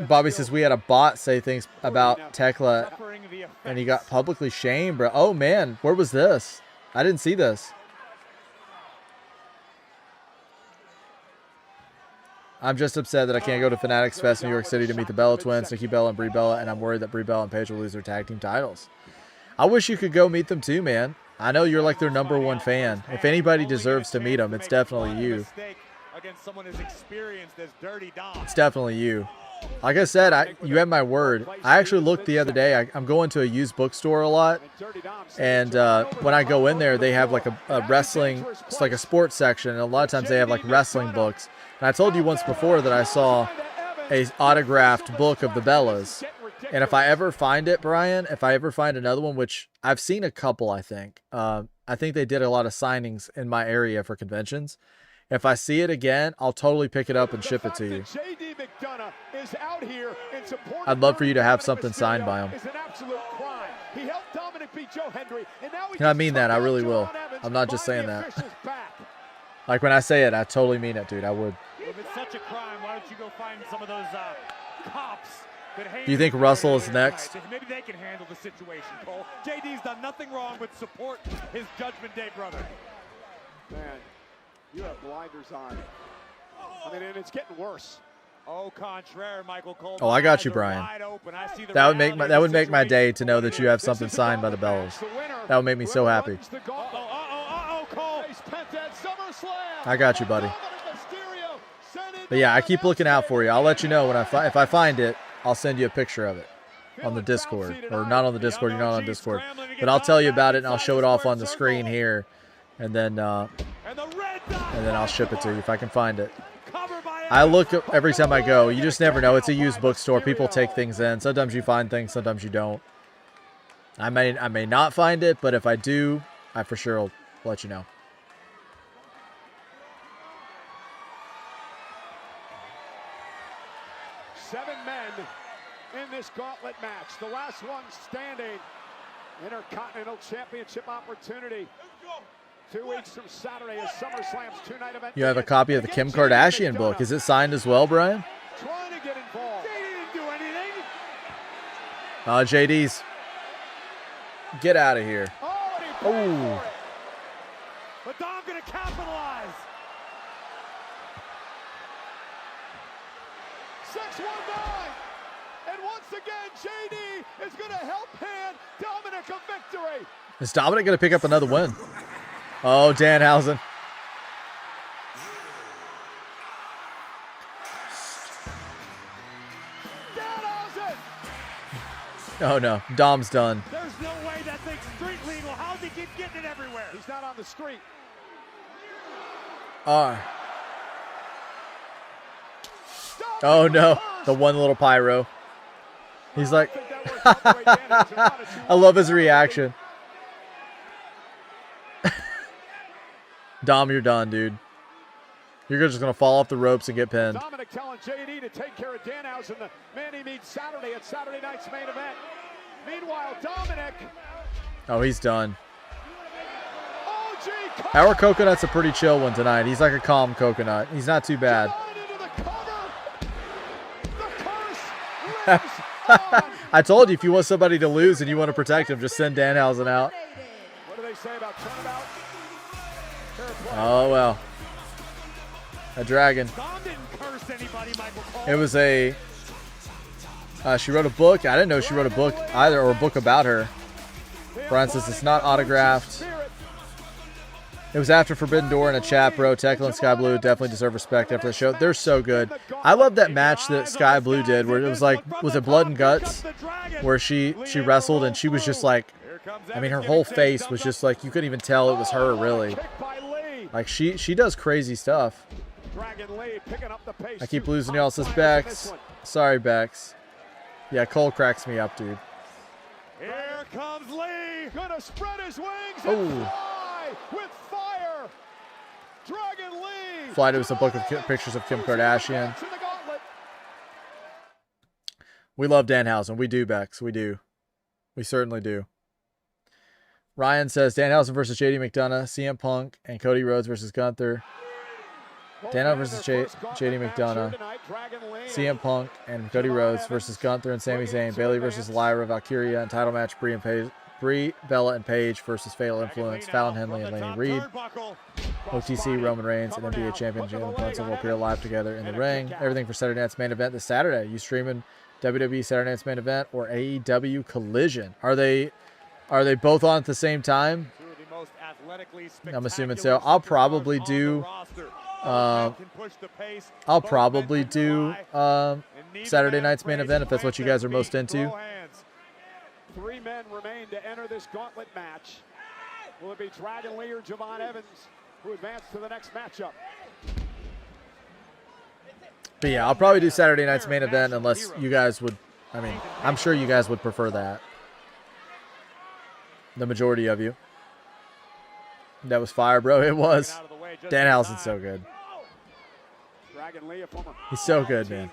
Bobby says we had a bot say things about Tekla and he got publicly shamed, bro. Oh man, where was this? I didn't see this. I'm just upset that I can't go to Fanatics Fest in New York City to meet the Bella Twins, Nikki Bella and Brie Bella, and I'm worried that Brie Bella and Paige will lose their tag team titles. I wish you could go meet them too, man. I know you're like their #1 fan. If anybody deserves to meet them, it's definitely you. It's definitely you. Like I said, you have my word. I actually looked the other day. I'm going to a used bookstore a lot, and when I go in there, they have like a wrestling, it's like a sports section, and a lot of times they have like wrestling books. And I told you once before that I saw a autographed book of the Bellas, and if I ever find it, Brian, if I ever find another one, which I've seen a couple, I think they did a lot of signings in my area for conventions. If I see it again, I'll totally pick it up and ship it to you. I'd love for you to have something signed by him. And I mean that. I really will. I'm not just saying that. Like when I say it, I totally mean it, dude. I would. If it's such a crime, why don't you go find some of those cops? Do you think Russell is next? Maybe they can handle the situation, Cole. JD's done nothing wrong but support his Judgment Day brother. Man, you have blinders on. I mean, and it's getting worse. Au contraire, Michael Cole. Oh, I got you, Brian. That would make my day to know that you have something signed by the Bellas. That would make me so happy. I got you, buddy. But yeah, I keep looking out for you. I'll let you know when if I find it, I'll send you a picture of it on the Discord, or not on the Discord. You're not on Discord, but I'll tell you about it and I'll show it off on the screen here, and then I'll ship it to you if I can find it. I look every time I go. You just never know. It's a used bookstore. People take things in. Sometimes you find things, sometimes you don't. I may not find it, but if I do, I for sure will let you know. Seven men in this gauntlet match. The last one standing. Intercontinental Championship opportunity. 2 weeks from Saturday is SummerSlam's two-night event. You have a copy of the Kim Kardashian book. Is it signed as well, Brian? Trying to get involved. They didn't do anything. JD's. Get out of here. Oh. But Dom gonna capitalize. 619. And once again, JD is gonna help hand Dominic a victory. Is Dominic gonna pick up another win? Oh, Danhausen. Oh no, Dom's done. There's no way that thing's street legal. How's he keep getting it everywhere? He's not on the street. Oh no, the one little pyro. He's like, I love his reaction. Dom, you're done, dude. You're just gonna fall off the ropes and get pinned. Dominic telling JD to take care of Danhausen, the man he meets Saturday at Saturday night's main event. Meanwhile, Dominic. Oh, he's done. Our coconut's a pretty chill one tonight. He's like a calm coconut. He's not too bad. I told you, if you want somebody to lose and you want to protect him, just send Danhausen out. What do they say about turnabout? Oh well. A dragon. It was a. She wrote a book. I didn't know she wrote a book either, or a book about her. Brian says it's not autographed. It was after Forbidden Door in a chat, bro. Tekla and Sky Blue definitely deserve respect after the show. They're so good. I love that match that Sky Blue did where it was like, was it Blood and Guts? Where she wrestled and she was just like, I mean, her whole face was just like, you couldn't even tell it was her, really. Like, she does crazy stuff. I keep losing y'all, says Bex. Sorry, Bex. Yeah, Cole cracks me up, dude. Here comes Lee. Gonna spread his wings and Oh. fly with fire. Dragon Lee. Fly to us a book of pictures of Kim Kardashian. We love Danhausen. We do, Bex. We do. We certainly do. Ryan says Danhausen versus JD McDonough, CM Punk, and Cody Rhodes versus Gunther. Danhausen versus JD McDonough, CM Punk, and Cody Rhodes versus Gunther and Sami Zayn. Bayley versus Lyra Valkyria, and title match Brie, Bella, and Paige versus Fatal Influence, Fallon Henley and Laney Reed. OTC, Roman Reigns, and NBA champion Jalen Brunson will appear live together in the ring. Everything for Saturday Night's main event this Saturday. You streaming WWE Saturday Night's main event or AEW Collision? Are they both on at the same time? I'm assuming so. I'll probably do Saturday Night's main event if that's what you guys are most into. 3 men remain to enter this gauntlet match. Will it be Dragon Lee or Javon Evans who advance to the next matchup? But yeah, I'll probably do Saturday Night's main event unless you guys would, I mean, I'm sure you guys would prefer that. The majority of you. That was fire, bro. It was. Danhausen's so good. He's so good, man.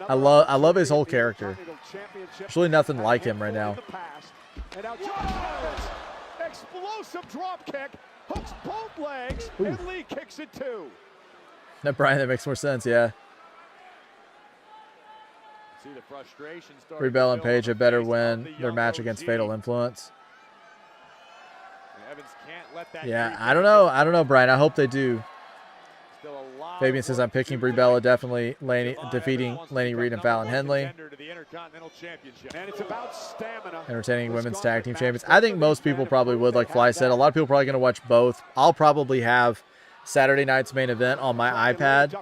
I love his whole character. There's really nothing like him right now. And now explosive drop kick, hooks both legs, and Lee kicks it too. That Brian, that makes more sense, yeah. See the frustration Brie Bella and Paige had better win their match against Fatal Influence. Yeah, I don't know, Brian. I hope they do. Fabian says I'm picking Brie Bella, definitely defeating Laney Reed and Fallon Henley. And it's about stamina. Entertaining women's tag team champions. I think most people probably would, like Fly said. A lot of people are probably going to watch both. I'll probably have Saturday Night's main event on my iPad,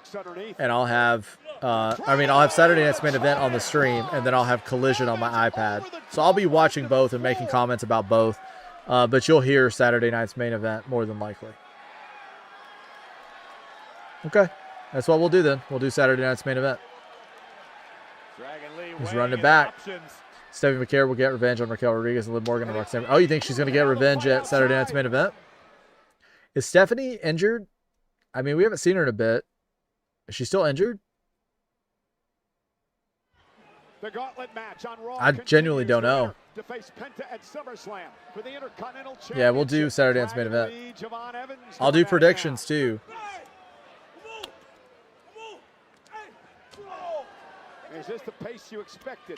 and I'll have I'll have Saturday Night's main event on the stream, and then I'll have Collision on my iPad. So I'll be watching both and making comments about both. But you'll hear Saturday Night's main event more than likely. Okay, that's what we'll do then. We'll do Saturday Night's main event. He's running it back. Stephanie McCare will get revenge on Raquel Rodriguez and Liv Morgan and Roxanne. Oh, you think she's going to get revenge at Saturday Night's main event? Is Stephanie injured? I mean, we haven't seen her in a bit. Is she still injured? The gauntlet match on Raw I genuinely don't know. To face Penta at SummerSlam for the Intercontinental Championship. Yeah, we'll do Saturday Night's main event. I'll do predictions too. Is this the pace you expected?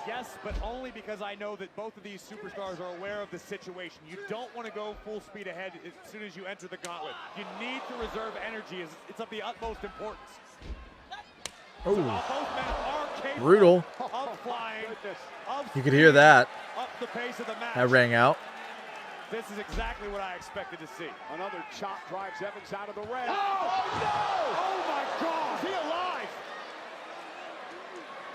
Yes, but only because I know that both of these superstars are aware of the situation. You don't want to go full speed ahead as soon as you enter the gauntlet. You need to reserve energy. It's of the utmost importance. Oh, So brutal. of flying, You could hear that. up the pace of the match. That rang out. This is exactly what I expected to see. Another chop drives Evans out of the ring. Oh, no! Oh, my God! Is he alive?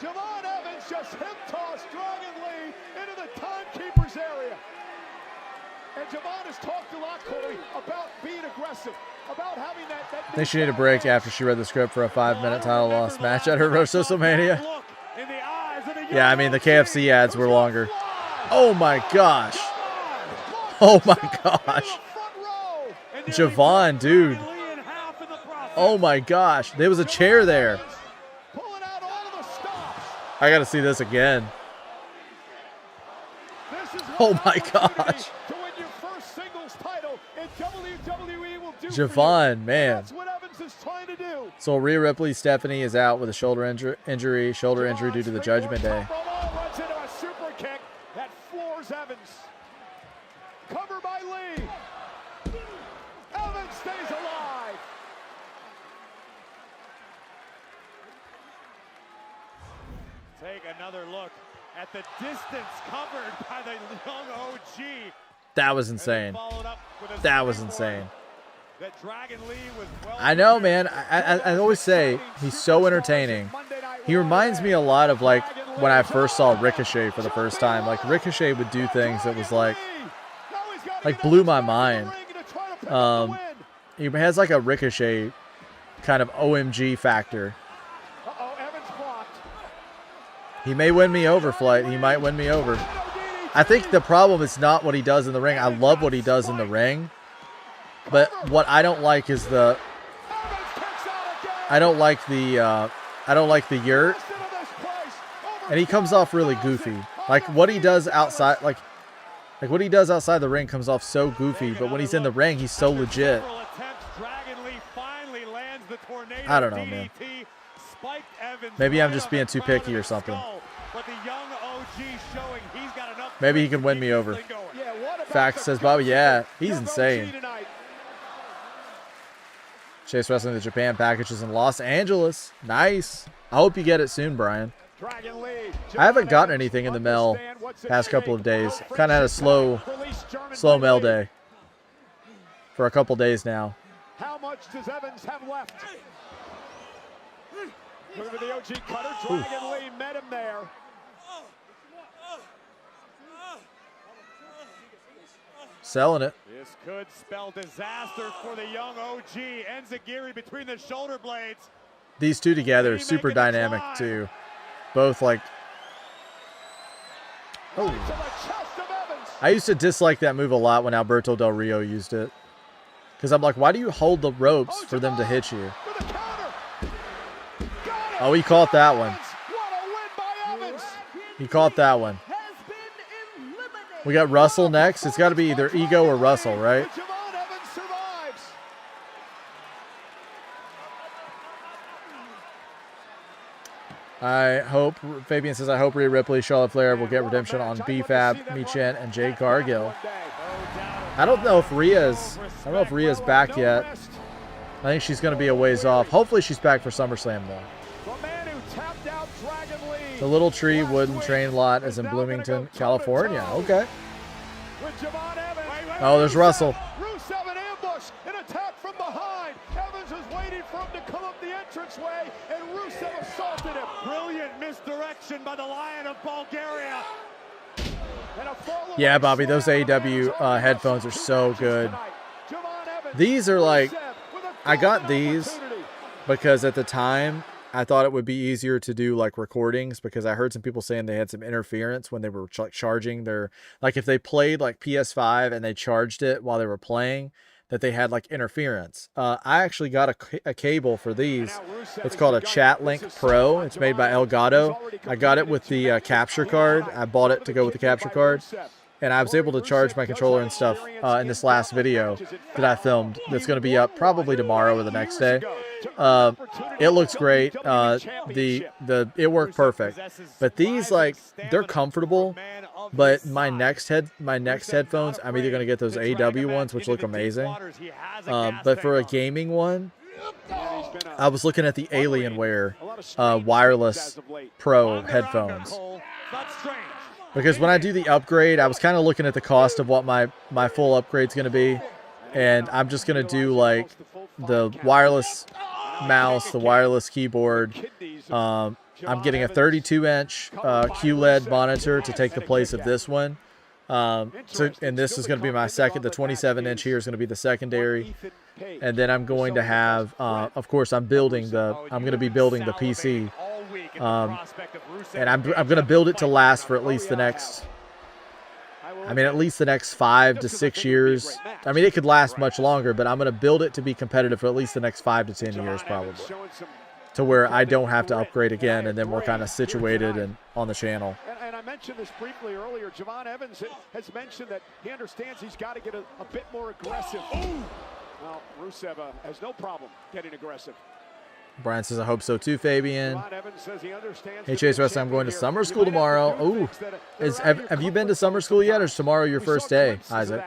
Javon Evans just hip-tossed Dragon Lee into the timekeeper's area. And Javon has talked a lot, Corey, about being aggressive, about having that I think she needed a break after she read the script for a 5-minute title loss match at her WrestleMania. Yeah, I mean, the KFC ads were longer. Oh, my gosh. Oh, my gosh. Javon, dude. Oh, my gosh. There was a chair there. I got to see this again. Oh, my gosh. Javon, man. So Rhea Ripley, Stephanie is out with a shoulder injury due to the Judgment Day. Runs into a super kick that floors Evans. Cover by Lee. Evans stays alive. Take another look at the distance covered by the young OG. That was insane. That was insane. I know, man. I always say he's so entertaining. He reminds me a lot of like when I first saw Ricochet for the first time. Like Ricochet would do things that was like blew my mind. He has like a Ricochet kind of OMG factor. He may win me over, Flight. He might win me over. I think the problem is not what he does in the ring. I love what he does in the ring. But what I don't like is I don't like the yurt. And he comes off really goofy. Like what he does outside, like what he does outside the ring comes off so goofy, but when he's in the ring, he's so legit. I don't know, man. Maybe I'm just being too picky or something. Maybe he can win me over. Fact says Bobby, yeah, he's insane. Chase Wrestling the Japan package is in Los Angeles. Nice. I hope you get it soon, Brian. I haven't gotten anything in the mail past couple of days. Kind of had a slow mail day for a couple days now. How much does Evans have left? Look at the OG cutter. Dragon Lee met him there. Selling it. This could spell disaster for the young OG. Enziguri between the shoulder blades. These two together, super dynamic too. Both like. Oh. I used to dislike that move a lot when Alberto Del Rio used it. Because I'm like, why do you hold the ropes for them to hit you? Oh, he caught that one. He caught that one. We got Russell next. It's got to be either Ego or Russell, right? I hope, Fabian says, I hope Rhea Ripley, Charlotte Flair will get redemption on B-Fab, Michin, and Jade Cargill. I don't know if Rhea's back yet. I think she's going to be a ways off. Hopefully she's back for SummerSlam, though. The Little Tree Wooden Train Lot is in Bloomington, California. Okay. Oh, there's Russell. Rusev an ambush, an attack from behind. Evans is waiting for him to come up the entranceway, and Rusev assaulted him. Brilliant misdirection by the Lion of Bulgaria. Yeah, Bobby, those AEW headphones are so good. These are like, I got these because at the time I thought it would be easier to do like recordings, because I heard some people saying they had some interference when they were like charging their, like if they played like PS5 and they charged it while they were playing, that they had like interference. I actually got a cable for these. It's called a ChatLink Pro. It's made by Elgato. I got it with the capture card. I bought it to go with the capture card. And I was able to charge my controller and stuff in this last video that I filmed. That's going to be up probably tomorrow or the next day. It looks great. It worked perfect. But these, like, they're comfortable. But my next headphones, I'm either going to get those AEW ones, which look amazing. But for a gaming one, I was looking at the Alienware wireless Pro headphones. Because when I do the upgrade, I was kind of looking at the cost of what my full upgrade's going to be. And I'm just going to do like the wireless mouse, the wireless keyboard. I'm getting a 32-inch QLED monitor to take the place of this one. And this is going to be my second. The 27-inch here is going to be the secondary. And then I'm going to have, of course, I'm going to be building the PC. And I'm going to build it to last for at least the next 5 to 6 years. I mean, it could last much longer, but I'm going to build it to be competitive for at least the next 5 to 10 years, probably. To where I don't have to upgrade again, and then we're kind of situated and on the channel. And I mentioned this briefly earlier. Javon Evans has mentioned that he understands he's got to get a bit more aggressive. Well, Rusev has no problem getting aggressive. Brian says, I hope so too, Fabian. Hey, Chase Wrestling, I'm going to summer school tomorrow. Ooh. Have you been to summer school yet, or is tomorrow your first day, Isaac?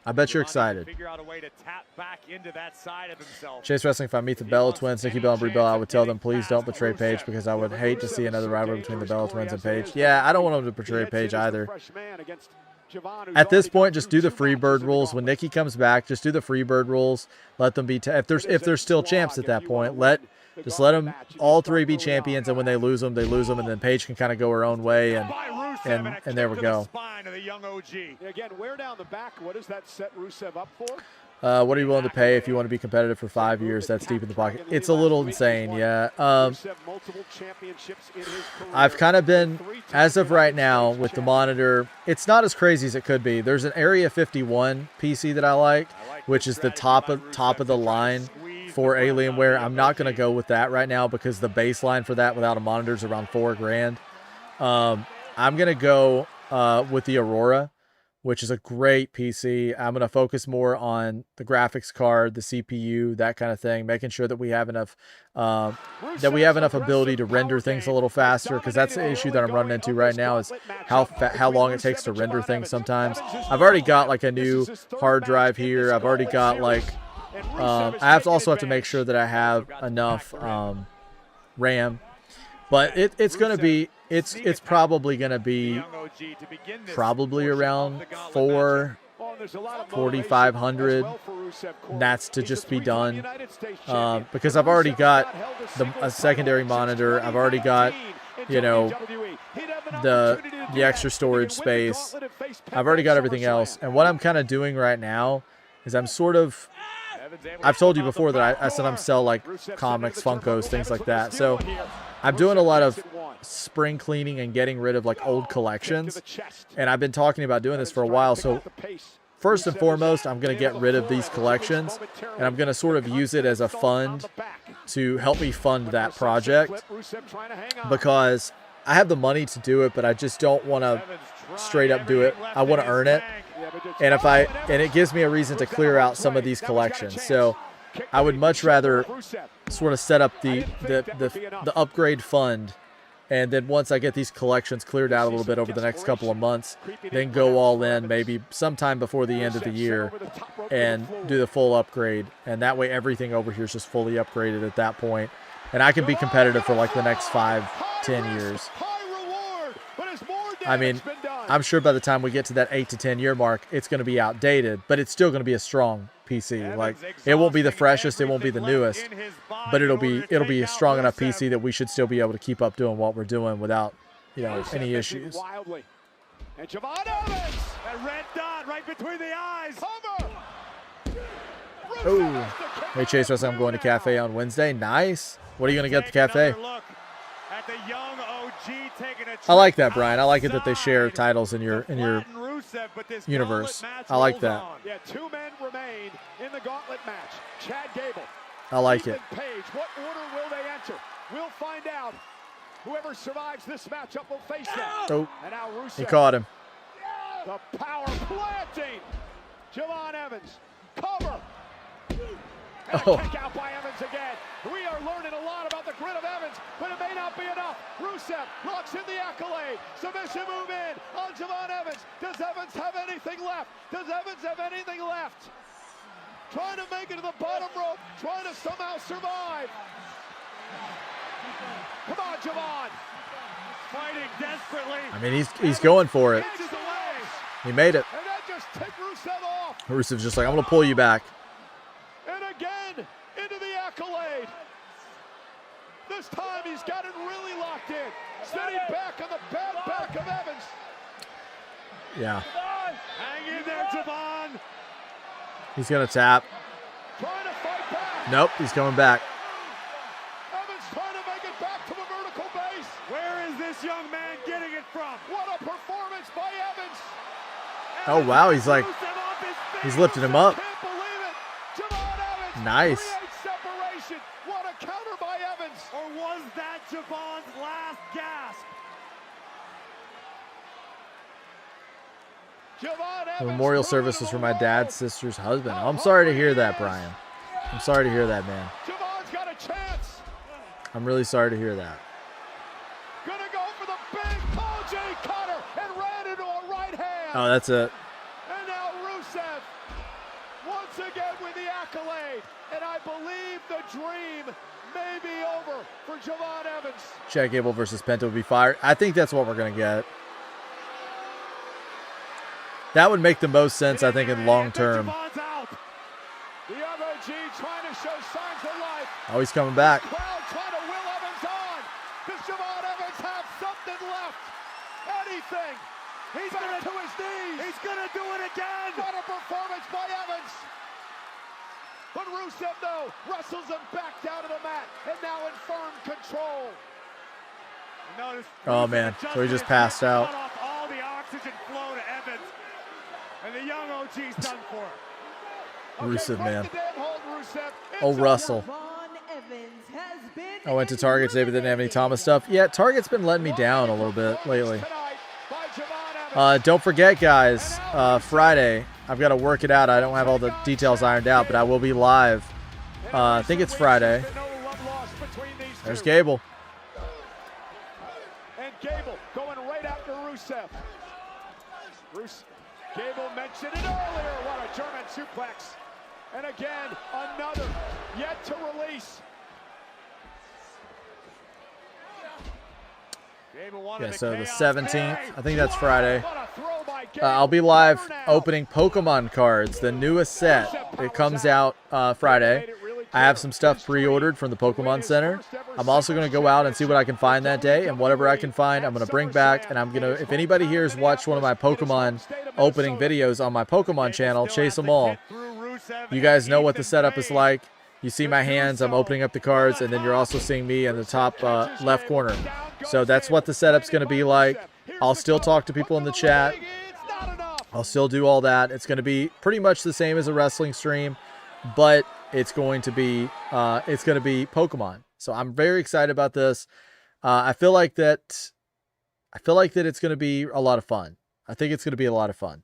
I bet you're excited. Figure out a way to tap back into that side of himself. Chase Wrestling, if I meet the Bella Twins, Nikki Bella and Brie Bella, I would tell them, please don't betray Paige, because I would hate to see another rivalry between the Bella Twins and Paige. Yeah, I don't want them to betray Paige either. At this point, just do the Freebird rules. When Nikki comes back, just do the Freebird rules. Let them be, if there's still champs at that point, just let them all three be champions, and when they lose them, and then Paige can kind of go her own way, and there we go. Again, wear down the back. What does that set Rusev up for? What are you willing to pay if you want to be competitive for 5 years? That's deep in the pocket. It's a little insane, yeah. I've kind of been, as of right now, with the monitor, it's not as crazy as it could be. There's an Area 51 PC that I like, which is the top of the line for Alienware. I'm not going to go with that right now because the baseline for that without a monitor is around $4 grand. I'm going to go with the Aurora, which is a great PC. I'm going to focus more on the graphics card, the CPU, that kind of thing, making sure that we have enough ability to render things a little faster, because that's the issue that I'm running into right now, is how long it takes to render things sometimes. I've already got like a new hard drive here. I've already got like I also have to make sure that I have enough RAM, but it's going to be it's probably going to be around 4,500. That's to just be done because I've already got a secondary monitor. I've already got, you know, the extra storage space. I've already got everything else, and what I'm kind of doing right now is I've told you before that I sometimes sell like comics, Funkos, things like that. So I'm doing a lot of spring cleaning and getting rid of like old collections. And I've been talking about doing this for a while. So first and foremost, I'm going to get rid of these collections, and I'm going to sort of use it as a fund to help me fund that project, because I have the money to do it, but I just don't want to straight up do it. I want to earn it. And it gives me a reason to clear out some of these collections. So I would much rather sort of set up the upgrade fund, and then once I get these collections cleared out a little bit over the next couple of months, then go all in maybe sometime before the end of the year and do the full upgrade. And that way everything over here is just fully upgraded at that point. And I can be competitive for like the next 5-10 years. I mean, I'm sure by the time we get to that 8 to 10 year mark, it's going to be outdated, but it's still going to be a strong PC. Like, it won't be the freshest, it won't be the newest, but it'll be a strong enough PC that we should still be able to keep up doing what we're doing without, you know, any issues. And Javon Evans, that red dot right between the eyes. Oh, hey Chase Wrestling, I'm going to Cafe on Wednesday. Nice. What are you going to get at the Cafe? I like that, Brian. I like it that they share titles in your universe. I like that. Yeah, 2 men remain in the gauntlet match. Chad Gable. I like it. Page. What order will they enter? We'll find out. Whoever survives this matchup will face them. Oh, and now Rusev, he caught him. The power planting. Javon Evans. Cover. And a kick out by Evans again. We are learning a lot about the grit of Evans, but it may not be enough. Rusev locks in the accolade. Submission move in on Javon Evans. Does Evans have anything left? Does Evans have anything left? Trying to make it to the bottom rope, trying to somehow survive. Come on, Javon. Fighting desperately. I mean, he's going for it. He made it. And that just tipped Rusev off. Rusev's just like, I'm going to pull you back. And again, into the accolade. This time he's got it really locked in. Sitting back on the bad back of Evans. Yeah. Hang in there, Javon. He's going to tap. Trying to fight back. Nope, he's coming back. Evans trying to make it back to a vertical base. Where is this young man getting it from? What a performance by Evans. Oh, wow, he's like, he's lifting him up. Can't believe it. Javon Evans. Nice. Separation. What a counter by Evans. Or was that Javon's last gasp? The memorial service was for my dad's sister's husband. Oh, I'm sorry to hear that, Brian. I'm sorry to hear that, man. Javon's got a chance. I'm really sorry to hear that. Gonna go for the big Paul J. Cutter and ran into a right hand. Oh, that's it. And now Rusev believe the dream may be over for Javon Evans. Chad Gable versus Penta would be fire. I think that's what we're going to get. That would make the most sense, I think, in long term. The OG trying to show signs of life. Oh, he's coming back. Crowd trying to will Evans on. Does Javon Evans have something left? Anything? He's back to his knees. He's going to do it again. What a performance by Evans. But Rusev, though, wrestles him back down to the mat and now in firm control. Notice Oh, man. So he just passed out. Cut off all the oxygen flow to Evans. And the young OG's done for it. Rusev, man. Oh, Russell. I went to Target today, but didn't have any Thomas stuff. Yeah, Target's been letting me down a little bit lately. Don't forget, guys, Friday, I've got to work it out. I don't have all the details ironed out, but I will be live. I think it's Friday. There's Gable. And Gable going right after Rusev. Gable mentioned it earlier. What a German suplex. And again, another yet to release. Yeah, so the 17th, I think that's Friday. I'll be live opening Pokemon cards, the newest set. It comes out Friday. I have some stuff pre-ordered from the Pokemon Center. I'm also going to go out and see what I can find that day, and whatever I can find, I'm going to bring back, and I'm going to, if anybody here has watched one of my Pokemon opening videos on my Pokemon channel, Chase Them All, you guys know what the setup is like. You see my hands, I'm opening up the cards, and then you're also seeing me in the top left corner. So that's what the setup's going to be like. I'll still talk to people in the chat. I'll still do all that. It's going to be pretty much the same as a wrestling stream, but it's going to be Pokemon. So I'm very excited about this. I feel like that it's going to be a lot of fun. I think it's going to be a lot of fun.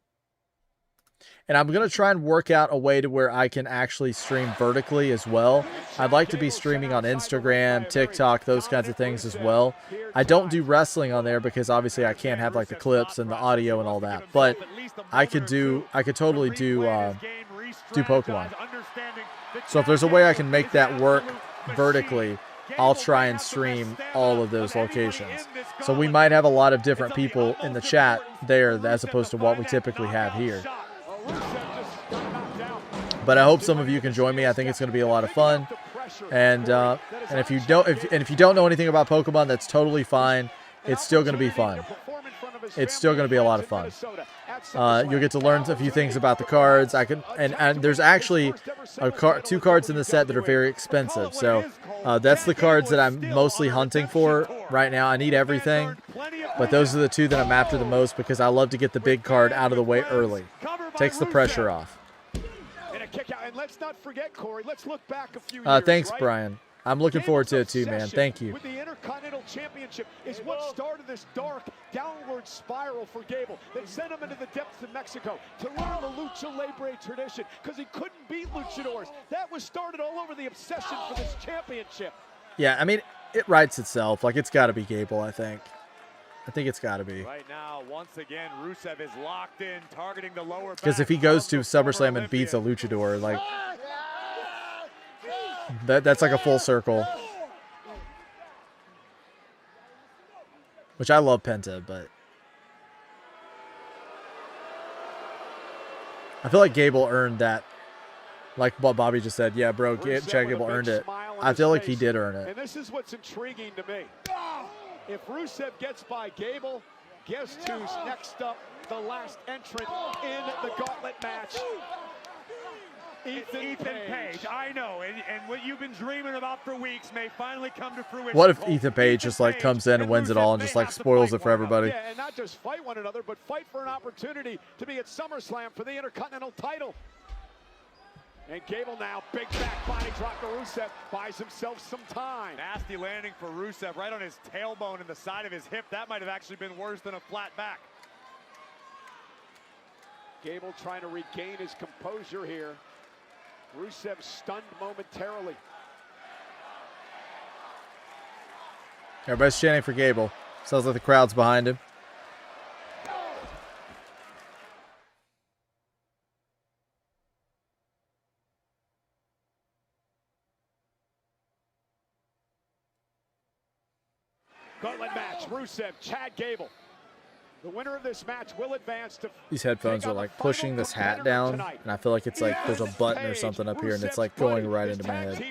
And I'm going to try and work out a way to where I can actually stream vertically as well. I'd like to be streaming on Instagram, TikTok, those kinds of things as well. I don't do wrestling on there because obviously I can't have like the clips and the audio and all that. But I could totally do Pokemon. So if there's a way I can make that work vertically, I'll try and stream all of those locations. So we might have a lot of different people in the chat there as opposed to what we typically have here. But I hope some of you can join me. I think it's going to be a lot of fun. And if you don't know anything about Pokemon, that's totally fine. It's still going to be fun. It's still going to be a lot of fun. You'll get to learn a few things about the cards. And there's actually two cards in the set that are very expensive. So that's the cards that I'm mostly hunting for right now. I need everything, but those are the two that I'm after the most because I love to get the big card out of the way early. Takes the pressure off. And let's not forget, Corey, let's look back a few years, thanks, right? Brian. I'm looking forward to it too, man. Thank you. With the Intercontinental Championship is what started this dark downward spiral for Gable that sent him into the depths of Mexico to learn the Lucha Libre tradition because he couldn't beat luchadors. That was started all over the obsession for this championship. Yeah, I mean, it writes itself. Like, it's got to be Gable, I think. I think it's got to be. Right now, once again, Rusev is locked in, targeting the lower back. Because if he goes to SummerSlam and beats a luchador, like, that's like a full circle. Which I love Penta, but I feel like Gable earned that. Like what Bobby just said. Yeah, bro, Chad Gable earned it. I feel like he did earn it. And this is what's intriguing to me. If Rusev gets by Gable, guess who's next up, the last entrant in the gauntlet match? Ethan Page. I know, and what you've been dreaming about for weeks may finally come to fruition. What if Ethan Page just like comes in and wins it all and just like spoils it for everybody? Yeah, and not just fight one another, but fight for an opportunity to be at SummerSlam for the Intercontinental title. And Gable now, big back body drop to Rusev, buys himself some time. Nasty landing for Rusev right on his tailbone and the side of his hip. That might have actually been worse than a flat back. Gable trying to regain his composure here. Rusev stunned momentarily. Everybody's chanting for Gable. Sounds like the crowd's behind him. Gauntlet match, Rusev, Chad Gable. The winner of this match will advance to... These headphones are like pushing this hat down, and I feel like it's like there's a button or something up here, and it's like going right into my head.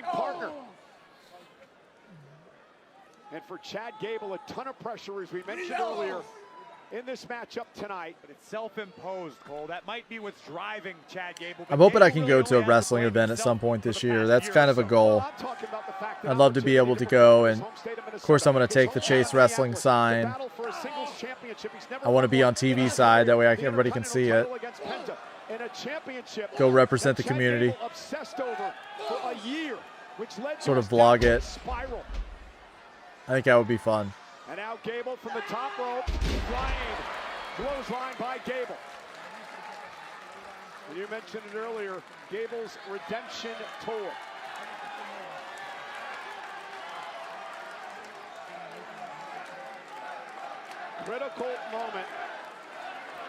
And for Chad Gable, a ton of pressure, as we mentioned earlier, in this matchup tonight. But it's self-imposed, Cole. That might be what's driving Chad Gable. I'm hoping I can go to a wrestling event at some point this year. That's kind of a goal. I'd love to be able to go, and of course I'm going to take the Chase Wrestling sign. I want to be on TV side, that way everybody can see it. Go represent the community. Sort of vlog it. I think that would be fun. And now Gable from the top rope, flying, clothesline by Gable. You mentioned it earlier, Gable's redemption tour. Critical moment.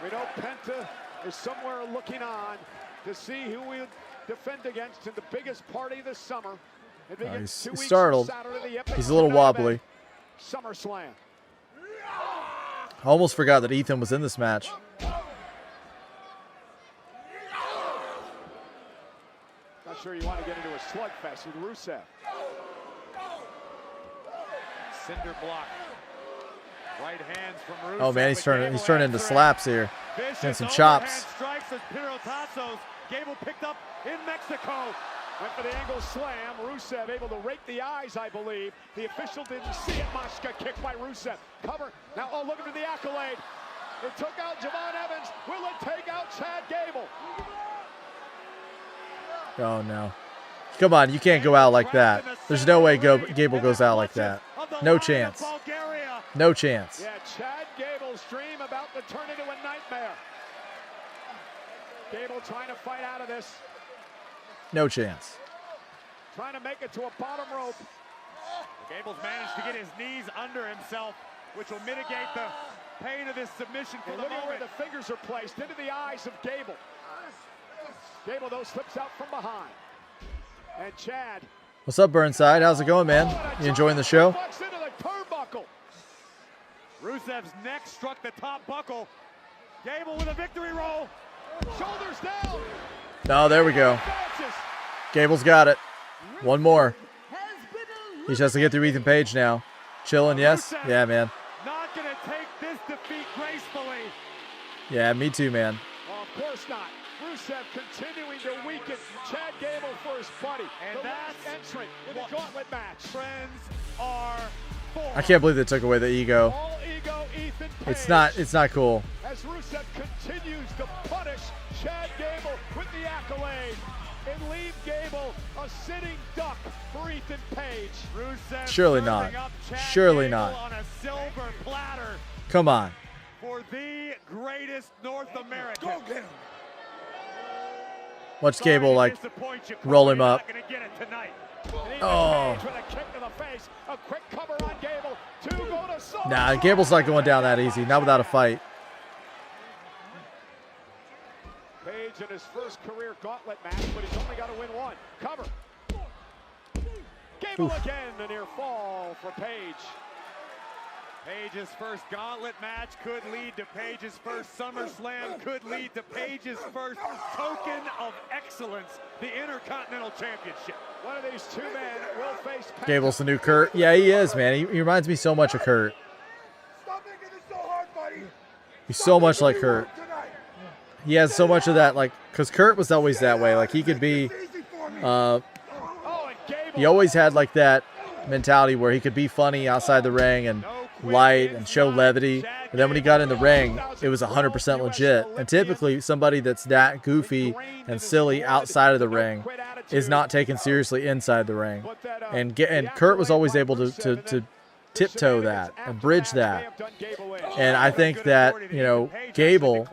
We know Penta is somewhere looking on to see who we'll defend against in the biggest party this summer. He's startled. He's a little wobbly. SummerSlam. I almost forgot that Ethan was in this match. Not sure you want to get into a slugfest with Rusev. Cinder block. Right hands from Rusev. Oh man, he's turning into slaps here. And some chops. Strikes as Pirotazos. Gable picked up in Mexico. Went for the angle slam. Rusev able to rake the eyes, I believe. The official didn't see it. Mashka kicked by Rusev. Cover. Now, oh, looking for the accolade. It took out Javon Evans. Will it take out Chad Gable? Oh, no. Come on, you can't go out like that. There's no way Gable goes out like that. No chance. No chance. Yeah, Chad Gable's dream about to turn into a nightmare. Gable trying to fight out of this. No chance. Trying to make it to a bottom rope. Gable's managed to get his knees under himself, which will mitigate the pain of this submission for the moment. Look at where the fingers are placed, into the eyes of Gable. Gable, though, slips out from behind. And Chad. What's up, Burnside? How's it going, man? You enjoying the show? Into the turnbuckle. Rusev's neck struck the top buckle. Gable with a victory roll. Shoulders down. No, there we go. Gable's got it. One more. He just has to get through Ethan Page now. Chilling, yes? Yeah, man. Not going to take this defeat gracefully. Yeah, me too, man. Well, of course not. Rusev continuing to weaken Chad Gable for his buddy. And that's entrant in the gauntlet match. Friends are for. I can't believe they took away the ego. All ego, Ethan Page. It's not cool. As Rusev continues to punish Chad Gable with the accolade and leave Gable a sitting duck for Ethan Page. Rusev surely not. Surely Gable not. On a silver platter. Come on. For the greatest North American. Go get him. Watch Gable like roll him up. Oh. Nah, Gable's not going down that easy. Not without a fight. Page in his first career gauntlet match, but he's only got to win one. Cover. Gable again, a near fall for Page. Page's first gauntlet match could lead to Page's first SummerSlam, could lead to Page's first token of excellence, the Intercontinental Championship. One of these two men will face Page. Gable's the new Kurt. Yeah, he is, man. He reminds me so much of Kurt. Stop making this so hard, buddy. He's so much like Kurt. He has so much of that, like, because Kurt was always that way. Like, he could be, he always had, like, that mentality where he could be funny outside the ring and light and show levity. But then when he got in the ring, it was 100% legit. And typically, somebody that's that goofy and silly outside of the ring is not taken seriously inside the ring. And Kurt was always able to tiptoe that and bridge that. And I think that, you know, Gable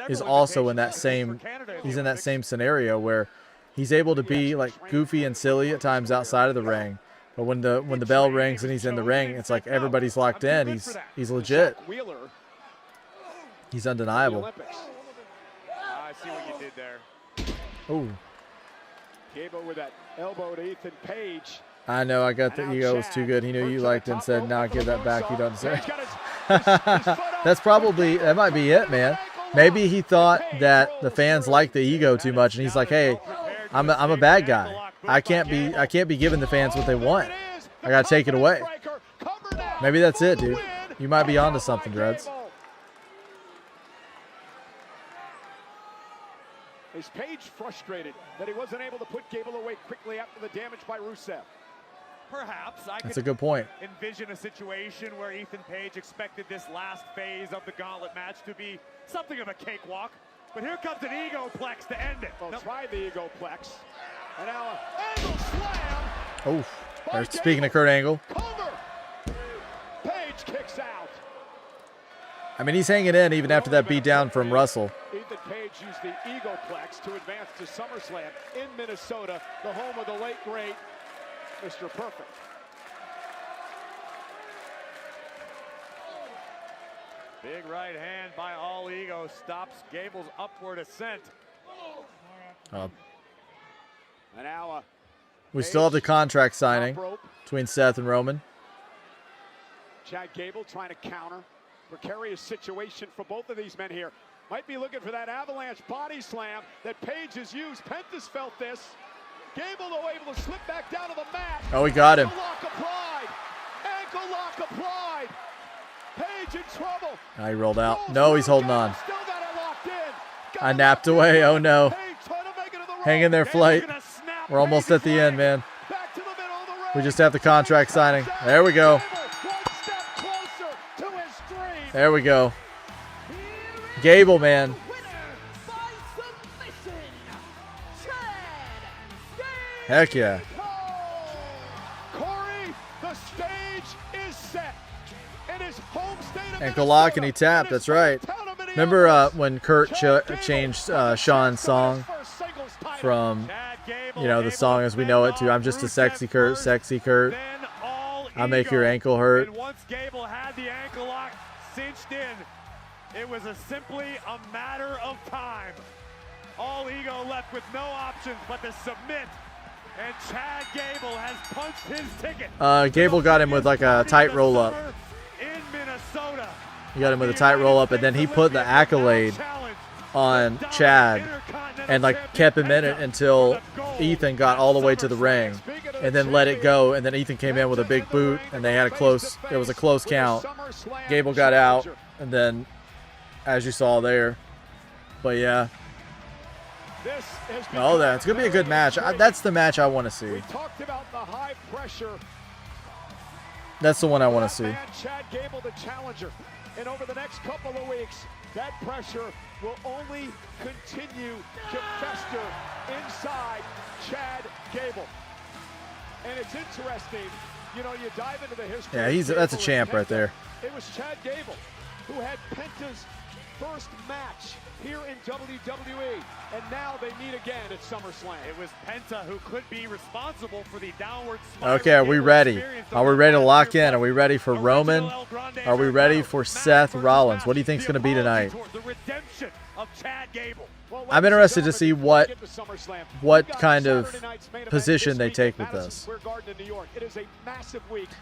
is also in that same, he's in that same scenario where he's able to be like goofy and silly at times outside of the ring. But when the bell rings and he's in the ring, it's like everybody's locked in. He's legit. He's undeniable. I see what you did there. Oh. Gable with that elbow to Ethan Page. I know, I got the ego was too good. He knew you liked it and said, "Nah, give that back. You don't deserve it." That's probably, that might be it, man. Maybe he thought that the fans like the ego too much, and he's like, "Hey, I'm a bad guy. I can't be giving the fans what they want. I gotta take it away." Maybe that's it, dude. You might be onto something, Dreads. Is Page frustrated that he wasn't able to put Gable away quickly after the damage by Rusev? Perhaps. That's a good point. Envision a situation where Ethan Page expected this last phase of the gauntlet match to be something of a cakewalk. But here comes an egoplex to end it. Well, try the egoplex. And now an angle slam. Oh, speaking of Kurt Angle. Cover. Page kicks out. I mean, he's hanging in even after that beatdown from Russell. Ethan Page used the egoplex to advance to SummerSlam in Minnesota, the home of the late great Mr. Perfect. Big right hand by All Ego stops Gable's upward ascent. And now we still have the contract signing between Seth and Roman. Chad Gable trying to counter. Precarious situation for both of these men here. Might be looking for that avalanche body slam that Page has used. Pentas felt this. Gable, though, able to slip back down to the mat. Oh, he got him. Ankle lock applied. Ankle lock applied. Page in trouble. He rolled out. No, he's holding on. Still got it locked in. I napped away. Oh, no. Hang in there, Flight. We're almost at the end, man. We just have the contract signing. There we go. There we go. Gable, man. Heck yeah. Corey, the stage is set. It is home state of Ankle lock and he tapped. That's right. Remember when Kurt changed Sean's song from, you know, the song as we know it to "I'm just a sexy Kurt, sexy Kurt. I'll make your ankle hurt." And once Gable had the ankle lock cinched in, it was simply a matter of time. All Ego left with no options but to submit, and Chad Gable has punched his ticket. Gable got him with like a tight roll up. In Minnesota. He got him with a tight roll up, and then he put the accolade on Chad and like kept him in it until Ethan got all the way to the ring, and then let it go, and then Ethan came in with a big boot, and they had it was a close count. Gable got out, and then as you saw there, but yeah. Oh, it's gonna be a good match. That's the match I want to see. We talked about the high pressure. That's the one I want to see. Chad Gable, the challenger, and over the next couple of weeks, that pressure will only continue to fester inside Chad Gable. And it's interesting, you know, you dive into the history. Yeah, that's a champ right there. It was Chad Gable who had Penta's first match here in WWE, and now they meet again at SummerSlam. It was Penta who could be responsible for the downward spiral. Okay, are we ready? Are we ready to lock in? Are we ready for Roman? Are we ready for Seth Rollins? What do you think is going to be tonight? The redemption of Chad Gable. I'm interested to see what kind of position they take with this.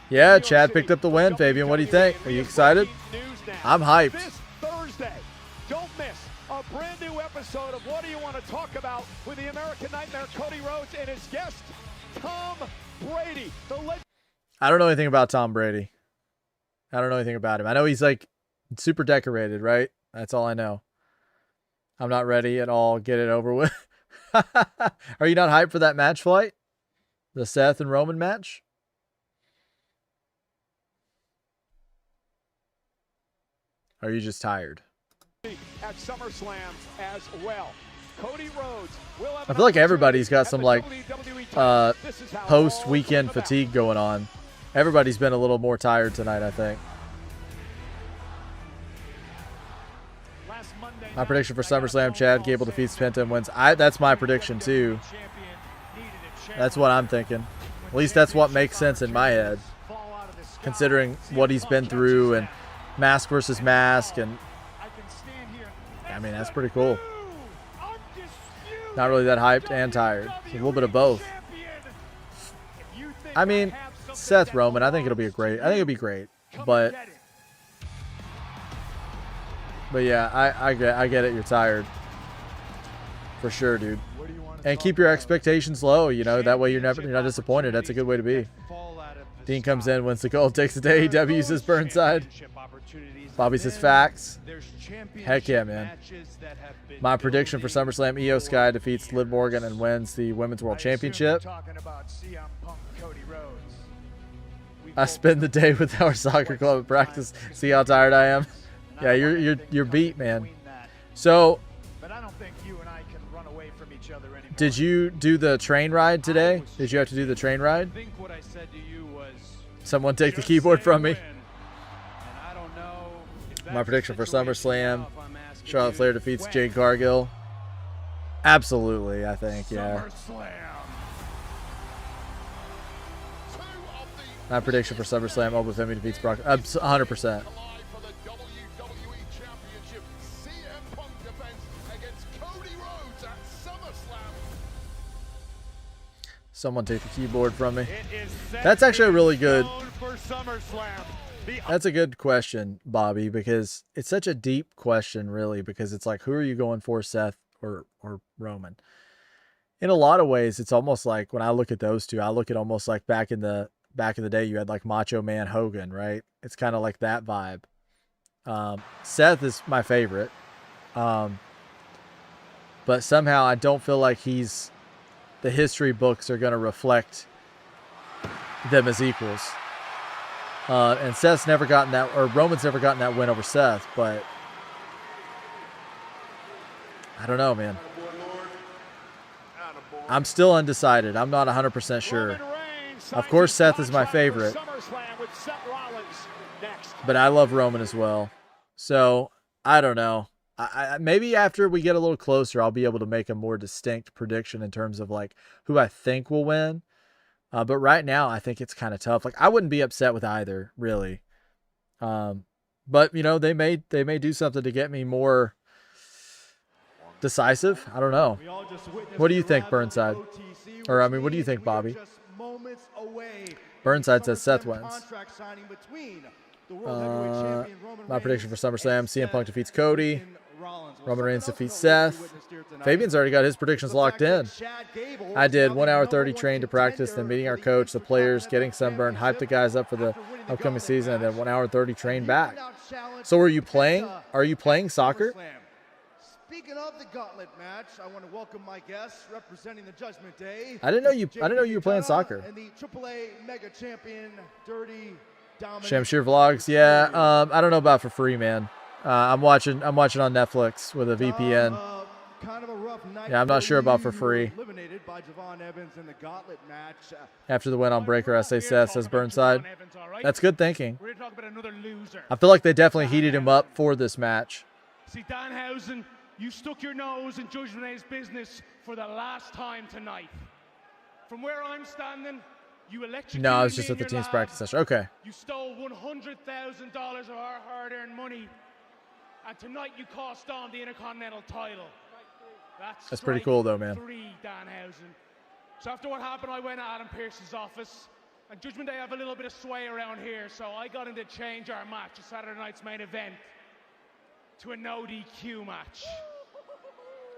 Yeah, Chad picked up the win, Fabian. What do you think? Are you excited? I'm hyped. This Thursday, don't miss a brand new episode of What Do You Want to Talk About with the American Nightmare, Cody Rhodes, and his guest, Tom Brady. I don't know anything about Tom Brady. I don't know anything about him. I know he's like super decorated, right? That's all I know. I'm not ready at all. Get it over with. Are you not hyped for that match, Flight? The Seth and Roman match? Or are you just tired? At SummerSlam as well. Cody Rhodes will have I feel like everybody's got some like post weekend fatigue going on. Everybody's been a little more tired tonight, I think. My prediction for SummerSlam: Chad Gable defeats Penta and wins. That's my prediction too. That's what I'm thinking. At least that's what makes sense in my head, considering what he's been through and mask versus mask, and I mean that's pretty cool. Not really that hyped and tired. It's a little bit of both. I mean, Seth Roman, I think it'll be it'll be great. But yeah, I get it. You're tired. For sure, dude. And keep your expectations low, you know, that way you're not disappointed. That's a good way to be. Dean comes in, wins the gold, takes the day. AEW uses Burnside. Bobby says facts. Heck yeah, man. My prediction for SummerSlam, Io Sky defeats Liv Morgan and wins the Women's World Championship. I spend the day with our soccer club at practice. See how tired I am? Yeah, you're beat, man. So, did you do the train ride today? Did you have to do the train ride? Someone take the keyboard from me. My prediction for SummerSlam, Charlotte Flair defeats Jade Cargill. Absolutely, I think, yeah. My prediction for SummerSlam, Oba Femi defeats Brock. 100%. Someone take the keyboard from me. That's actually a really good. That's a good question, Bobby, because it's such a deep question, really, because it's like, who are you going for, Seth or Roman? In a lot of ways, it's almost like when I look at those two, I look at almost like back in the day, you had like Macho Man Hogan, right? It's kind of like that vibe. Seth is my favorite, but somehow I don't feel like the history books are going to reflect them as equals. And Seth's never gotten that, or Roman's never gotten that win over Seth, but I don't know, man. I'm still undecided. I'm not 100% sure. Of course, Seth is my favorite, but I love Roman as well. So, I don't know. Maybe after we get a little closer, I'll be able to make a more distinct prediction in terms of like who I think will win. But right now, I think it's kind of tough. Like I wouldn't be upset with either, really. But you know, they may do something to get me more decisive. I don't know. What do you think, Burnside? Or I mean, what do you think, Bobby? Burnside says Seth wins. My prediction for SummerSlam: CM Punk defeats Cody. Roman Reigns defeats Seth. Fabian's already got his predictions locked in. I did 1 hour 30 train to practice, then meeting our coach, the players, getting sunburned, hyped the guys up for the upcoming season, and then 1 hour 30 train back. So are you playing soccer? Speaking of the gauntlet match, I want to welcome my guests representing the Judgment Day. I didn't know you were playing soccer. And the AAA Mega Champion, Dirty Dominic. Shamshir Vlogs, yeah. I don't know about for free, man. I'm watching on Netflix with a VPN. Kind of a rough night. Yeah, I'm not sure about for free. Eliminated by Javon Evans in the gauntlet match. After the win on Breaker, I say Seth, says Burnside. That's good thinking. I feel like they definitely heated him up for this match. See, Danhausen, you stuck your nose in Judgment Day's business for the last time tonight. From where I'm standing, you electrocuted No, I was just me at the in your team's lab. practice session. Okay. You stole $100,000 of our hard-earned money, and tonight you cost on the Intercontinental title. That's pretty cool, though, man. 3, Danhausen. So after what happened, I went to Adam Pearce's office, and Judgment Day have a little bit of sway around here, so I got him to change our match to Saturday night's main event to a no DQ match.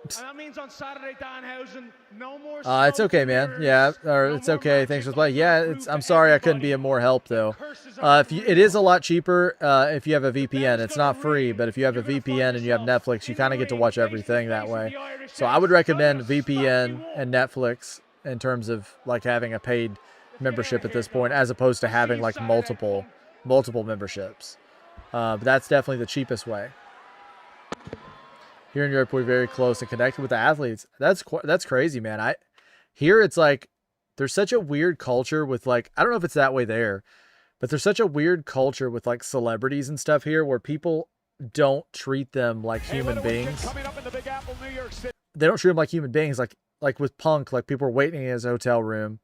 And that means on Saturday, Danhausen, no more. It's okay, man. Yeah, or it's okay. Thanks for playing. Yeah, I'm sorry I couldn't be of more help though. It is a lot cheaper if you have a VPN. It's not free, but if you have a VPN and you have Netflix, you kind of get to watch everything that way. So I would recommend VPN and Netflix in terms of like having a paid membership at this point, as opposed to having like multiple memberships. But that's definitely the cheapest way. Here in Europe, we're very close and connected with the athletes. That's crazy, man. Here it's like there's such a weird culture with like, I don't know if it's that way there, but there's such a weird culture with like celebrities and stuff here where people don't treat them like human beings. They don't treat them like human beings. Like with Punk, like people are waiting in his hotel room,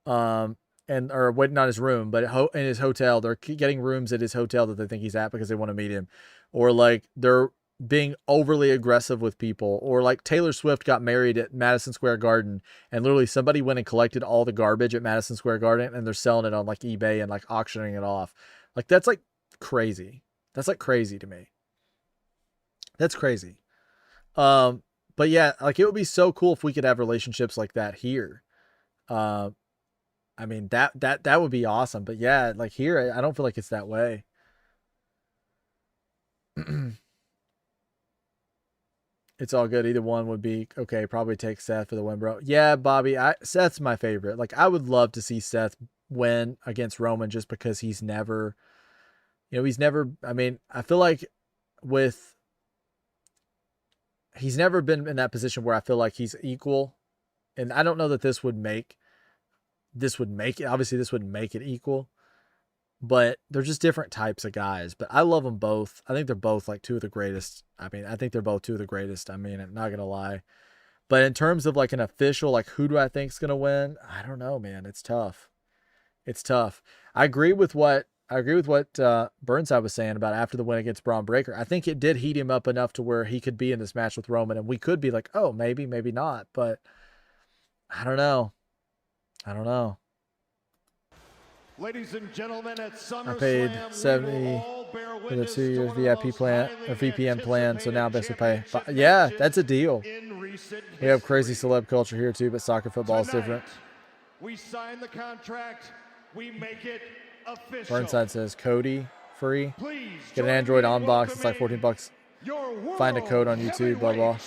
or waiting on his room, but in his hotel, they're getting rooms at his hotel that they think he's at because they want to meet him, or like they're being overly aggressive with people, or like Taylor Swift got married at Madison Square Garden and literally somebody went and collected all the garbage at Madison Square Garden and they're selling it on like eBay and like auctioning it off. Like that's like crazy. That's like crazy to me. That's crazy. But yeah, like it would be so cool if we could have relationships like that here. I mean, that would be awesome. But yeah, like here, I don't feel like it's that way. It's all good. Either one would be okay. Probably take Seth for the win, bro. Yeah, Bobby. Seth's my favorite. Like, I would love to see Seth win against Roman just because he's never, I mean, I feel like he's never been in that position where I feel like he's equal. And I don't know that this would make it. Obviously, this wouldn't make it equal. But they're just different types of guys. But I love them both. I think they're both like two of the greatest. I mean, I think they're both two of the greatest. I mean, I'm not going to lie. But in terms of like an official, like who do I think is going to win? I don't know, man. It's tough. It's tough. I agree with what Burnside was saying about after the win against Braun Breaker. I think it did heat him up enough to where he could be in this match with Roman. And we could be like, oh, maybe, maybe not. But I don't know. Ladies and gentlemen, at SummerSlam, I paid $70 for the 2 years VIP plan or VPN plan, so now basically pay. Yeah, that's a deal. We have crazy celeb culture here too, but soccer football is different. We sign the contract. We make it official. Burnside says Cody free. Get an Android on box. It's like $14. Find a code on YouTube. Blah blah.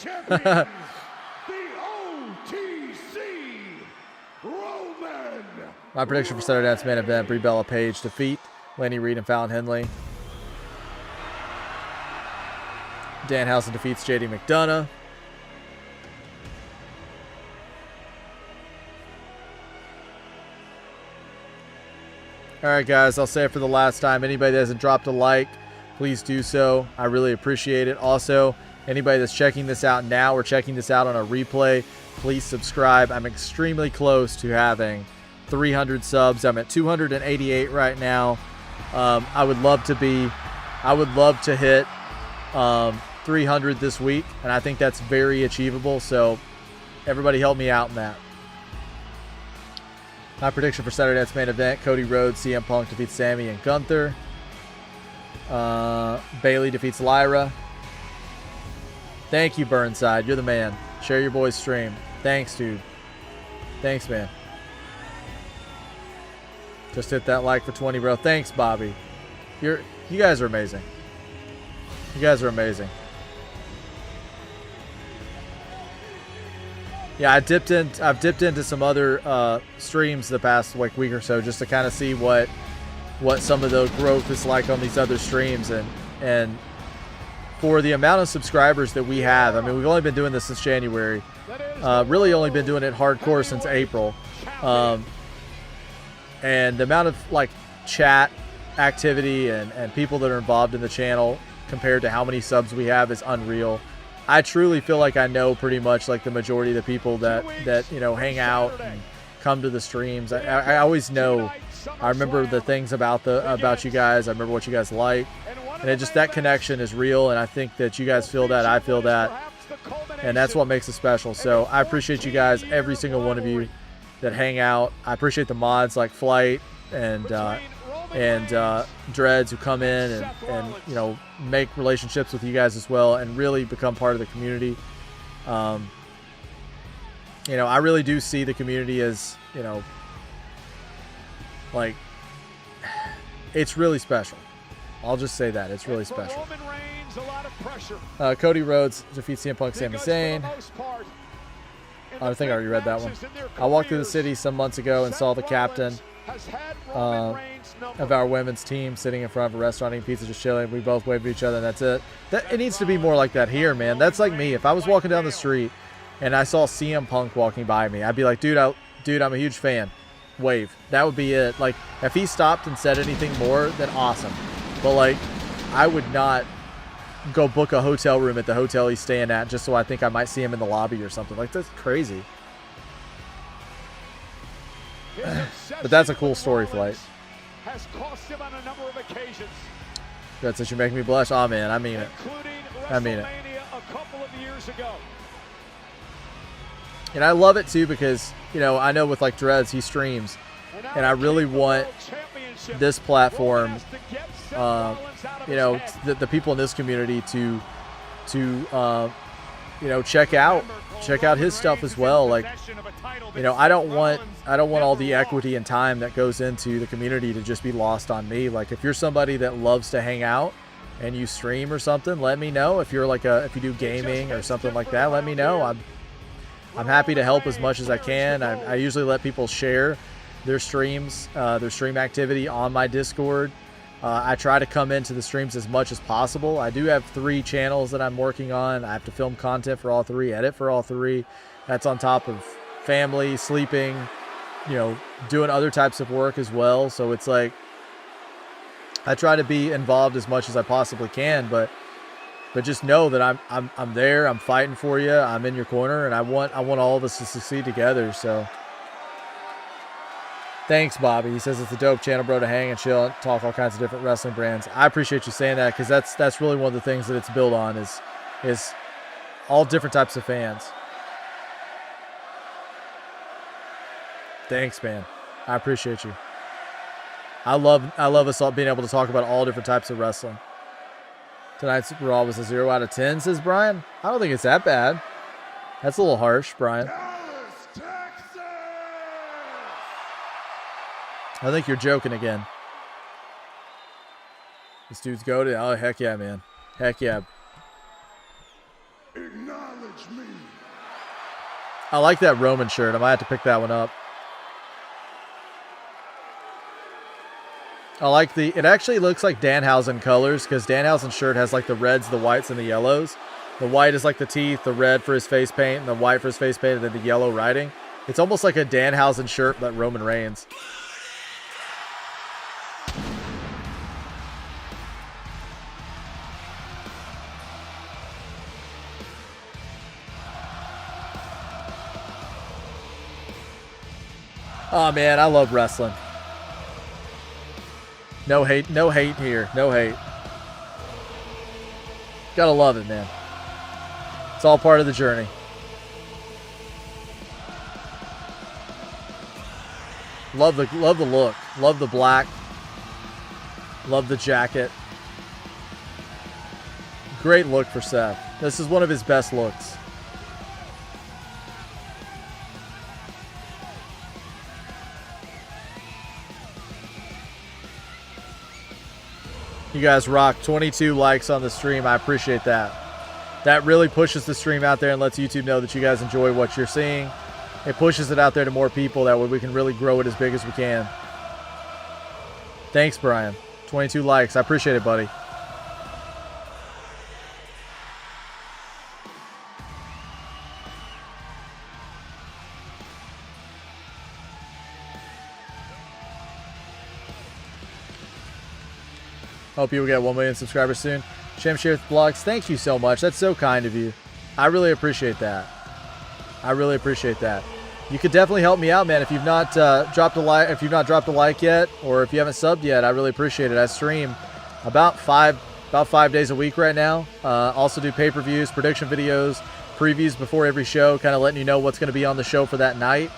My prediction for Saturday night's main event: Brie Bella Page defeat Lanny Reed and Fallon Henley. Danhausen defeats JD McDonough. All right, guys, I'll say it for the last time. Anybody that hasn't dropped a like, please do so. I really appreciate it. Also, anybody that's checking this out now or checking this out on a replay, please subscribe. I'm extremely close to having 300 subs. I'm at 288 right now. I would love to hit 300 this week, and I think that's very achievable. So everybody help me out in that. My prediction for Saturday night's main event: Cody Rhodes, CM Punk defeats Sammy and Gunther. Bayley defeats Lyra. Thank you, Burnside. You're the man. Share your boy's stream. Thanks, dude. Thanks, man. Just hit that like for 20, bro. Thanks, Bobby. You guys are amazing. You guys are amazing. Yeah, I've dipped into some other streams the past like week or so just to kind of see what some of the growth is like on these other streams, and for the amount of subscribers that we have. I mean, we've only been doing this since January. Really only been doing it hardcore since April. And the amount of like chat activity and people that are involved in the channel compared to how many subs we have is unreal. I truly feel like I know pretty much like the majority of the people that hang out and come to the streams. I always know. I remember the things about you guys. I remember what you guys like, and that connection is real. And I think that you guys feel that. I feel that, and that's what makes it special. So I appreciate you guys, every single one of you that hang out. I appreciate the mods like Flight and Dreads who come in and make relationships with you guys as well and really become part of the community. I really do see the community as, like, it's really special. I'll just say that. It's really special. Cody Rhodes defeats CM Punk, Sami Zayn. I think I already read that one. I walked through the city some months ago and saw the captain of our women's team sitting in front of a restaurant eating pizza, just chilling. We both waved at each other, and that's it. It needs to be more like that here, man. That's like me. If I was walking down the street and I saw CM Punk walking by me, I'd be like, dude, I'm a huge fan. Wave. That would be it. Like, if he stopped and said anything more, then awesome. But, like, I would not go book a hotel room at the hotel he's staying at just so I think I might see him in the lobby or something. Like, that's crazy. But that's a cool story, Flight. Has cost him on a number of occasions. That's what you make me blush. Oh, man, I mean it. I mean it. A couple of years ago. And I love it too because, you know, I know with like Dreads, he streams, and I really want this platform, you know, the people in this community to you know, check out his stuff as well. Like, you know, I don't want all the equity and time that goes into the community to just be lost on me. Like, if you're somebody that loves to hang out and you stream or something, let me know. If you're like if you do gaming or something like that, let me know. I'm happy to help as much as I can. I usually let people share their streams, their stream activity on my Discord. I try to come into the streams as much as possible. I do have 3 channels that I'm working on. I have to film content for all 3, edit for all 3. That's on top of family, sleeping, you know, doing other types of work as well. So it's like I try to be involved as much as I possibly can, but just know that I'm there. I'm fighting for you. I'm in your corner, and I want all of us to succeed together. So. Thanks, Bobby. He says it's a dope channel, bro, to hang and chill and talk all kinds of different wrestling brands. I appreciate you saying that because that's really one of the things that it's built on is all different types of fans. Thanks, man. I appreciate you. I love us all being able to talk about all different types of wrestling. Tonight's Raw was a 0 out of 10, says Brian. I don't think it's that bad. That's a little harsh, Brian. I think you're joking again. This dude's goated. Oh, heck yeah, man. Heck yeah. Acknowledge me. I like that Roman shirt. I might have to pick that one up. I like it actually looks like Danhausen colors because Danhausen's shirt has like the reds, the whites, and the yellows. The white is like the teeth, the red for his face paint, and the white for his face paint, and then the yellow writing. It's almost like a Danhausen shirt, but Roman Reigns. Oh man, I love wrestling. No hate here. No hate. Gotta love it, man. It's all part of the journey. Love the look. Love the black. Love the jacket. Great look for Seth. This is one of his best looks. You guys rock. 22 likes on the stream. I appreciate that. That really pushes the stream out there and lets YouTube know that you guys enjoy what you're seeing. It pushes it out there to more people. That way we can really grow it as big as we can. Thanks, Brian. 22 likes. I appreciate it, buddy. Hope you will get 1 million subscribers soon. Shamshirth Blogs, thank you so much. That's so kind of you. I really appreciate that. I really appreciate that. You could definitely help me out, man. If you've not dropped a like yet, or if you haven't subbed yet, I really appreciate it. I stream about five days a week right now. Also do pay-per-views, prediction videos, previews before every show, kind of letting you know what's going to be on the show for that night.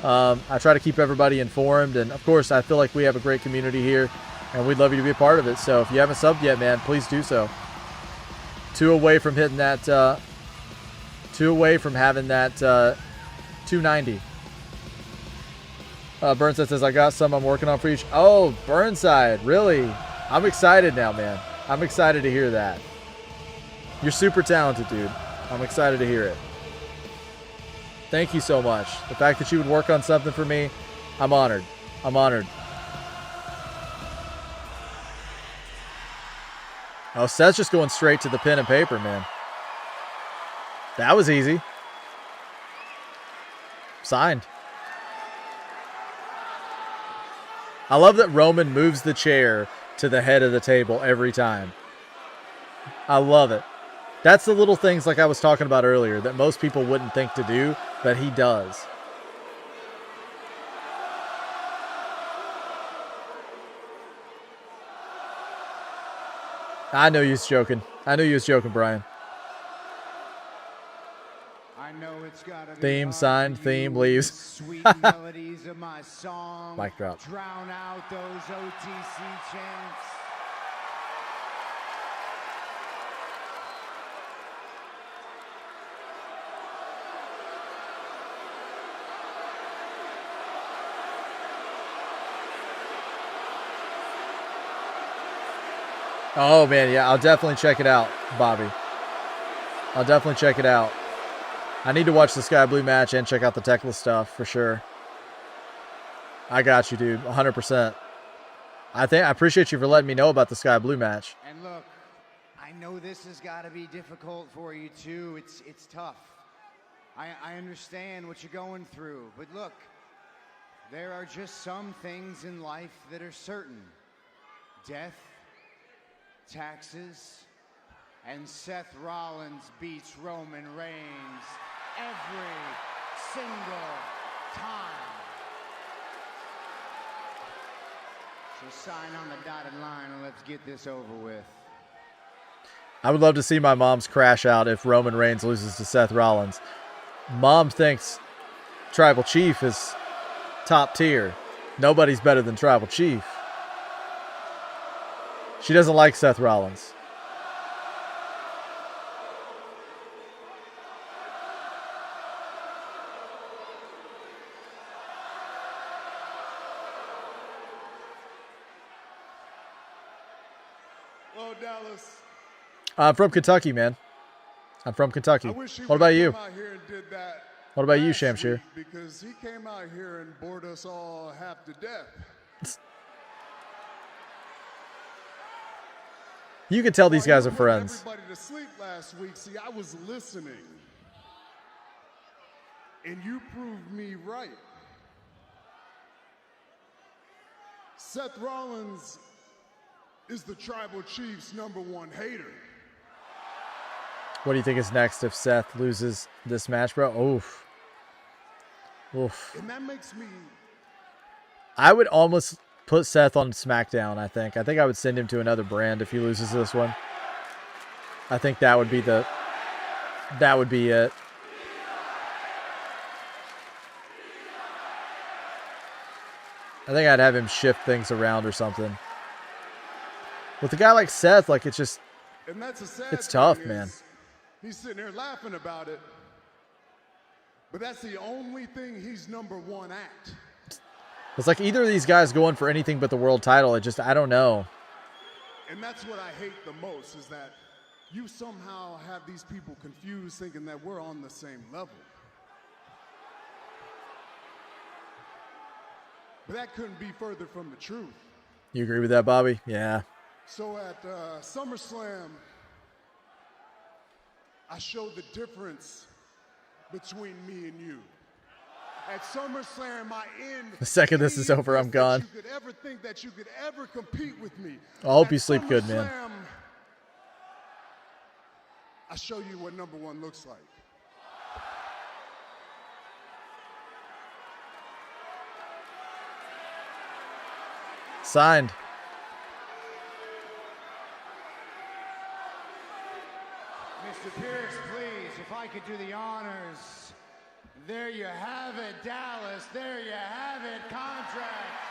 I try to keep everybody informed, and of course, I feel like we have a great community here. And we'd love you to be a part of it. So if you haven't subbed yet, man, please do so. 2 away from hitting that, 2 away from having that 290. Burnside says, I got some I'm working on for each. Oh, Burnside, really? I'm excited now, man. I'm excited to hear that. You're super talented, dude. I'm excited to hear it. Thank you so much. The fact that you would work on something for me, I'm honored. I'm honored. Oh, Seth's just going straight to the pen and paper, man. That was easy. Signed. I love that Roman moves the chair to the head of the table every time. I love it. That's the little things like I was talking about earlier that most people wouldn't think to do, but he does. I know you was joking. I knew you was joking, Brian. I know it's gotta be Theme, hard signed, for theme, you leaves. to sweet melodies of my song Mic drop. drown out those OTC chants. Oh man, yeah, I'll definitely check it out, Bobby. I'll definitely check it out. I need to watch the Sky Blue match and check out the Tekla stuff for sure. I got you, dude. 100%. I appreciate you for letting me know about the Sky Blue match. And look, I know this has got to be difficult for you too. It's tough. I understand what you're going through, but look, there are just some things in life that are certain. Death, taxes, and Seth Rollins beats Roman Reigns every single time. So sign on the dotted line and let's get this over with. I would love to see my mom's crash out if Roman Reigns loses to Seth Rollins. Mom thinks Tribal Chief is top tier. Nobody's better than Tribal Chief. She doesn't like Seth Rollins. Hello, Dallas. I'm from Kentucky, man. I'm from Kentucky. What about you? What about you, Shamshir? Because he came out here and bored us all half to death. You can tell these guys are friends. Everybody to sleep last week. See, I was listening, and you proved me right. Seth Rollins is the Tribal Chief's #1 hater. What do you think is next if Seth loses this match, bro? Oof. Oof. And that makes me... I would almost put Seth on SmackDown, I think. I think I would send him to another brand if he loses this one. I think that would be it. I think I'd have him shift things around or something. With a guy like Seth, like, it's just... And that's a sad it's tough, thing man. is, he's sitting there laughing about it, but that's the only thing he's #1 at. It's like either of these guys going for anything but the world title. I don't know. And that's what I hate the most, is that you somehow have these people confused thinking that we're on the same level. But that couldn't be further from the truth. You agree with that, Bobby? Yeah. So at SummerSlam, I showed the difference between me and you. At SummerSlam, I end The second this is over, I'm gone. you could ever think that you could ever compete with me. I hope At you sleep good, man. SummerSlam, I show you what #1 looks like. Signed. Mr. Pierce, please, if I could do the honors. There you have it, Dallas. There you have it, contract.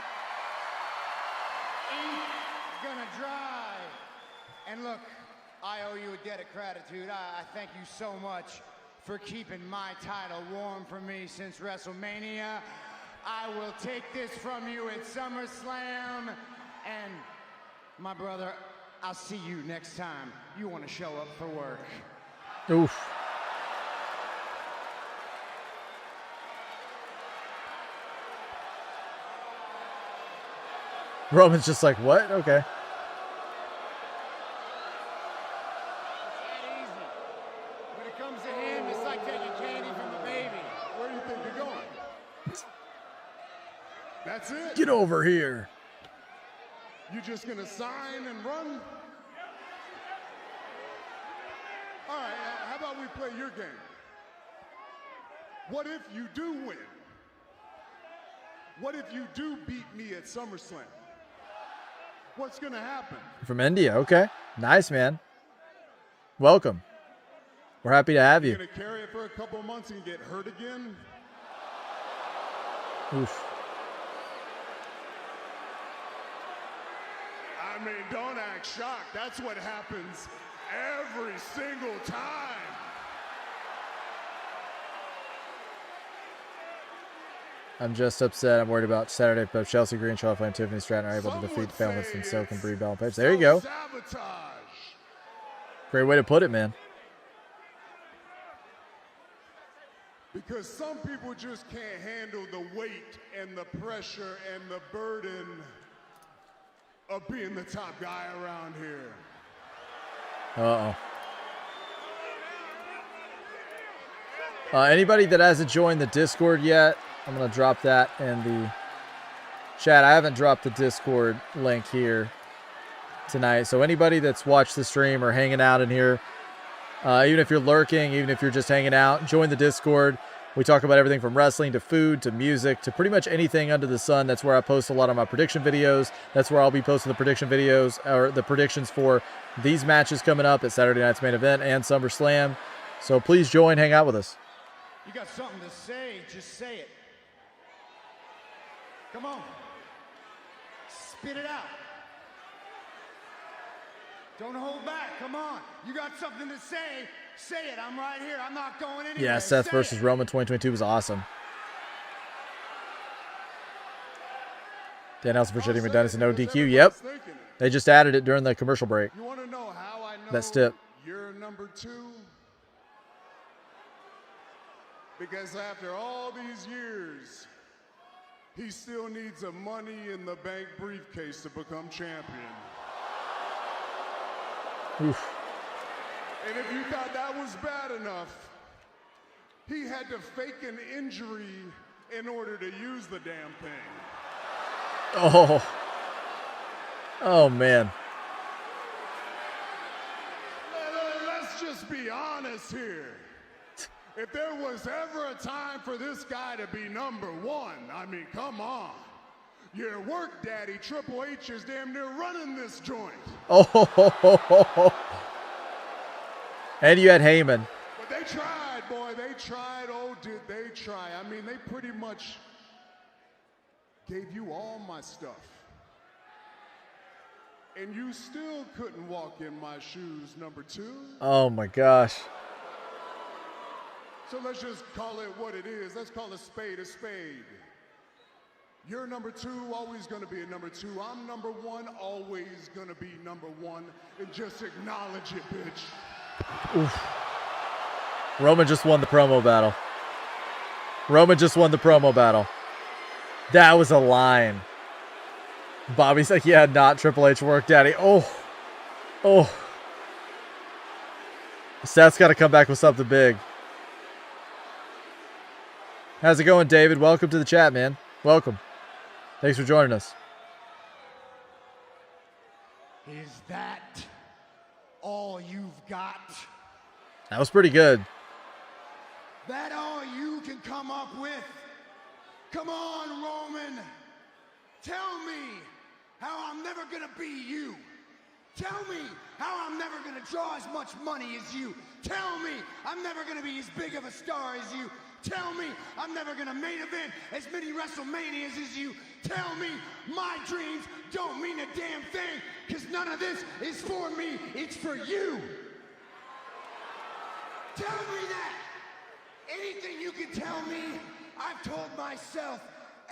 Ink gonna dry. And look, I owe you a debt of gratitude. I thank you so much for keeping my title warm for me since WrestleMania. I will take this from you at SummerSlam. And my brother, I'll see you next time you want to show up for work. Oof. Roman's just like, what? Okay. When it comes to him, it's like taking candy from a baby. Where do you think you're going? That's it. Get over here. You just gonna sign and run? All right, how about we play your game? What if you do win? What if you do beat me at SummerSlam? What's gonna happen? From India. Okay. Nice, man. Welcome. We're happy to have you. You're gonna carry it for a couple months and get hurt again? Oof. I mean, don't act shocked. That's what happens every single time. I'm just upset. I'm worried about Saturday, but Chelsea Green, Charlotte Flair, and Tiffany Stratton are able to defeat the Falmouths and Silk and Brie Bell and Paige. There you go. Great way to put it, man. Because some people just can't handle the weight and the pressure and the burden of being the top guy around here. Anybody that hasn't joined the Discord yet, I'm going to drop that in the chat. I haven't dropped the Discord link here tonight. So anybody that's watched the stream or hanging out in here, even if you're lurking, even if you're just hanging out, join the Discord. We talk about everything from wrestling to food to music to pretty much anything under the sun. That's where I post a lot of my prediction videos. That's where I'll be posting the prediction videos or the predictions for these matches coming up at Saturday night's main event and SummerSlam. So please join, hang out with us. You got something to say, just say it. Come on. Spit it out. Don't hold back. Come on. You got something to say. Say it. I'm right here. I'm not going anywhere. Yeah, Seth versus Roman 2022 was awesome. Dan Nelson for shitting me Dennis and no DQ. Yep. They just added it during the commercial break. You want to know how I know that stip. You're number 2? Because after all these years, he still needs a Money in the Bank briefcase to become champion. Oof. And if you thought that was bad enough, he had to fake an injury in order to use the damn thing. Oh man. Let's just be honest here. If there was ever a time for this guy to be number 1, I mean, come on. Your work daddy, Triple H, is damn near running this joint. And you had Heyman. But they tried, boy. They tried. Oh, did they try? I mean, they pretty much gave you all my stuff. And you still couldn't walk in my shoes, number 2. Oh my gosh. So let's just call it what it is. Let's call a spade a spade. You're number 2, always going to be a number 2. I'm number 1, always going to be number 1. And just acknowledge it, bitch. Oof. Roman just won the promo battle. Roman just won the promo battle. That was a line. Bobby's like, yeah, not Triple H work daddy. Oh. Seth's got to come back with something big. How's it going, David? Welcome to the chat, man. Welcome. Thanks for joining us. Is that all you've got? That was pretty good. That all you can come up with? Come on, Roman. Tell me how I'm never gonna be you. Tell me how I'm never gonna draw as much money as you. Tell me I'm never gonna be as big of a star as you. Tell me I'm never gonna main event as many WrestleManias as you. Tell me my dreams don't mean a damn thing, because none of this is for me, it's for you. Tell me that. Anything you can tell me, I've told myself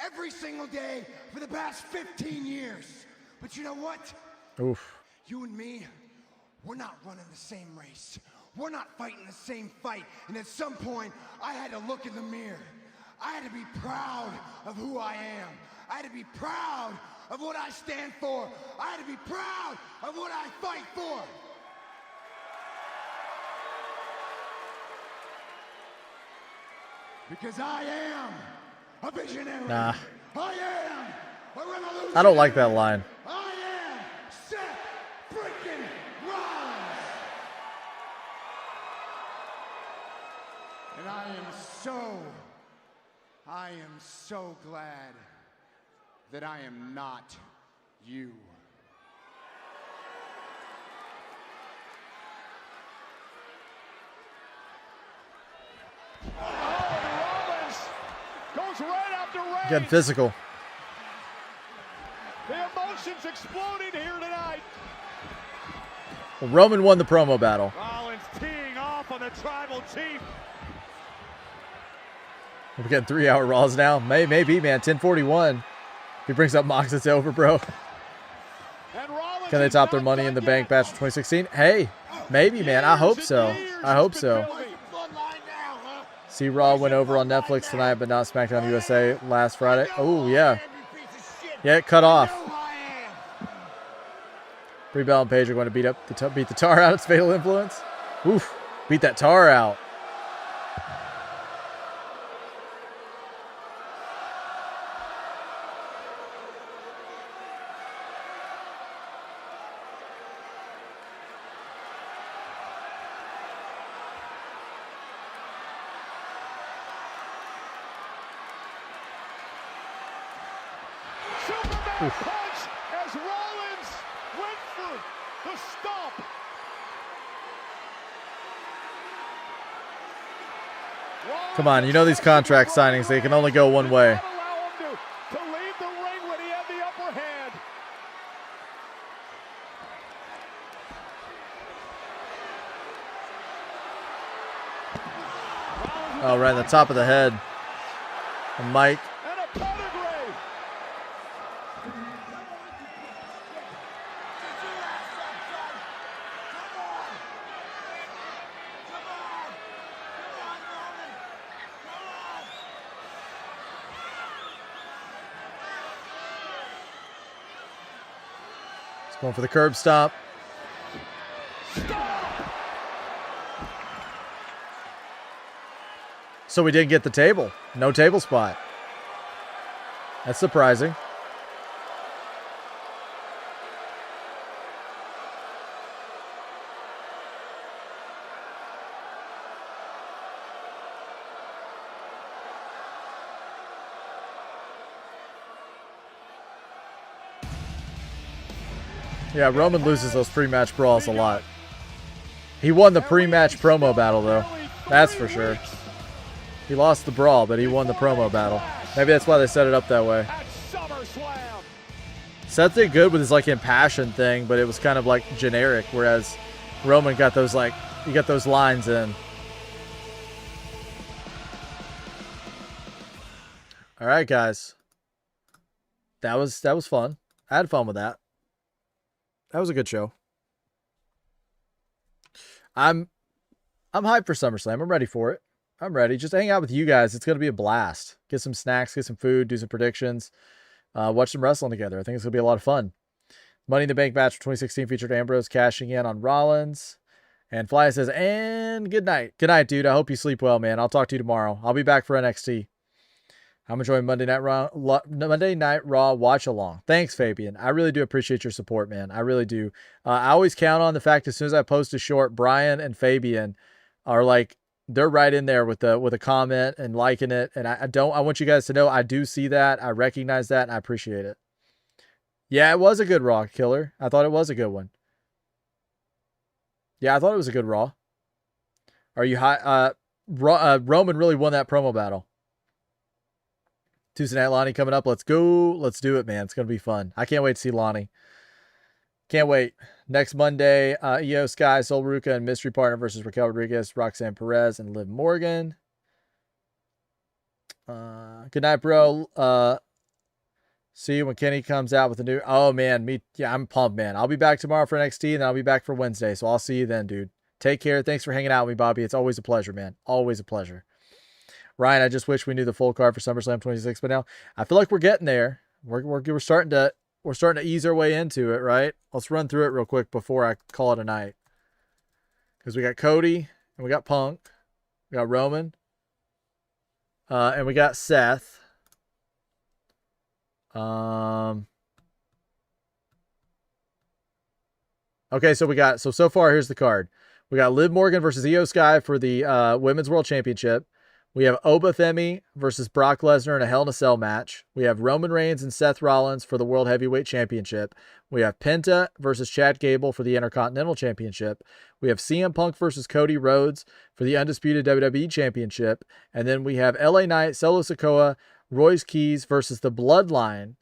every single day for the past 15 years. But you know what? Oof. You and me, we're not running the same race. We're not fighting the same fight. And at some point, I had to look in the mirror. I had to be proud of who I am. I had to be proud of what I stand for. I had to be proud of what I fight for. Because I am a visionary. Nah. I am a revolutionary. I don't like that line. I am Seth freaking Rollins. And I am so glad that I am not you. Getting physical. The emotions exploding here tonight. Well, Roman won the promo battle. Rollins teeing off on the Tribal Chief. We're getting 3-hour Raws now. Maybe, man. 10:41. If he brings up Mox, it's over, bro. Can they top their Money in the Bank match for 2016? Hey, maybe, man. I hope so. I hope so. See, Raw went over on Netflix tonight, but not SmackDown USA last Friday. Oh, yeah. Yeah, it cut off. Brie Bell and Paige are going to beat the tar out. It's Fatal Influence. Oof. Beat that tar out. Superman punch as Rollins went for the stomp. Come on, you know these contract signings, they can only go one way. To leave the ring when he had the upper hand. Oh, right on the top of the head. And Mike. And a pedigree. He's going for the curb stomp. So we didn't get the table. No table spot. That's surprising. Yeah, Roman loses those pre-match brawls a lot. He won the pre-match promo battle, though. That's for sure. He lost the brawl, but he won the promo battle. Maybe that's why they set it up that way. Seth did good with his like impassioned thing, but it was kind of like generic, whereas Roman got those like, you got those lines in. All right, guys. That was fun. I had fun with that. That was a good show. I'm hyped for SummerSlam. I'm ready for it. I'm ready. Just hang out with you guys. It's going to be a blast. Get some snacks, get some food, do some predictions, watch some wrestling together. I think it's going to be a lot of fun. Money in the Bank match for 2016 featured Ambrose cashing in on Rollins. And Fly says, and good night. Good night, dude. I hope you sleep well, man. I'll talk to you tomorrow. I'll be back for NXT. I'm enjoying Monday Night Raw watch along. Thanks, Fabian. I really do appreciate your support, man. I really do. I always count on the fact as soon as I post a short, Brian and Fabian are like, they're right in there with a comment and liking it. And I want you guys to know I do see that. I recognize that and I appreciate it. Yeah, it was a good Raw, Killer. I thought it was a good one. Yeah, I thought it was a good Raw. Are you high? Roman really won that promo battle. Tuesday Night Lonnie coming up. Let's go. Let's do it, man. It's going to be fun. I can't wait to see Lonnie. Can't wait. Next Monday, Io Sky, Sol Ruca, and Mystery Partner versus Raquel Rodriguez, Roxanne Perez, and Liv Morgan. Good night, bro. See you when Kenny comes out with a new... Oh, man. I'm pumped, man. I'll be back tomorrow for NXT, and then I'll be back for Wednesday. So I'll see you then, dude. Take care. Thanks for hanging out with me, Bobby. It's always a pleasure, man. Always a pleasure. Ryan, I just wish we knew the full card for SummerSlam 26, but now I feel like we're getting there. We're starting to ease our way into it, right? Let's run through it real quick before I call it a night. Because we got Cody, and we got Punk, we got Roman, and we got Seth. Okay, so far here's the card. We got Liv Morgan versus Io Sky for the Women's World Championship. We have Oba Femi versus Brock Lesnar in a Hell in a Cell match. We have Roman Reigns and Seth Rollins for the World Heavyweight Championship. We have Penta versus Chad Gable for the Intercontinental Championship. We have CM Punk versus Cody Rhodes for the Undisputed WWE Championship. And then we have LA Knight, Solo Sikoa, Royce Keys versus the Bloodline.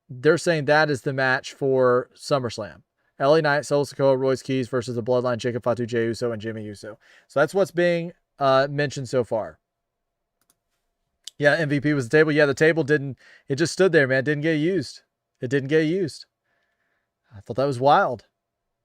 They're saying that is the match for SummerSlam. LA Knight, Solo Sikoa, Royce Keys versus the Bloodline, Jacob Fatu, Jey Uso, and Jimmy Uso. So that's what's being mentioned so far. Yeah, MVP was the table. Yeah, the table didn't, it just stood there, man. It didn't get used. It didn't get used. I thought that was wild.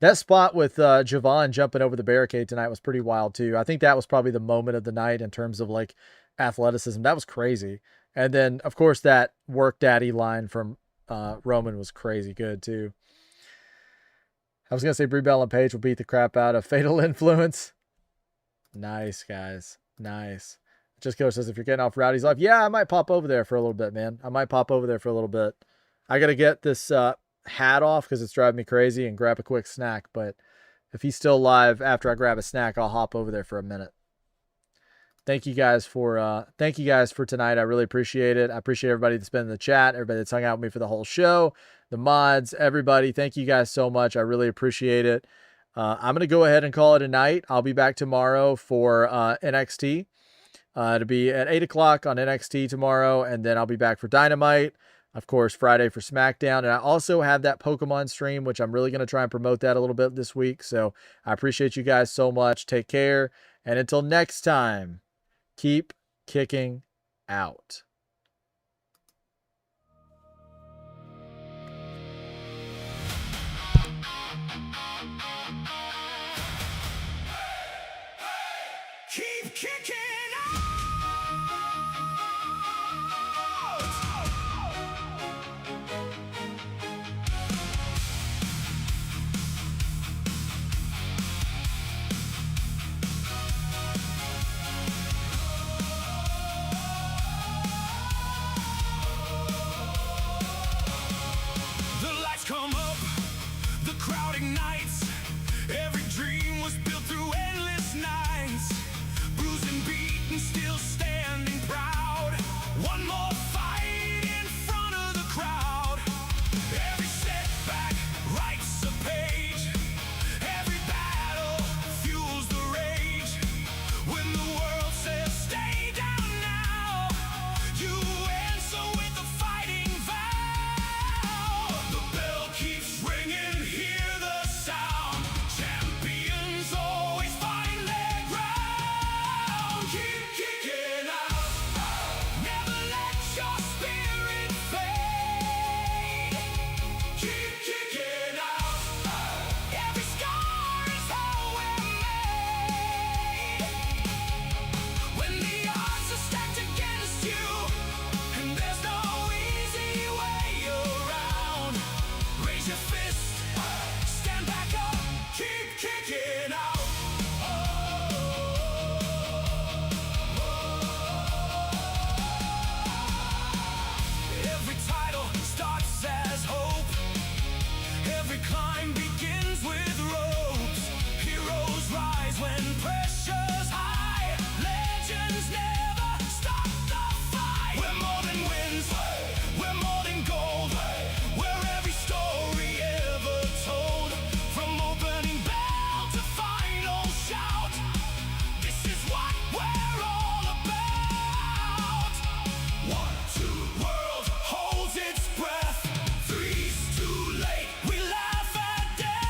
That spot with Javon jumping over the barricade tonight was pretty wild too. I think that was probably the moment of the night in terms of like athleticism. That was crazy. And then, of course, that work daddy line from Roman was crazy good too. I was going to say Brie Bell and Paige will beat the crap out of Fatal Influence. Nice, guys. Nice. Just Coach says, if you're getting off Rowdy's live, yeah, I might pop over there for a little bit, man. I might pop over there for a little bit. I got to get this hat off because it's driving me crazy and grab a quick snack. But if he's still live after I grab a snack, I'll hop over there for a minute. Thank you guys for tonight. I really appreciate it. I appreciate everybody that's been in the chat, everybody that's hung out with me for the whole show, the mods, everybody. Thank you guys so much. I really appreciate it. I'm going to go ahead and call it a night. I'll be back tomorrow for NXT. To be at 8 o'clock on NXT tomorrow, and then I'll be back for Dynamite. Of course, Friday for SmackDown. And I also have that Pokemon stream, which I'm really going to try and promote that a little bit this week. So I appreciate you guys so much. Take care. And until next time, keep kicking out. Keep kicking. Come up, the crowd ignites. Every dream was built through endless nights. Bruised and beaten, still standing proud. One more fight in front of the crowd. Every setback writes a page. Every battle fuels the rage. When the world says stay down now, you answer with a fighting vow. The bell keeps ringing, hear the sound. Champions always find their ground. Keep kicking out. Never let your spirit fade. Keep kicking out. Every scar is how we're made. When the odds are stacked against you, and there's no easy way around, raise your fist, stand back up, keep kicking out. Every title starts as hope. Every climb begins with ropes. Heroes rise when pressure's high. Legends never stop the fight. We're more than wins, we're more than gold. We're every story ever told. From opening bell to final shout, this is what we're all about. 1, 2, world holds its breath. 3's too late, we laugh at death.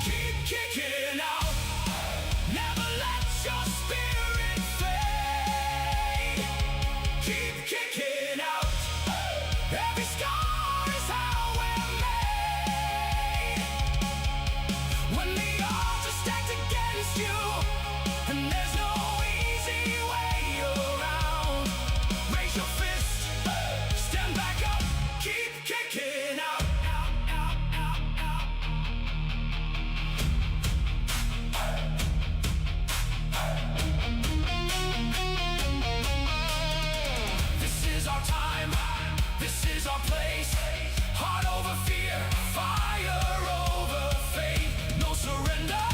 Keep kicking out. Never let your spirit fade. Keep kicking out. Every scar is how we're made. When the odds are stacked against you, and there's no easy way around, raise your fist, stand back up, keep kicking out. This is our time, this is our place. Heart over fear, fire over faith. No surrender.